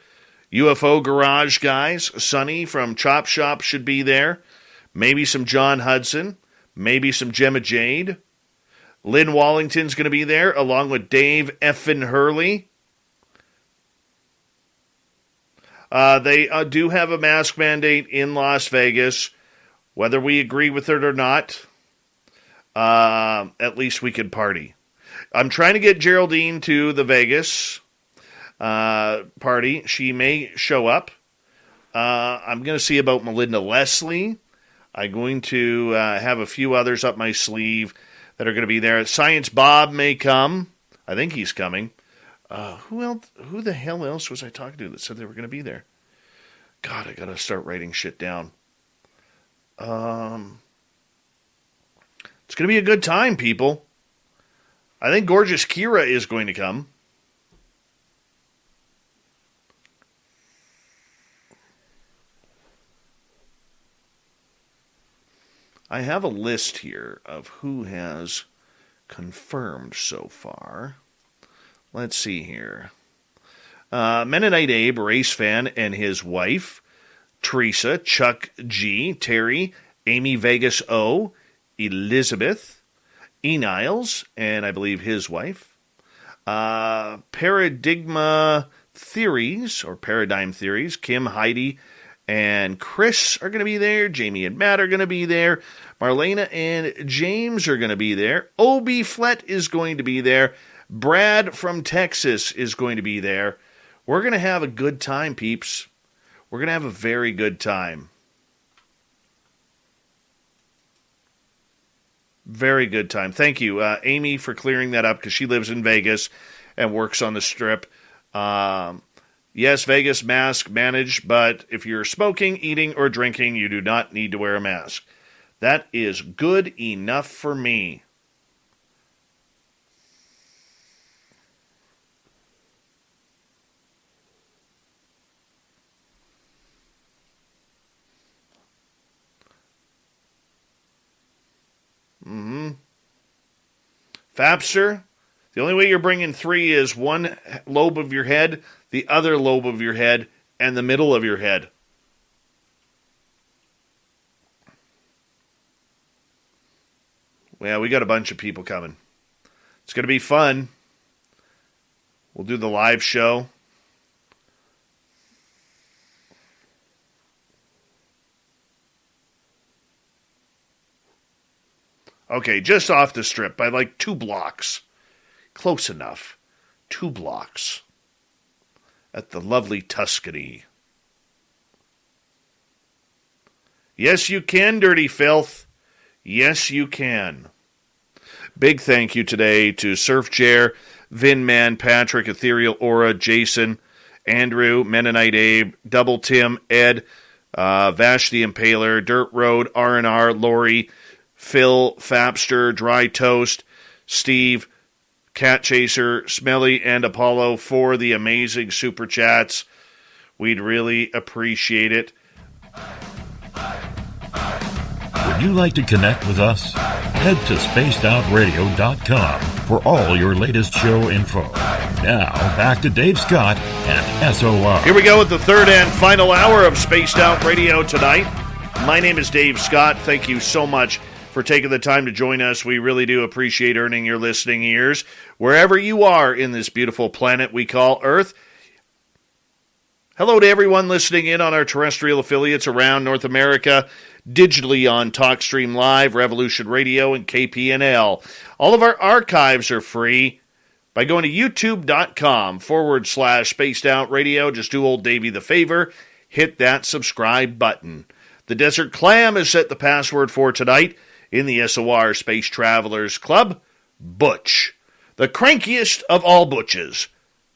UFO Garage guys. Sonny from Chop Shop should be there. Maybe some John Hudson. Maybe some Gemma Jade. Lynn Wallington's going to be there, along with Dave Effin Hurley. They do have a mask mandate in Las Vegas. Whether we agree with it or not, at least we can party. I'm trying to get Geraldine to the Vegas party. She may show up. I'm going to see about Melinda Leslie. I'm going to have a few others up my sleeve that are going to be there. Science Bob may come. I think he's coming. Who else? Who the hell else was I talking to that said they were going to be there? God, I got to start writing shit down. It's going to be a good time, people. I think Gorgeous Kira is going to come. I have a list here of who has confirmed so far. Let's see here. Mennonite Abe, race fan, and his wife, Teresa, Chuck G, Terry, Amy Vegas O, Elizabeth, E. Niles, and I believe his wife. Paradigm Theories, Kim, Heidi, and Chris are going to be there. Jamie and Matt are going to be there. Marlena and James are going to be there. Obi Flett is going to be there. Brad from Texas is going to be there. We're going to have a good time, peeps. We're going to have a very good time. Very good time. Thank you, Amy, for clearing that up because she lives in Vegas and works on the Strip. Yes, Vegas mask managed, but if you're smoking, eating, or drinking, you do not need to wear a mask. That is good enough for me. Fapster, the only way you're bringing 3 is one lobe of your head, the other lobe of your head, and the middle of your head. Well, we got a bunch of people coming. It's going to be fun. We'll do the live show. Okay, just off the Strip by like 2 blocks. Close enough. 2 blocks. At the lovely Tuscany. Yes, you can, Dirty Filth. Yes, you can. Big thank you today to Surf Chair, Vinman, Patrick, Ethereal Aura, Jason, Andrew, Mennonite Abe, Double Tim, Ed, Vash the Impaler, Dirt Road, R&R, Lori, Phil, Fapster, Dry Toast, Steve, Cat Chaser, Smelly, and Apollo for the amazing super chats. We'd really appreciate it. Would you like to connect with us? Head to spacedoutradio.com for all your latest show info. Now, back to Dave Scott and SOR. Here we go with the third and final hour of Spaced Out Radio tonight. My name is Dave Scott. Thank you so much for taking the time to join us. We really do appreciate earning your listening ears wherever you are in this beautiful planet we call Earth. Hello to everyone listening in on our terrestrial affiliates around North America, digitally on TalkStream Live, Revolution Radio, and KPNL. All of our archives are free by going to youtube.com/Spaced Out Radio. Just do old Davey the favor, hit that subscribe button. The Desert Clam has set the password for tonight in the SOR Space Travelers Club, Butch. The crankiest of all Butches.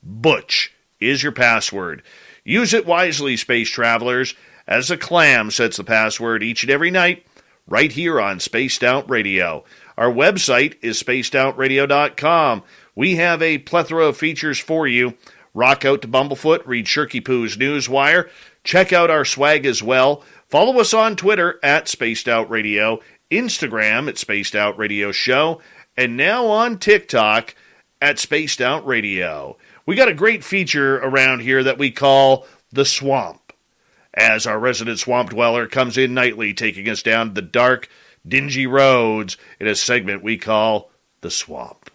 Butch is your password. Use it wisely, Space Travelers, as the Clam sets the password each and every night right here on Spaced Out Radio. Our website is spacedoutradio.com. We have a plethora of features for you. Rock out to Bumblefoot, read Shirky Poo's Newswire. Check out our swag as well. Follow us on Twitter at Spaced Out Radio, Instagram at Spaced Out Radio Show, and now on TikTok at Spaced Out Radio. We got a great feature around here that we call The Swamp, as our resident swamp dweller comes in nightly, taking us down the dark, dingy roads in a segment we call The Swamp.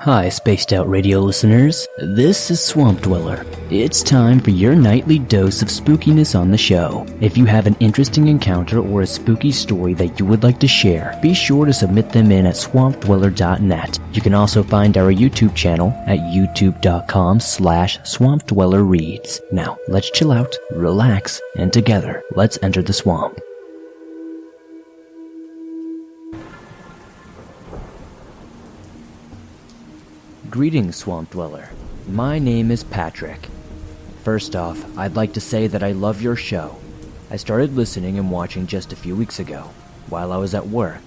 Hi, Spaced Out Radio listeners. This is Swamp Dweller. It's time for your nightly dose of spookiness on the show. If you have an interesting encounter or a spooky story that you would like to share, be sure to submit them in at swampdweller.net. You can also find our YouTube channel at youtube.com/swampdwellerreads. Now, let's chill out, relax, and together, let's enter the swamp. Greetings, Swamp Dweller. My name is Patrick. First off, I'd like to say that I love your show. I started listening and watching just a few weeks ago, while I was at work.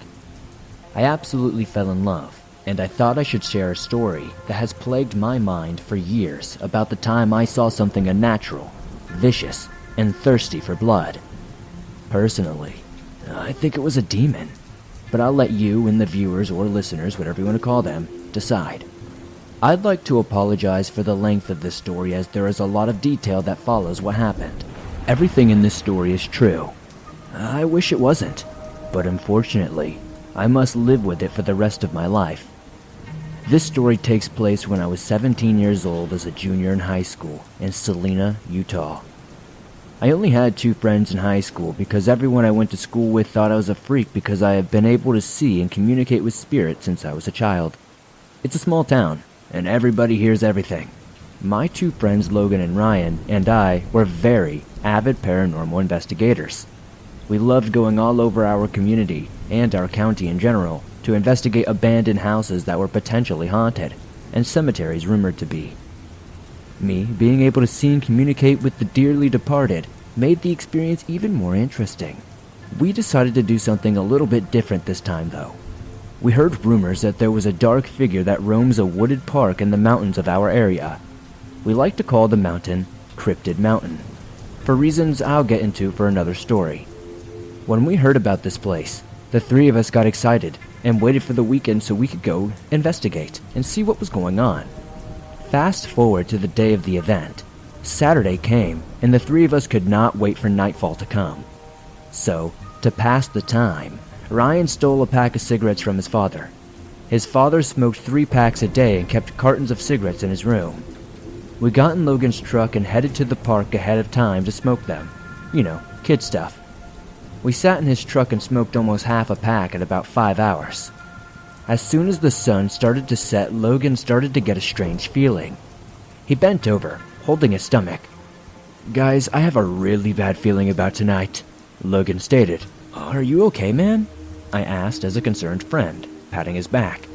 I absolutely fell in love, and I thought I should share a story that has plagued my mind for years about the time I saw something unnatural, vicious, and thirsty for blood. Personally, I think it was a demon. But I'll let you and the viewers or listeners, whatever you want to call them, decide. I'd like to apologize for the length of this story, as there is a lot of detail that follows what happened. Everything in this story is true. I wish it wasn't, but unfortunately, I must live with it for the rest of my life. This story takes place when I was 17 years old as a junior in high school in Salina, Utah. I only had 2 friends in high school because everyone I went to school with thought I was a freak because I have been able to see and communicate with spirits since I was a child. It's a small town, and everybody hears everything. My 2 friends, Logan and Ryan, and I were very avid paranormal investigators. We loved going all over our community, and our county in general, to investigate abandoned houses that were potentially haunted, and cemeteries rumored to be. Me being able to see and communicate with the dearly departed made the experience even more interesting. We decided to do something a little bit different this time, though. We heard rumors that there was a dark figure that roams a wooded park in the mountains of our area. We like to call the mountain Cryptid Mountain, for reasons I'll get into for another story. When we heard about this place, the 3 of us got excited and waited for the weekend so we could go investigate and see what was going on. Fast forward to the day of the event. Saturday came, and the 3 of us could not wait for nightfall to come. So, to pass the time, Ryan stole a pack of cigarettes from his father. His father smoked 3 packs a day and kept cartons of cigarettes in his room. We got in Logan's truck and headed to the park ahead of time to smoke them. You know, kid stuff. We sat in his truck and smoked almost half a pack in about 5 hours. As soon as the sun started to set, Logan started to get a strange feeling. He bent over, holding his stomach. "Guys, I have a really bad feeling about tonight," Logan stated. "Are you okay, man?" I asked as a concerned friend, patting his back.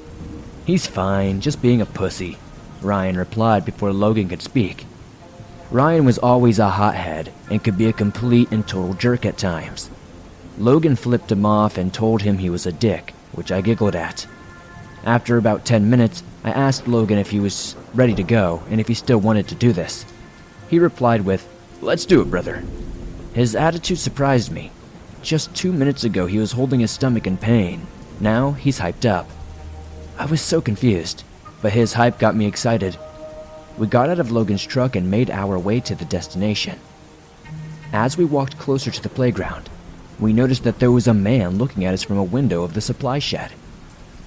"He's fine, just being a pussy," Ryan replied before Logan could speak. Ryan was always a hothead and could be a complete and total jerk at times. Logan flipped him off and told him he was a dick, which I giggled at. After about 10 minutes, I asked Logan if he was ready to go and if he still wanted to do this. He replied with, "Let's do it, brother." His attitude surprised me. Just 2 minutes ago he was holding his stomach in pain. Now he's hyped up. I was so confused, but his hype got me excited. We got out of Logan's truck and made our way to the destination. As we walked closer to the playground, we noticed that there was a man looking at us from a window of the supply shed.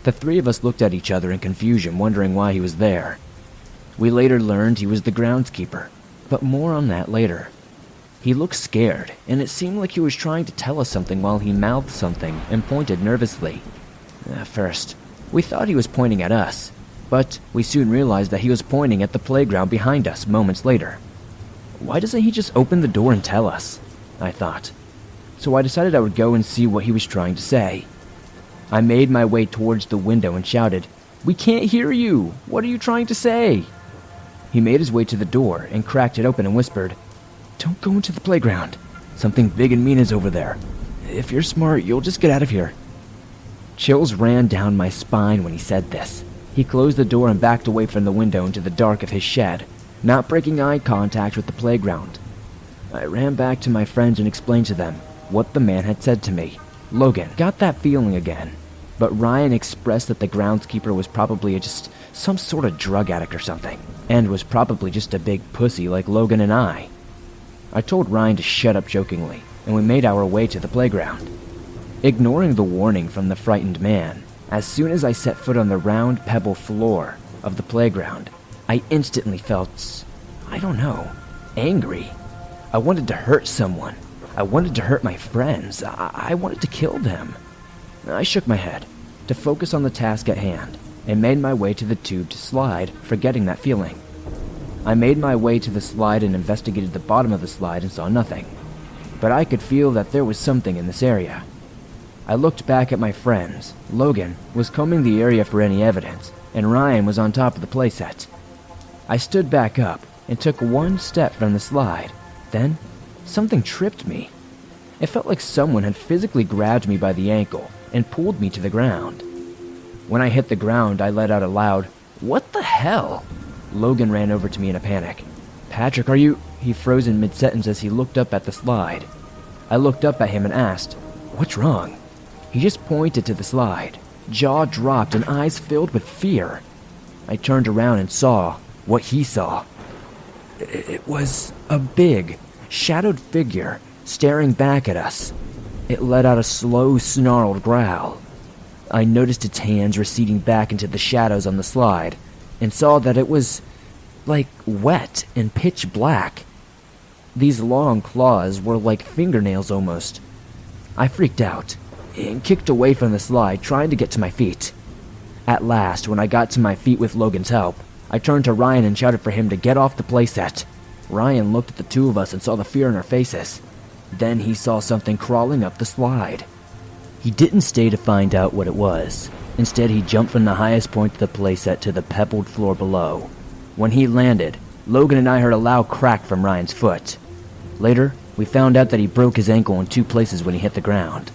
The 3 of us looked at each other in confusion, wondering why he was there. We later learned he was the groundskeeper, but more on that later. He looked scared, and it seemed like he was trying to tell us something while he mouthed something and pointed nervously. At first, we thought he was pointing at us, but we soon realized that he was pointing at the playground behind us moments later. Why doesn't he just open the door and tell us? I thought. So I decided I would go and see what he was trying to say. I made my way towards the window and shouted, "We can't hear you! What are you trying to say?" He made his way to the door and cracked it open and whispered, "Don't go into the playground. Something big and mean is over there. If you're smart, you'll just get out of here." Chills ran down my spine when he said this. He closed the door and backed away from the window into the dark of his shed, not breaking eye contact with the playground. I ran back to my friends and explained to them what the man had said to me. Logan got that feeling again, but Ryan expressed that the groundskeeper was probably just some sort of drug addict or something, and was probably just a big pussy like Logan and I. I told Ryan to shut up jokingly, and we made our way to the playground. Ignoring the warning from the frightened man, as soon as I set foot on the round pebble floor of the playground, I instantly felt, I don't know, angry. I wanted to hurt someone. I wanted to hurt my friends. I wanted to kill them. I shook my head to focus on the task at hand and made my way to the tubed slide, forgetting that feeling. I made my way to the slide and investigated the bottom of the slide and saw nothing, but I could feel that there was something in this area. I looked back at my friends. Logan was combing the area for any evidence, and Ryan was on top of the playset. I stood back up and took one step from the slide. Then, something tripped me. It felt like someone had physically grabbed me by the ankle and pulled me to the ground. When I hit the ground, I let out a loud, "What the hell?" Logan ran over to me in a panic. "Patrick, are you—" He froze in mid-sentence as he looked up at the slide. I looked up at him and asked, "What's wrong?" He just pointed to the slide, jaw dropped and eyes filled with fear. I turned around and saw what he saw. It was a big, shadowed figure staring back at us. It let out a slow, snarled growl. I noticed its hands receding back into the shadows on the slide and saw that it was, like, wet and pitch black. These long claws were like fingernails almost. I freaked out and kicked away from the slide, trying to get to my feet. At last, when I got to my feet with Logan's help, I turned to Ryan and shouted for him to get off the playset. Ryan looked at the two of us and saw the fear in our faces. Then he saw something crawling up the slide. He didn't stay to find out what it was. Instead, he jumped from the highest point of the playset to the pebbled floor below. When he landed, Logan and I heard a loud crack from Ryan's foot. Later, we found out that he broke his ankle in 2 places when he hit the ground.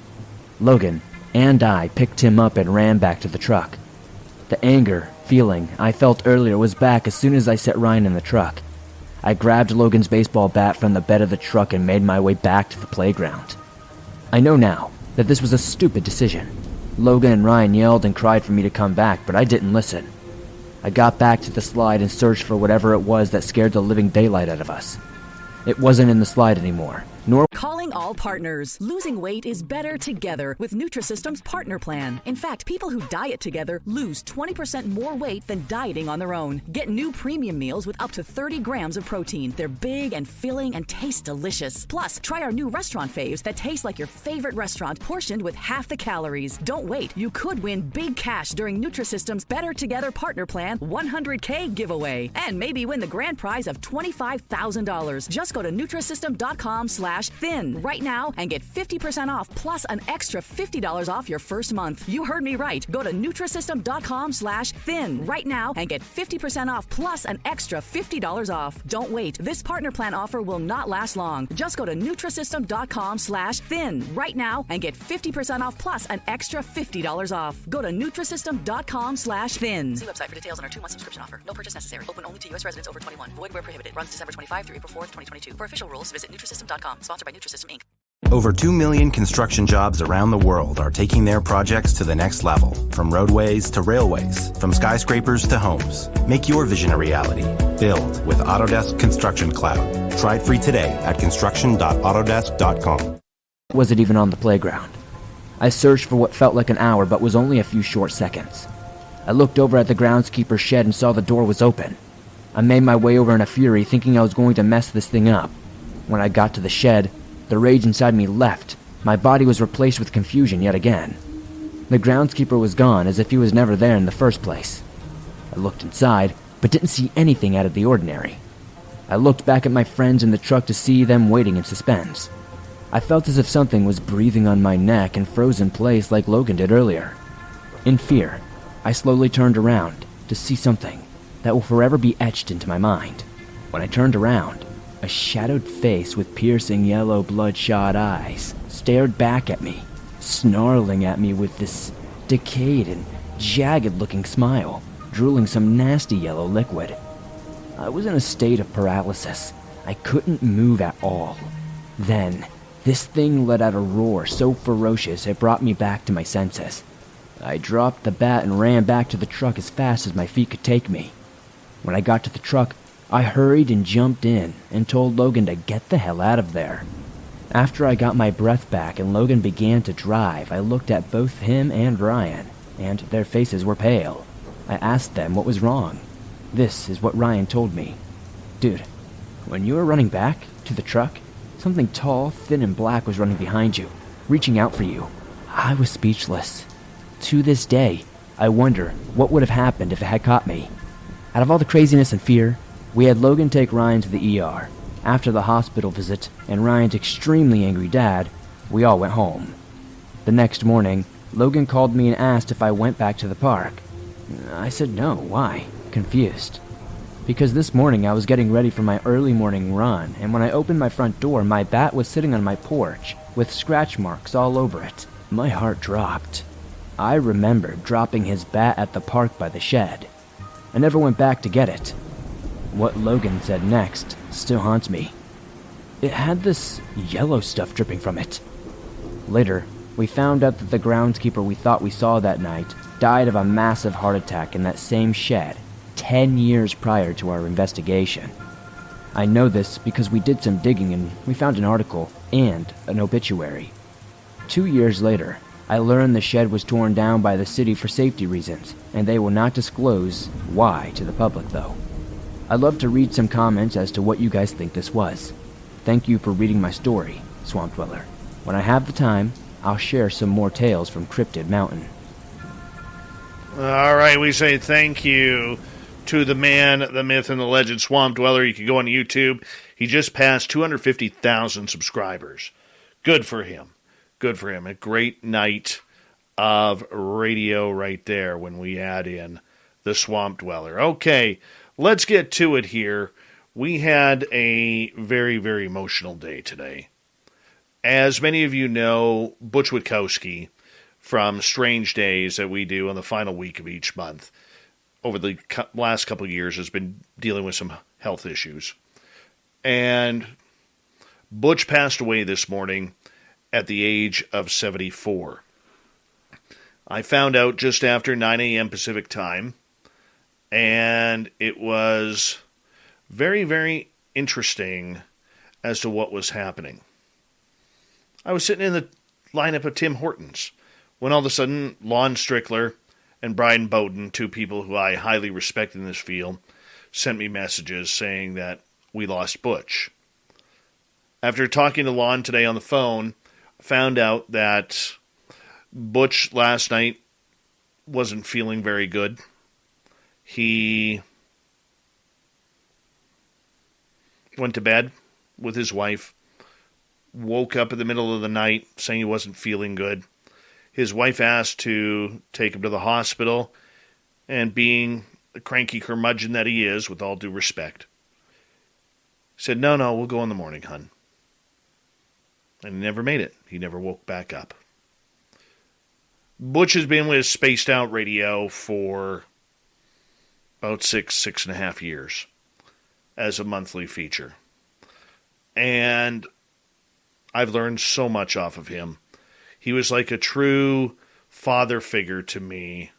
Logan and I picked him up and ran back to the truck. The anger feeling I felt earlier was back as soon as I set Ryan in the truck. I grabbed Logan's baseball bat from the bed of the truck and made my way back to the playground. I know now that this was a stupid decision. Logan and Ryan yelled and cried for me to come back, but I didn't listen. I got back to the slide and searched for whatever it was that scared the living daylight out of us. It wasn't in the slide anymore, nor... Calling all partners. Losing weight is better together with Nutrisystem's Partner Plan. In fact, people who diet together lose 20% more weight than dieting on their own. Get new premium meals with up to 30 grams of protein. They're big and filling and taste delicious. Plus, try our new restaurant faves that taste like your favorite restaurant, portioned with half the calories. Don't wait. You could win big cash during Nutrisystem's Better Together Partner Plan 100K giveaway. And maybe win the grand prize of $25,000. Just go to Nutrisystem.com/thin right now and get 50% off plus an extra $50 off your first month. You heard me right. Go to Nutrisystem.com/thin right now and get 50% off plus an extra $50 off. Don't wait. This partner plan offer will not last long. Just go to Nutrisystem.com/thin right now and get 50% off plus an extra $50 off. Go to Nutrisystem.com/thin. See website for details on our 2-month subscription offer. No purchase necessary. Open only to U.S. residents over 21. Void where prohibited. Runs December 25 through April 4th, 2022. For official rules, visit Nutrisystem.com. Sponsored by Nutrisystem, Inc. Over 2 million construction jobs around the world are taking their projects to the next level. From roadways to railways, from skyscrapers to homes. Make your vision a reality. Build with Autodesk Construction Cloud. Try it free today at construction.autodesk.com. Was it even on the playground? I searched for what felt like an hour but was only a few short seconds. I looked over at the groundskeeper's shed and saw the door was open. I made my way over in a fury, thinking I was going to mess this thing up. When I got to the shed, the rage inside me left. My body was replaced with confusion yet again. The groundskeeper was gone, as if he was never there in the first place. I looked inside, but didn't see anything out of the ordinary. I looked back at my friends in the truck to see them waiting in suspense. I felt as if something was breathing on my neck and froze in place like Logan did earlier. In fear, I slowly turned around to see something that will forever be etched into my mind. When I turned around, a shadowed face with piercing yellow bloodshot eyes stared back at me, snarling at me with this decayed and jagged-looking smile, drooling some nasty yellow liquid. I was in a state of paralysis. I couldn't move at all. Then, this thing let out a roar so ferocious it brought me back to my senses. I dropped the bat and ran back to the truck as fast as my feet could take me. When I got to the truck, I hurried and jumped in and told Logan to get the hell out of there. After I got my breath back and Logan began to drive, I looked at both him and Ryan, and their faces were pale. I asked them what was wrong. This is what Ryan told me. "Dude, when you were running back to the truck, something tall, thin, and black was running behind you, reaching out for you." I was speechless. To this day, I wonder what would have happened if it had caught me. Out of all the craziness and fear, we had Logan take Ryan to the ER. After the hospital visit and Ryan's extremely angry dad, we all went home. The next morning, Logan called me and asked if I went back to the park. I said no. Why? Confused. Because this morning I was getting ready for my early morning run, and when I opened my front door, my bat was sitting on my porch with scratch marks all over it. My heart dropped. I remembered dropping his bat at the park by the shed. I never went back to get it. What Logan said next still haunts me. It had this yellow stuff dripping from it. Later, We found out that the groundskeeper we thought we saw that night died of a massive heart attack in that same shed 10 years prior to our investigation. I know this because we did some digging and we found an article and an obituary. 2 years later, I learned the shed was torn down by the city for safety reasons, and they will not disclose why to the public though. I'd love to read some comments as to what you guys think this was. Thank you for reading my story, Swamp Dweller. When I have the time, I'll share some more tales from Cryptid Mountain. All right, we say thank you to the man, the myth, and the legend, Swamp Dweller. You can go on YouTube. He just passed 250,000 subscribers. Good for him. Good for him. A great night of radio right there when we add in the Swamp Dweller. Okay, let's get to it here. We had a very, very emotional day today. As many of you know, Butch Witkowski from Strange Days that we do on the final week of each month over the last couple of years has been dealing with some health issues. And Butch passed away this morning at the age of 74. I found out just after 9 a.m. Pacific time, and it was very, very interesting as to what was happening. I was sitting in the lineup of Tim Hortons when all of a sudden Lon Strickler and Brian Bowden, two people who I highly respect in this field, sent me messages saying that we lost Butch. After talking to Lon today on the phone, I found out that Butch last night wasn't feeling very good. He went to bed with his wife, woke up in the middle of the night saying he wasn't feeling good. His wife asked to take him to the hospital, and being the cranky curmudgeon that he is, with all due respect, said, no, we'll go in the morning, hun. And he never made it. He never woke back up. Butch has been with Spaced Out Radio for about 6.5 years as a monthly feature. And I've learned so much off of him. He was like a true father figure to me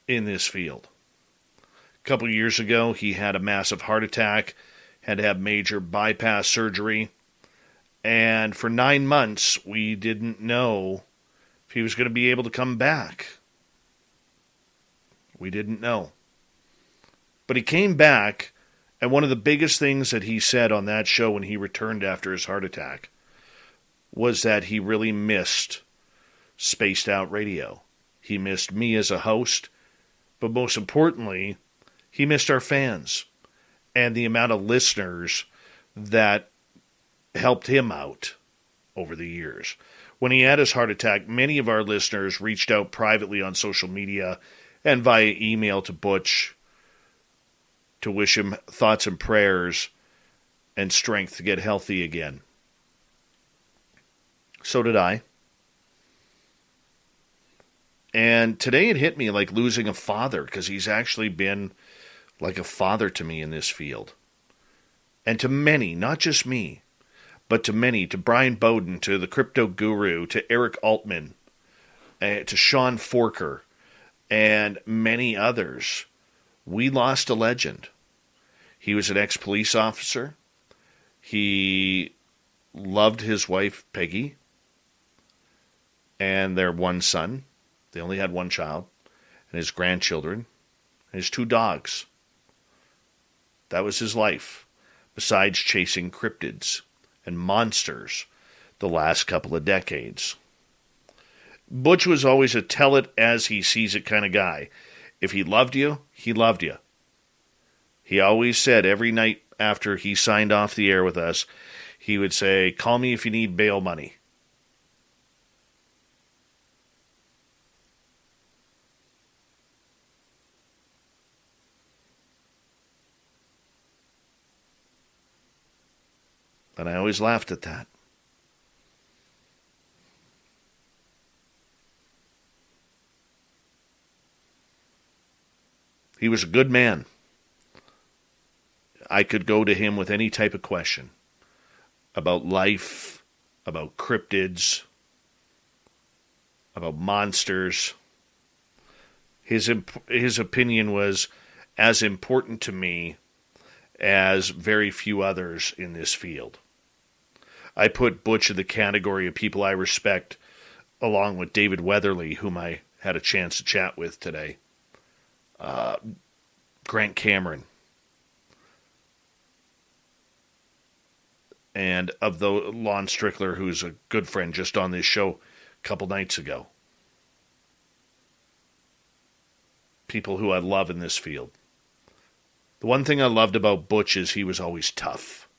in this field. A couple of years ago, he had a massive heart attack, had to have major bypass surgery, and for 9 months, we didn't know if he was going to be able to come back. We didn't know. But he came back, and one of the biggest things that he said on that show when he returned after his heart attack was that he really missed Spaced Out Radio. He missed me as a host, but most importantly, he missed our fans and the amount of listeners that helped him out over the years. When he had his heart attack, many of our listeners reached out privately on social media and via email to Butch to wish him thoughts and prayers and strength to get healthy again. So did I. And today it hit me like losing a father, because he's actually been like a father to me in this field. And to many, not just me, but to many, to Brian Bowden, to the Crypto Guru, to Eric Altman, to Sean Forker, and many others, we lost a legend. He was an ex-police officer. He loved his wife, Peggy, and their one son. They only had one child, and his grandchildren, and his 2 dogs. That was his life, besides chasing cryptids and monsters the last couple of decades. Butch was always a tell it as he sees it kind of guy. If he loved you, he loved you. He always said every night after he signed off the air with us, he would say, call me if you need bail money. And I always laughed at that. He was a good man. I could go to him with any type of question about life, about cryptids, about monsters. His opinion was as important to me as very few others in this field. I put Butch in the category of people I respect, along with David Weatherly, whom I had a chance to chat with today, Grant Cameron, and of the Lon Strickler, who's a good friend, just on this show a couple nights ago. People who I love in this field. The one thing I loved about Butch is he was always tough.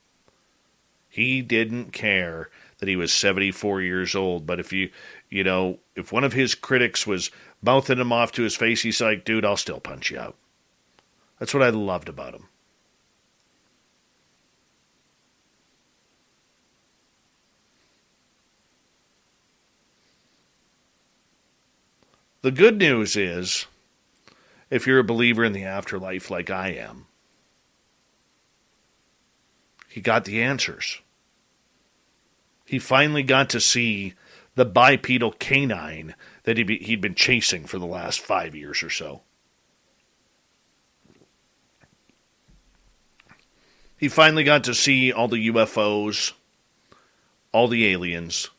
He didn't care that he was 74 years old, but if if one of his critics was mouthing him off to his face, he's like, dude, I'll still punch you out. That's what I loved about him. The good news is, if you're a believer in the afterlife like I am, he got the answers. He finally got to see the bipedal canine that he'd been chasing for the last 5 years or so. He finally got to see all the UFOs, all the aliens,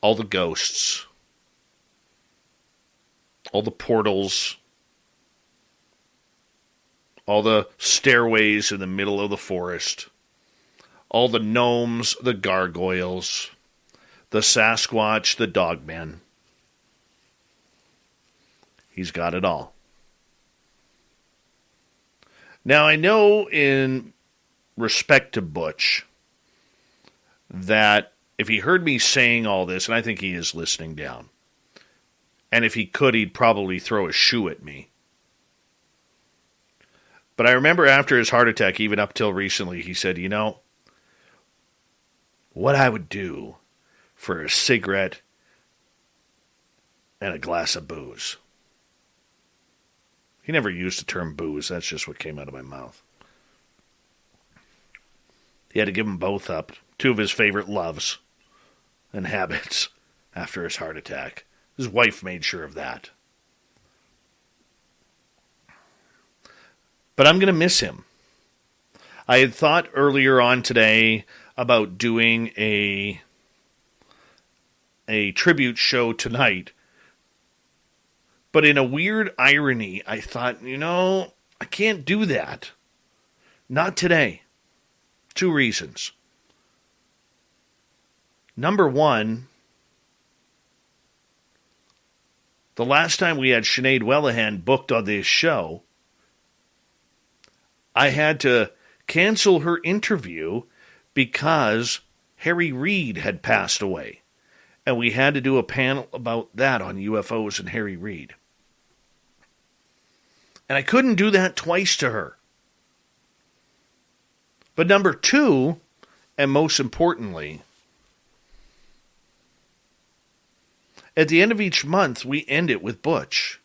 all the ghosts, all the portals, all the stairways in the middle of the forest, all the gnomes, the gargoyles, the Sasquatch, the dogmen. He's got it all. Now, I know in respect to Butch that if he heard me saying all this, and I think he is listening down, and if he could, he'd probably throw a shoe at me. But I remember after his heart attack, even up till recently, he said, what I would do for a cigarette and a glass of booze. He never used the term booze. That's just what came out of my mouth. He had to give them both up. Two of his favorite loves and habits after his heart attack. His wife made sure of that. But I'm going to miss him. I had thought earlier on today about doing a tribute show tonight. But in a weird irony, I thought, I can't do that. Not today. 2 reasons. Number one, the last time we had Sinead Whelehan booked on this show, I had to cancel her interview because Harry Reid had passed away. And we had to do a panel about that on UFOs and Harry Reid. And I couldn't do that twice to her. But number two, and most importantly, at the end of each month, we end it with Butch.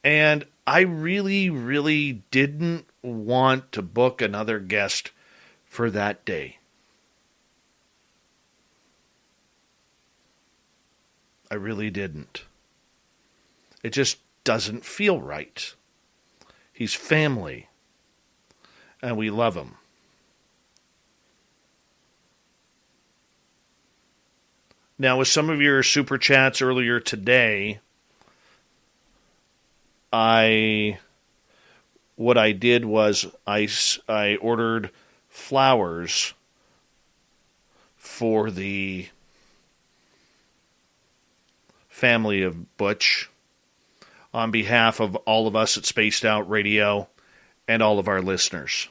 And I really, really didn't want to book another guest for that day. I really didn't. It just doesn't feel right. He's family, and we love him. Now, with some of your super chats earlier today, what I did was I ordered flowers for the family of Butch on behalf of all of us at Spaced Out Radio and all of our listeners.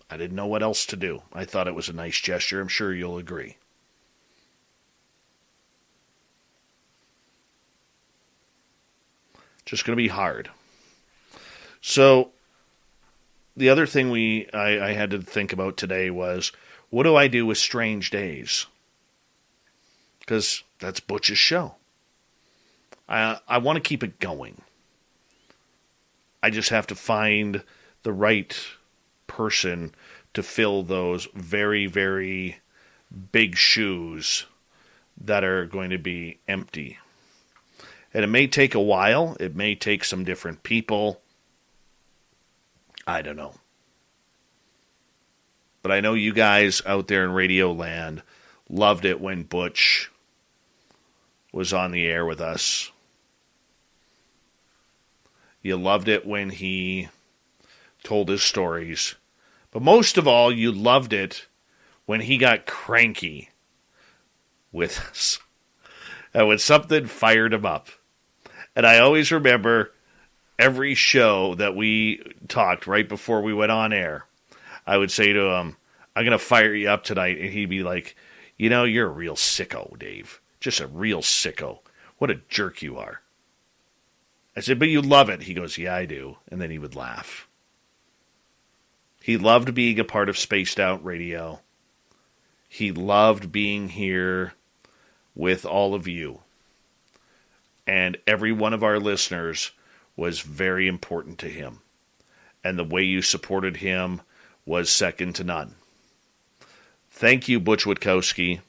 I didn't know what else to do. I thought it was a nice gesture. I'm sure you'll agree. Just going to be hard. So, the other thing I had to think about today was, what do I do with strange days? Because that's Butch's show. I want to keep it going. I just have to find the right person to fill those very, very big shoes that are going to be empty. And it may take a while. It may take some different people. I don't know. But I know you guys out there in Radio Land loved it when Butch was on the air with us. You loved it when he told his stories. But most of all, you loved it when he got cranky with us. And when something fired him up. And I always remember every show that we talked right before we went on air, I would say to him, I'm going to fire you up tonight. And he'd be like, you know, you're a real sicko, Dave. Just a real sicko. What a jerk you are. I said, but you love it. He goes, yeah, I do. And then he would laugh. He loved being a part of Spaced Out Radio. He loved being here with all of you. And every one of our listeners was very important to him. And the way you supported him was second to none. Thank you, Butch Witkowski,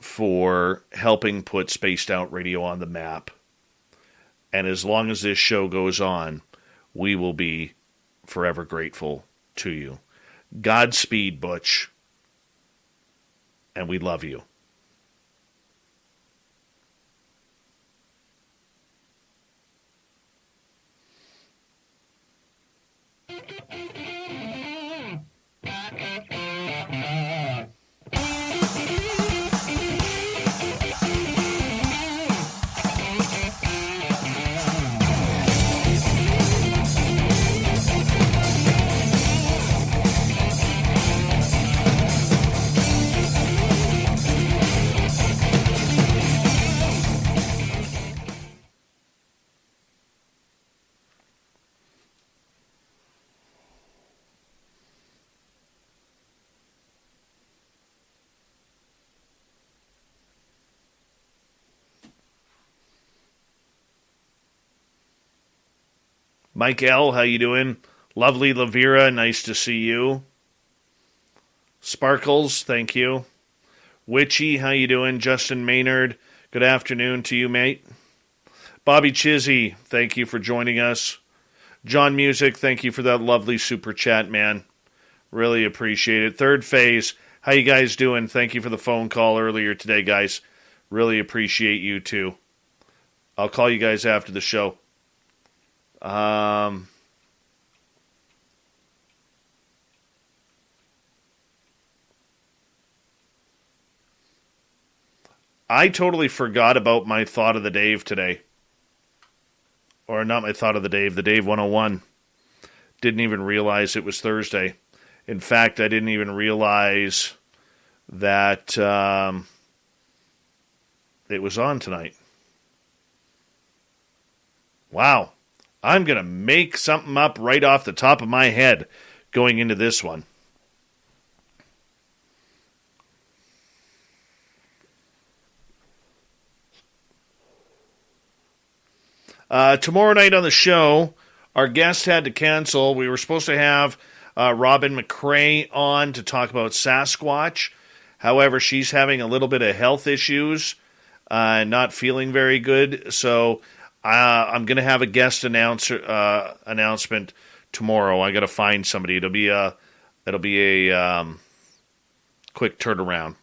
for helping put Spaced Out Radio on the map. And as long as this show goes on, we will be forever grateful to you. Godspeed, Butch. And we love you. Mike L., how you doing? Lovely Lavira, nice to see you. Sparkles, thank you. Witchy, how you doing? Justin Maynard, good afternoon to you, mate. Bobby Chizzy, thank you for joining us. John Music, thank you for that lovely super chat, man. Really appreciate it. Third Phase, how you guys doing? Thank you for the phone call earlier today, guys. Really appreciate you, too. I'll call you guys after the show. I totally forgot about my thought of the Dave today. Or not my thought of the Dave 101. Didn't even realize it was Thursday. In fact, I didn't even realize that it was on tonight. Wow. I'm going to make something up right off the top of my head going into this one. Tomorrow night on the show, our guest had to cancel. We were supposed to have Robin McCrae on to talk about Sasquatch. However, she's having a little bit of health issues, not feeling very good. So I'm going to have a guest announcement tomorrow. I got to find somebody. It'll be a quick turnaround.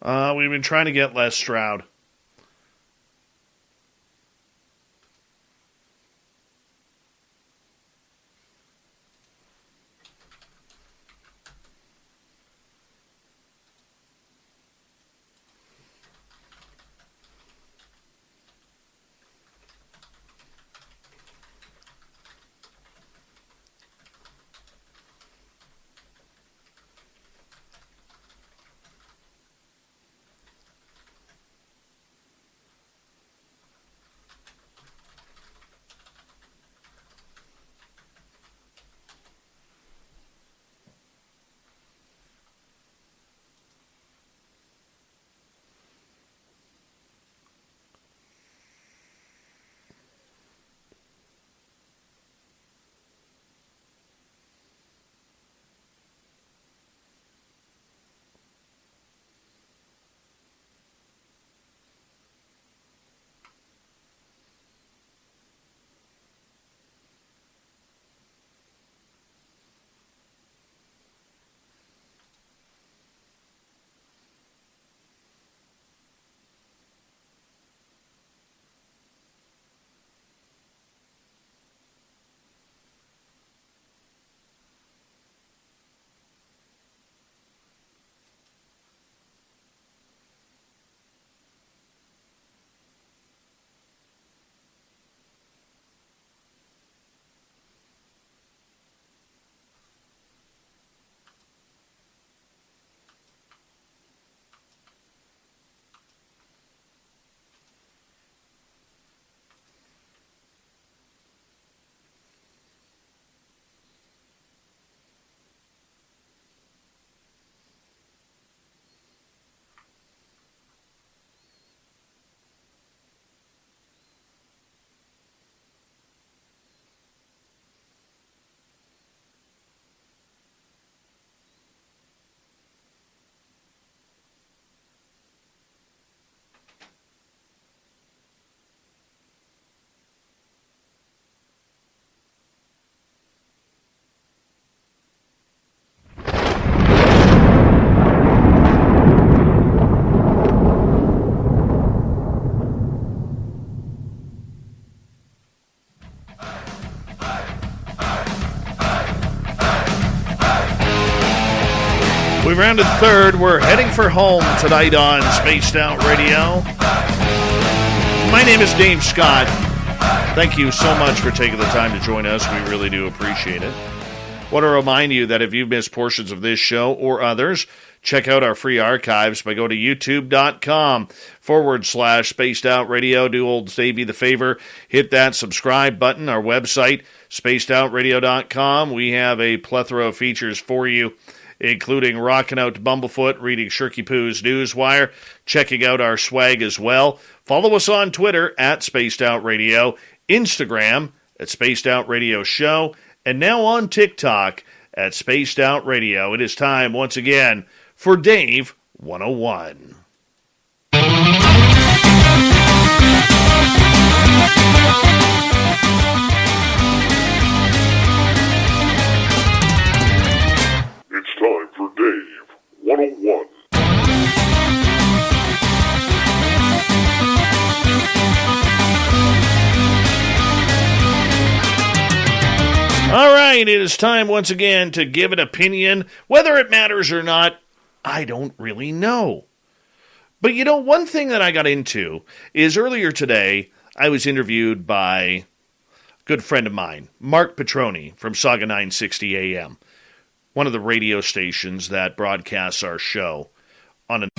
We've been trying to get Les Stroud. We rounded third. We're heading for home tonight on Spaced Out Radio. My name is Dave Scott. Thank you so much for taking the time to join us. We really do appreciate it. Want to remind you that if you've missed portions of this show or others, check out our free archives by going to youtube.com/Spaced Out Radio. Do old Davey the favor. Hit that subscribe button. Our website, spacedoutradio.com. We have a plethora of features for you, including rocking out to Bumblefoot, reading Shirky Poo's Newswire, checking out our swag as well. Follow us on Twitter at Spaced Out Radio, Instagram at Spaced Out Radio Show, and now on TikTok at Spaced Out Radio. It is time once again for Dave 101. It's time for Dave 101. All right, it is time once again to give an opinion. Whether it matters or not, I don't really know. But you know, one thing that I got into is earlier today, I was interviewed by a good friend of mine, Mark Petroni from Saga 960 AM, one of the radio stations that broadcasts our show on an...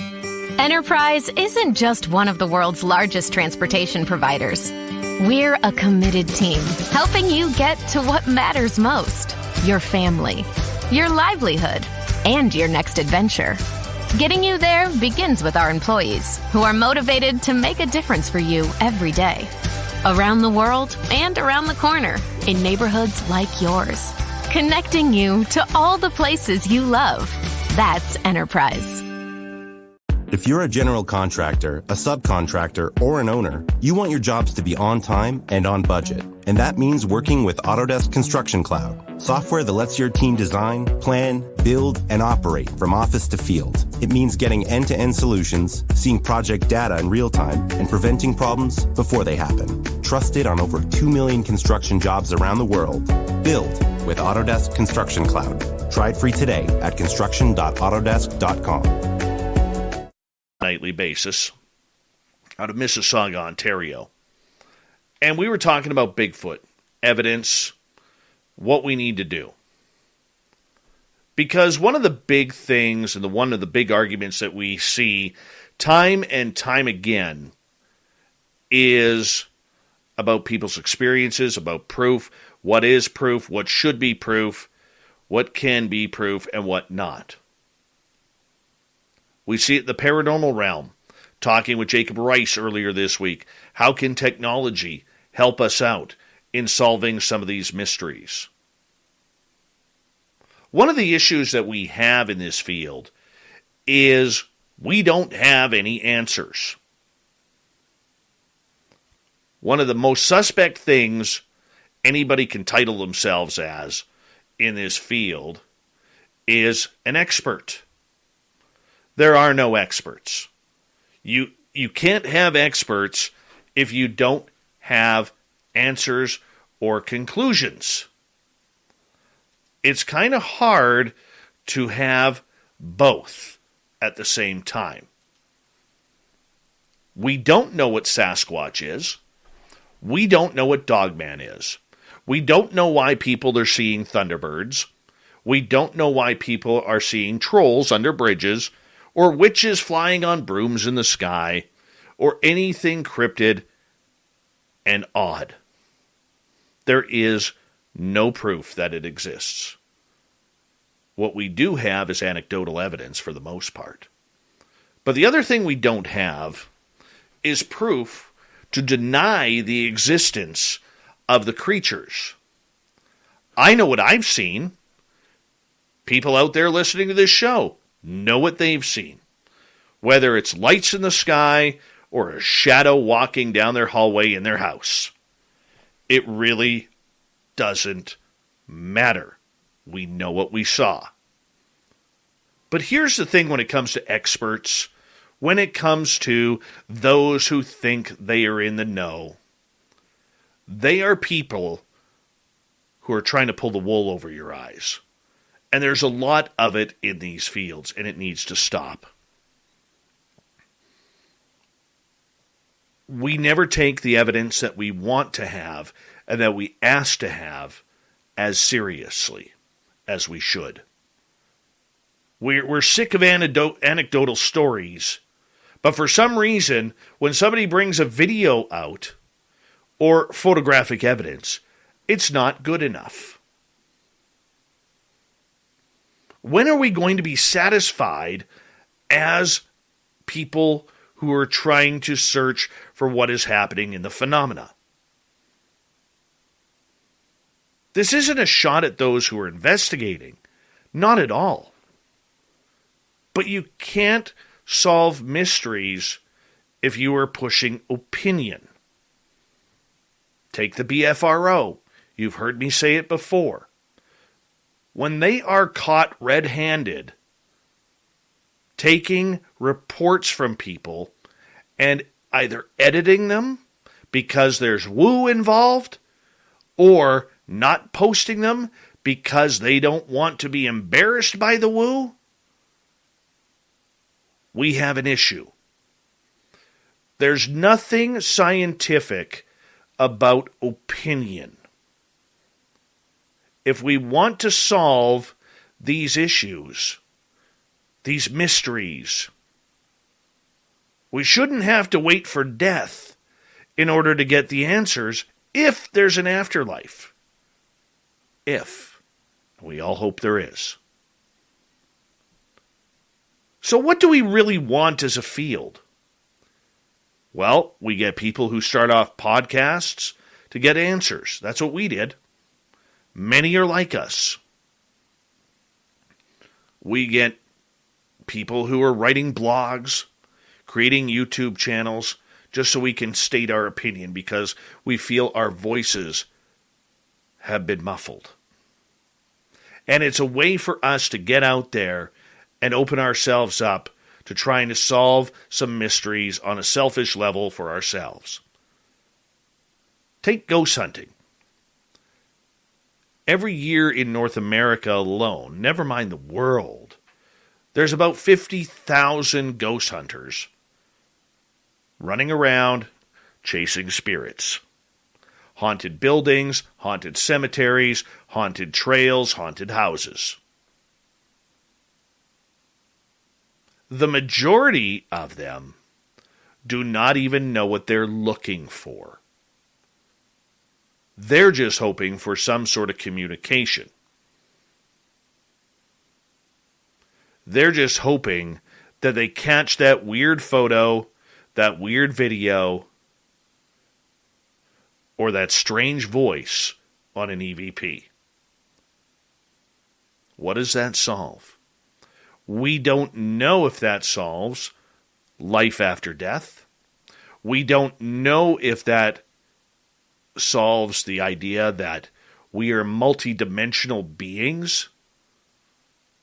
Enterprise isn't just one of the world's largest transportation providers. We're a committed team, helping you get to what matters most: your family, your livelihood, and your next adventure. Getting you there begins with our employees, who are motivated to make a difference for you every day. Around the world and around the corner, in neighborhoods like yours. Connecting you to all the places you love. That's Enterprise. If you're a general contractor, a subcontractor, or an owner, you want your jobs to be on time and on budget. And that means working with Autodesk Construction Cloud, software that lets your team design, plan, build, and operate from office to field. It means getting end-to-end solutions, seeing project data in real time, and preventing problems before they happen. Trusted on over 2 million construction jobs around the world. Build with Autodesk Construction Cloud. Try it free today at construction.autodesk.com. Nightly basis out of Mississauga, Ontario. And we were talking about Bigfoot, evidence, what we need to do. Because one of the big things and one of the big arguments that we see time and time again is about people's experiences, about proof, what is proof, what should be proof, what can be proof, and what not. We see it in the paranormal realm. Talking with Jacob Rice earlier this week. How can technology help us out in solving some of these mysteries? One of the issues that we have in this field is we don't have any answers. One of the most suspect things anybody can title themselves as in this field is an expert. There are no experts. You can't have experts if you don't have answers or conclusions. It's kind of hard to have both at the same time. We don't know what Sasquatch is. We don't know what Dogman is. We don't know why people are seeing Thunderbirds. We don't know why people are seeing trolls under bridges, or witches flying on brooms in the sky, or anything cryptid and odd. There is no proof that it exists. What we do have is anecdotal evidence for the most part. But the other thing we don't have is proof to deny the existence of the creatures. I know what I've seen. People out there listening to this show know what they've seen. Whether it's lights in the sky or a shadow walking down their hallway in their house. It really doesn't matter. We know what we saw. But here's the thing when it comes to experts, when it comes to those who think they are in the know. They are people who are trying to pull the wool over your eyes. And there's a lot of it in these fields, and it needs to stop. We never take the evidence that we want to have and that we ask to have as seriously as we should. We're sick of anecdotal stories, but for some reason, when somebody brings a video out or photographic evidence, it's not good enough. When are we going to be satisfied as people who are trying to search for what is happening in the phenomena? This isn't a shot at those who are investigating. Not at all. But you can't solve mysteries if you are pushing opinion. Take the BFRO. You've heard me say it before. When they are caught red-handed, taking reports from people and either editing them because there's woo involved, or not posting them because they don't want to be embarrassed by the woo, we have an issue. There's nothing scientific about opinion. If we want to solve these issues, these mysteries, we shouldn't have to wait for death in order to get the answers if there's an afterlife. If. We all hope there is. So what do we really want as a field? Well, we get people who start off podcasts to get answers. That's what we did. Many are like us. We get people who are writing blogs, creating YouTube channels just so we can state our opinion because we feel our voices have been muffled. And it's a way for us to get out there and open ourselves up to trying to solve some mysteries on a selfish level for ourselves. Take ghost hunting. Every year in North America alone, never mind the world, there's about 50,000 ghost hunters running around chasing spirits. Haunted buildings, haunted cemeteries, haunted trails, haunted houses. The majority of them do not even know what they're looking for. They're just hoping for some sort of communication. They're just hoping that they catch that weird photo, that weird video, or that strange voice on an EVP. What does that solve? We don't know if that solves life after death. We don't know if that solves the idea that we are multidimensional beings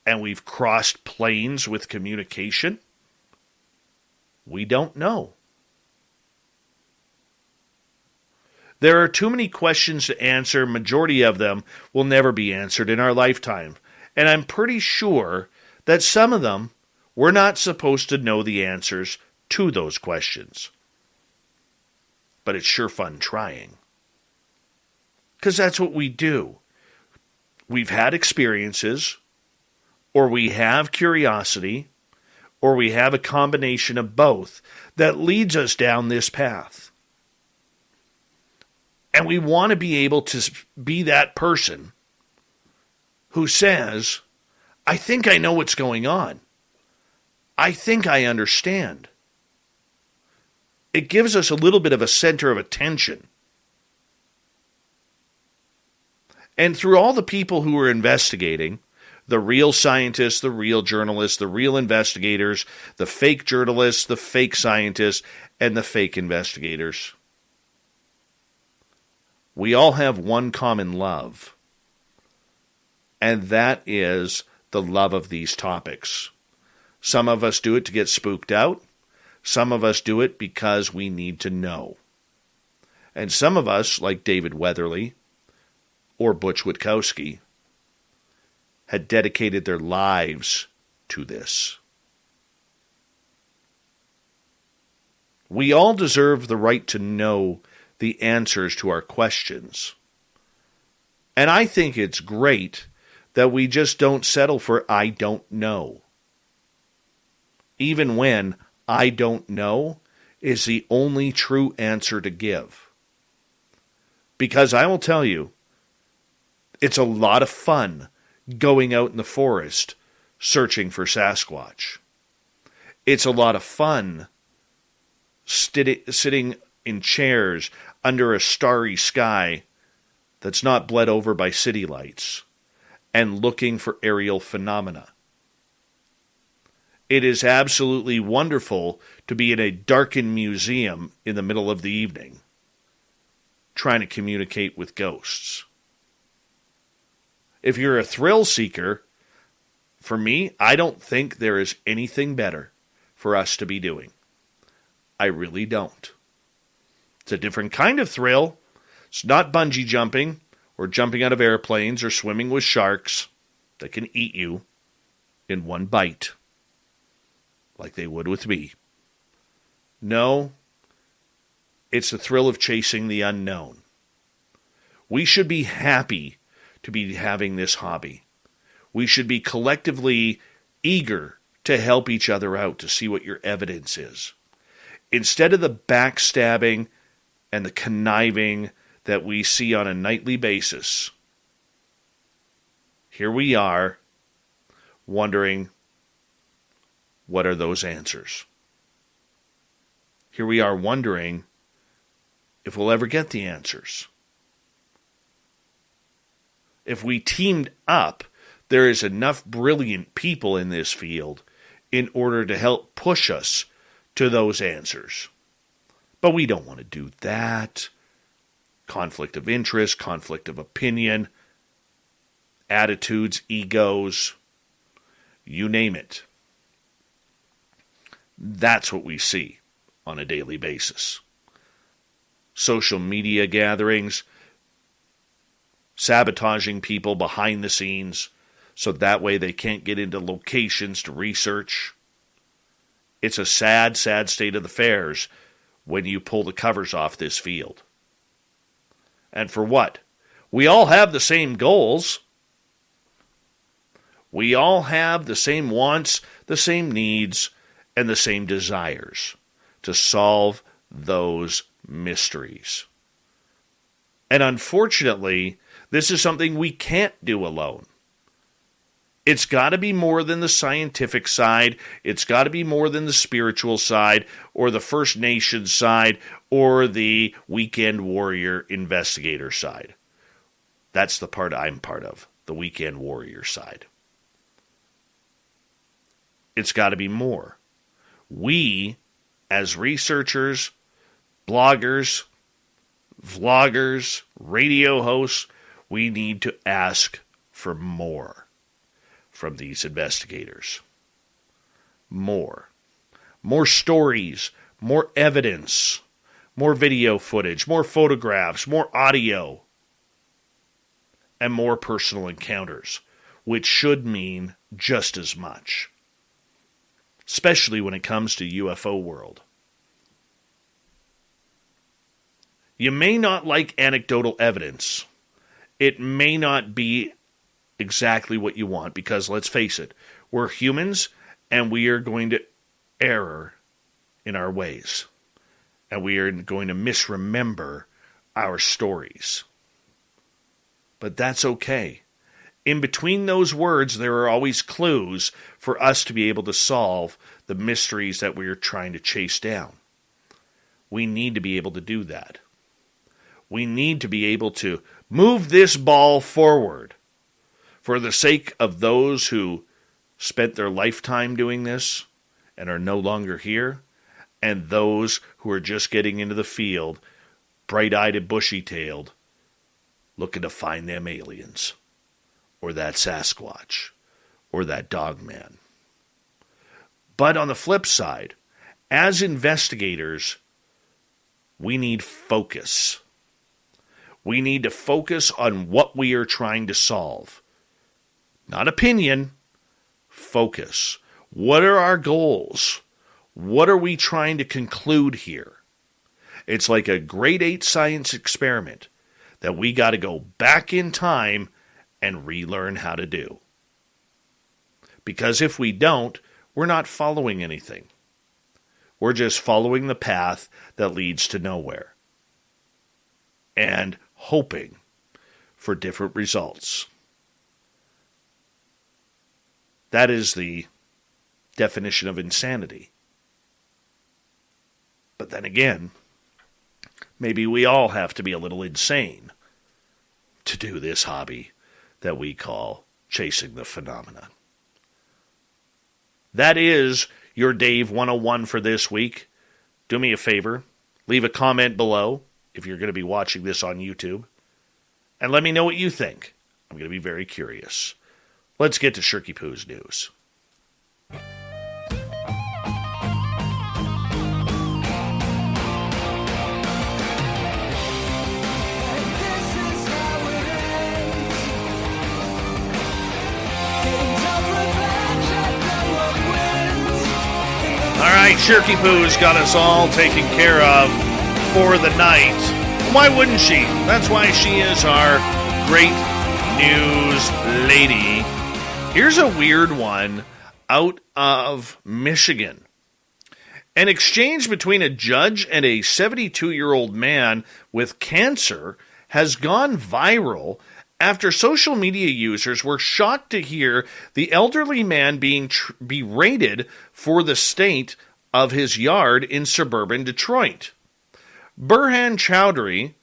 and we've crossed planes with communication. We don't know. There are too many questions to answer. Majority of them will never be answered in our lifetime. And I'm pretty sure that some of them we're not supposed to know the answers to those questions. But it's sure fun trying. Because that's what we do. We've had experiences, or we have curiosity, or we have a combination of both that leads us down this path. And we want to be able to be that person who says, I think I know what's going on. I think I understand. It gives us a little bit of a center of attention. And through all the people who are investigating, the real scientists, the real journalists, the real investigators, the fake journalists, the fake scientists, and the fake investigators, we all have one common love, and that is the love of these topics. Some of us do it to get spooked out. Some of us do it because we need to know. And some of us, like David Weatherly or Butch Witkowski, had dedicated their lives to this. We all deserve the right to know the answers to our questions. And I think it's great that we just don't settle for I don't know. Even when I don't know is the only true answer to give. Because I will tell you, it's a lot of fun going out in the forest searching for Sasquatch. It's a lot of fun sitting in chairs under a starry sky that's not bled over by city lights and looking for aerial phenomena. It is absolutely wonderful to be in a darkened museum in the middle of the evening trying to communicate with ghosts. If you're a thrill seeker, for me, I don't think there is anything better for us to be doing. I really don't. It's a different kind of thrill. It's not bungee jumping or jumping out of airplanes or swimming with sharks that can eat you in one bite, like they would with me. No, it's the thrill of chasing the unknown. We should be happy to be having this hobby. We should be collectively eager to help each other out to see what your evidence is. Instead of the backstabbing and the conniving that we see on a nightly basis, here we are wondering, what are those answers? Here we are wondering if we'll ever get the answers. If we teamed up, there is enough brilliant people in this field in order to help push us to those answers. But we don't want to do that. Conflict of interest, conflict of opinion, attitudes, egos, you name it. That's what we see on a daily basis. Social media gatherings, sabotaging people behind the scenes so that way they can't get into locations to research. It's a sad, sad state of affairs when you pull the covers off this field. And for what? We all have the same goals. We all have the same wants, the same needs, and the same desires to solve those mysteries. And unfortunately, this is something we can't do alone. It's got to be more than the scientific side. It's got to be more than the spiritual side or the First Nations side or the weekend warrior investigator side. That's the part I'm part of, the weekend warrior side. It's got to be more. We, as researchers, bloggers, vloggers, radio hosts, we need to ask for more from these investigators. More stories, more evidence, more video footage, more photographs, more audio, and more personal encounters, which should mean just as much, especially when it comes to UFO world. You may not like anecdotal evidence. It may not be exactly what you want because, let's face it, we're humans and we are going to err in our ways. And we are going to misremember our stories. But that's okay. In between those words, there are always clues for us to be able to solve the mysteries that we are trying to chase down. We need to be able to do that. We need to be able to move this ball forward for the sake of those who spent their lifetime doing this and are no longer here, and those who are just getting into the field, bright-eyed and bushy-tailed, looking to find them aliens, or that Sasquatch, or that Dogman. But on the flip side, as investigators, we need focus. We need to focus on what we are trying to solve. Not opinion, focus. What are our goals? What are we trying to conclude here? It's like a grade 8 science experiment that we got to go back in time and relearn how to do. Because if we don't, we're not following anything. We're just following the path that leads to nowhere. And hoping for different results. That is the definition of insanity. But then again, maybe we all have to be a little insane to do this hobby that we call chasing the phenomena. That is your Dave 101 for this week. Do me a favor, leave a comment below if you're going to be watching this on YouTube, and let me know what you think. I'm going to be very curious. Let's get to Shirky Poo's news. All right, Shirky Poo's got us all taken care of for the night. Why wouldn't she? That's why she is our great news lady. Here's a weird one out of Michigan. An exchange between a judge and a 72-year-old man with cancer has gone viral after social media users were shocked to hear the elderly man being berated for the state of his yard in suburban Detroit. Burhan Chowdhury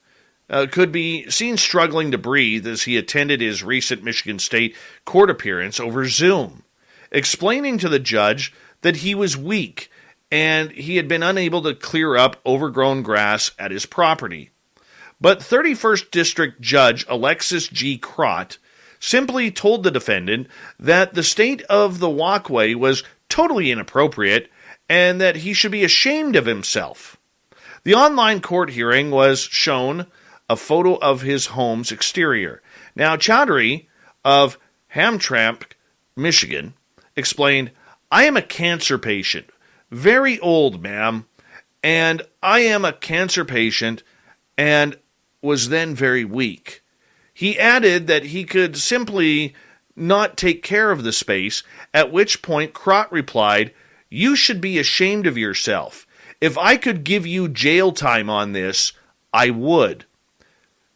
could be seen struggling to breathe as he attended his recent Michigan State court appearance over Zoom, explaining to the judge that he was weak and he had been unable to clear up overgrown grass at his property. But 31st District Judge Alexis G. Crott simply told the defendant that the state of the walkway was totally inappropriate and that he should be ashamed of himself. The online court hearing was shown a photo of his home's exterior. Now, Chowdhury of Hamtramck, Michigan, explained, "I am a cancer patient. Very old, ma'am. And I am a cancer patient and was then very weak." He added that he could simply not take care of the space, at which point Crott replied, "You should be ashamed of yourself. If I could give you jail time on this, I would."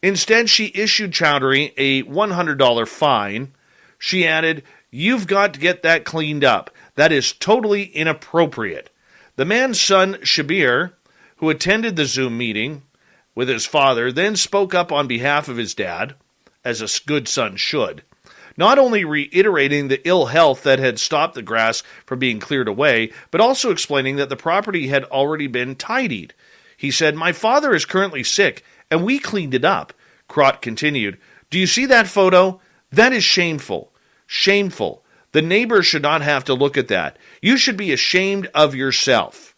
Instead, she issued Chowdhury a $100 fine. She added, "You've got to get that cleaned up. That is totally inappropriate." The man's son, Shabir, who attended the Zoom meeting with his father, then spoke up on behalf of his dad, as a good son should, not only reiterating the ill health that had stopped the grass from being cleared away, but also explaining that the property had already been tidied. He said, "My father is currently sick, and we cleaned it up." Crott continued, "Do you see that photo? That is shameful. Shameful. The neighbors should not have to look at that. You should be ashamed of yourself."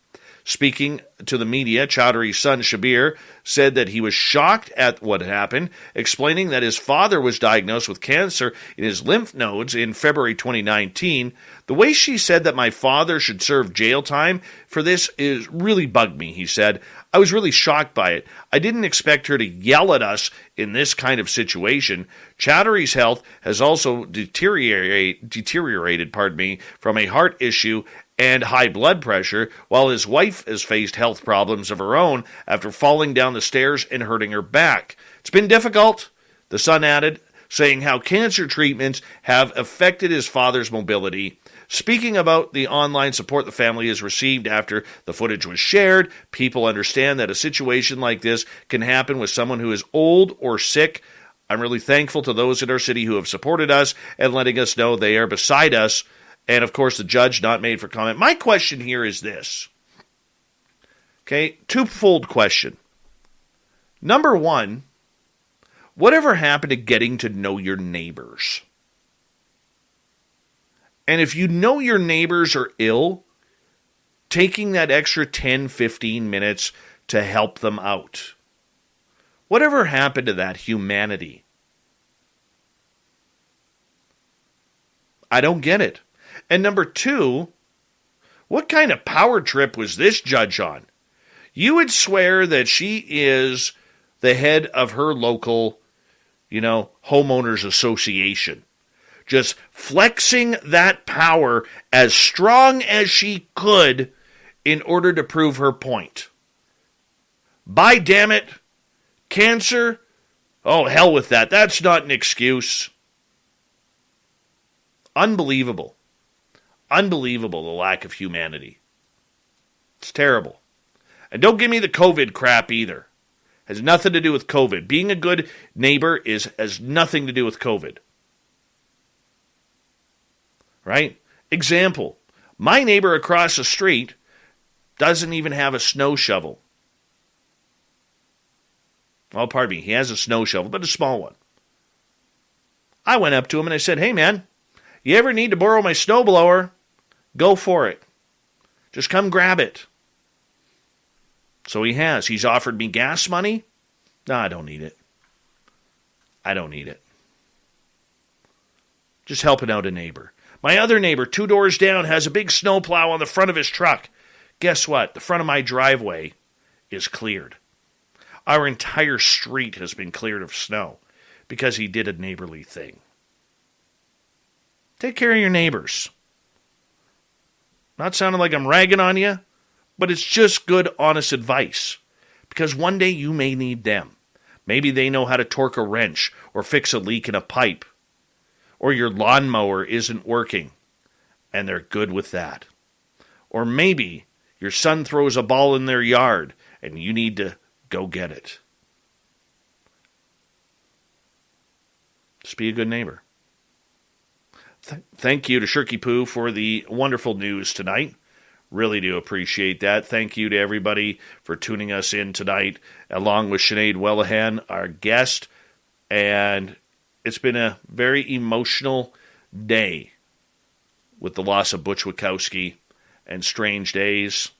Speaking to the media, Chowdhury's son Shabir said that he was shocked at what happened, explaining that his father was diagnosed with cancer in his lymph nodes in February 2019. "The way she said that my father should serve jail time for this is really bugged me," he said. "I was really shocked by it. I didn't expect her to yell at us in this kind of situation." Chowdhury's health has also deteriorated from a heart issue and high blood pressure, while his wife has faced health problems of her own after falling down the stairs and hurting her back. "It's been difficult," the son added, saying how cancer treatments have affected his father's mobility. Speaking about the online support the family has received after the footage was shared, people understand that a situation like this can happen with someone who is old or sick. "I'm really thankful to those in our city who have supported us and letting us know they are beside us." And, of course, the judge not made for comment. My question here is this. Okay, twofold question. Number one, whatever happened to getting to know your neighbors? And if you know your neighbors are ill, taking that extra 10, 15 minutes to help them out. Whatever happened to that humanity? I don't get it. And number two, what kind of power trip was this judge on? You would swear that she is the head of her local, homeowners association. Just flexing that power as strong as she could in order to prove her point. By damn it, cancer? Oh, hell with that. That's not an excuse. Unbelievable. Unbelievable, the lack of humanity. It's terrible. And don't give me the COVID crap either. Has nothing to do with COVID. Being a good neighbor has nothing to do with COVID. Right? Example, my neighbor across the street doesn't even have a snow shovel. Oh, pardon me, he has a snow shovel, but a small one. I went up to him and I said, "Hey man, you ever need to borrow my snowblower? Go for it. Just come grab it." So he has. He's offered me gas money. No, I don't need it. I don't need it. Just helping out a neighbor. My other neighbor, 2 doors down, has a big snowplow on the front of his truck. Guess what? The front of my driveway is cleared. Our entire street has been cleared of snow because he did a neighborly thing. Take care of your neighbors. Not sounding like I'm ragging on you, but it's just good, honest advice. Because one day you may need them. Maybe they know how to torque a wrench or fix a leak in a pipe. Or your lawnmower isn't working, and they're good with that. Or maybe your son throws a ball in their yard, and you need to go get it. Just be a good neighbor. Thank you to Shirky Poo for the wonderful news tonight. Really do appreciate that. Thank you to everybody for tuning us in tonight, along with Sinead Whelehan, our guest. And it's been a very emotional day with the loss of Butch Witkowski and Strange Days.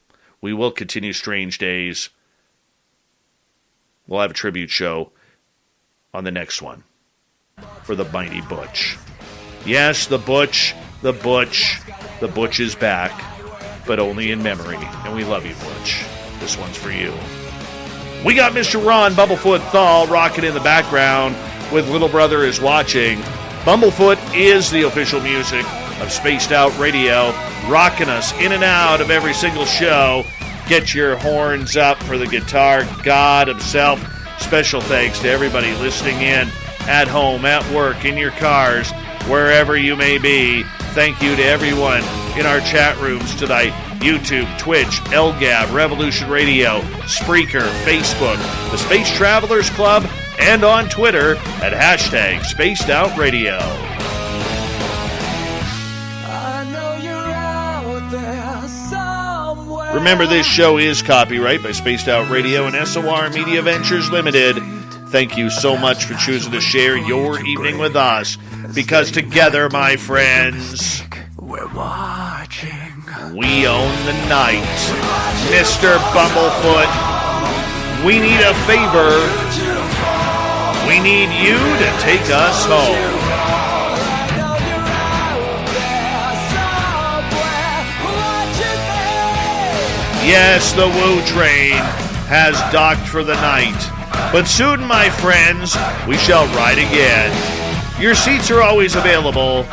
We will continue Strange Days. We'll have a tribute show on the next one for the mighty Butch. Yes, the Butch is back, but only in memory. And we love you, Butch. This one's for you. We got Mr. Ron Bumblefoot Thal rocking in the background with Little Brother Is Watching. Bumblefoot is the official music of Spaced Out Radio, rocking us in and out of every single show. Get your horns up for the guitar god himself. Special thanks to everybody listening in at home, at work, in your cars, wherever you may be. Thank you to everyone in our chat rooms tonight. YouTube, Twitch, LGAB, Revolution Radio, Spreaker, Facebook, the Space Travelers Club, and on Twitter at hashtag Spaced Out Radio. Remember, this show is copyright by Spaced Out Radio and SOR Media Ventures Limited. Thank you so much for choosing to share your evening with us, because together, my friends, we're watching. We own the night. Mr. Bumblefoot, we need a favor. We need you to take us home. Yes, the Woo train has docked for the night. But soon, my friends, we shall ride again. Your seats are always available.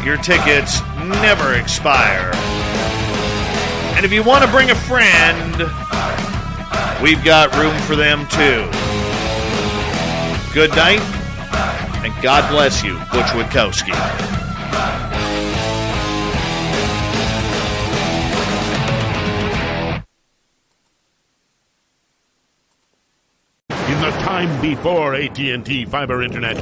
Your tickets never expire. And if you want to bring a friend, we've got room for them too. Good night, and God bless you, Butch Witkowski. In the time before AT&T Fiber Internet.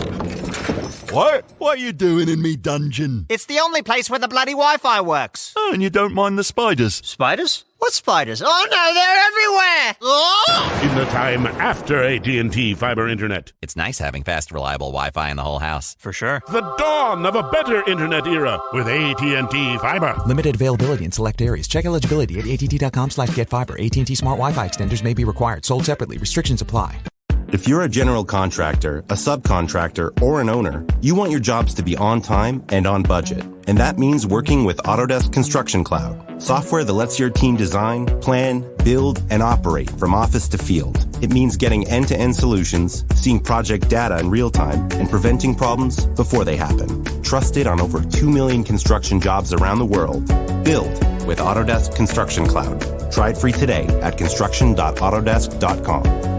What? What are you doing in me dungeon? It's the only place where the bloody Wi-Fi works. Oh, and you don't mind the spiders? Spiders? What spiders? Oh no, they're everywhere! Oh! In the time after AT&T Fiber Internet. It's nice having fast, reliable Wi-Fi in the whole house. For sure. The dawn of a better internet era with AT&T Fiber. Limited availability in select areas. Check eligibility at att.com/getfiber. AT&T Smart Wi-Fi extenders may be required. Sold separately. Restrictions apply. If you're a general contractor, a subcontractor, or an owner, you want your jobs to be on time and on budget. And that means working with Autodesk Construction Cloud, software that lets your team design, plan, build, and operate from office to field. It means getting end-to-end solutions, seeing project data in real time, and preventing problems before they happen. Trusted on over 2 million construction jobs around the world. Build with Autodesk Construction Cloud. Try it free today at construction.autodesk.com.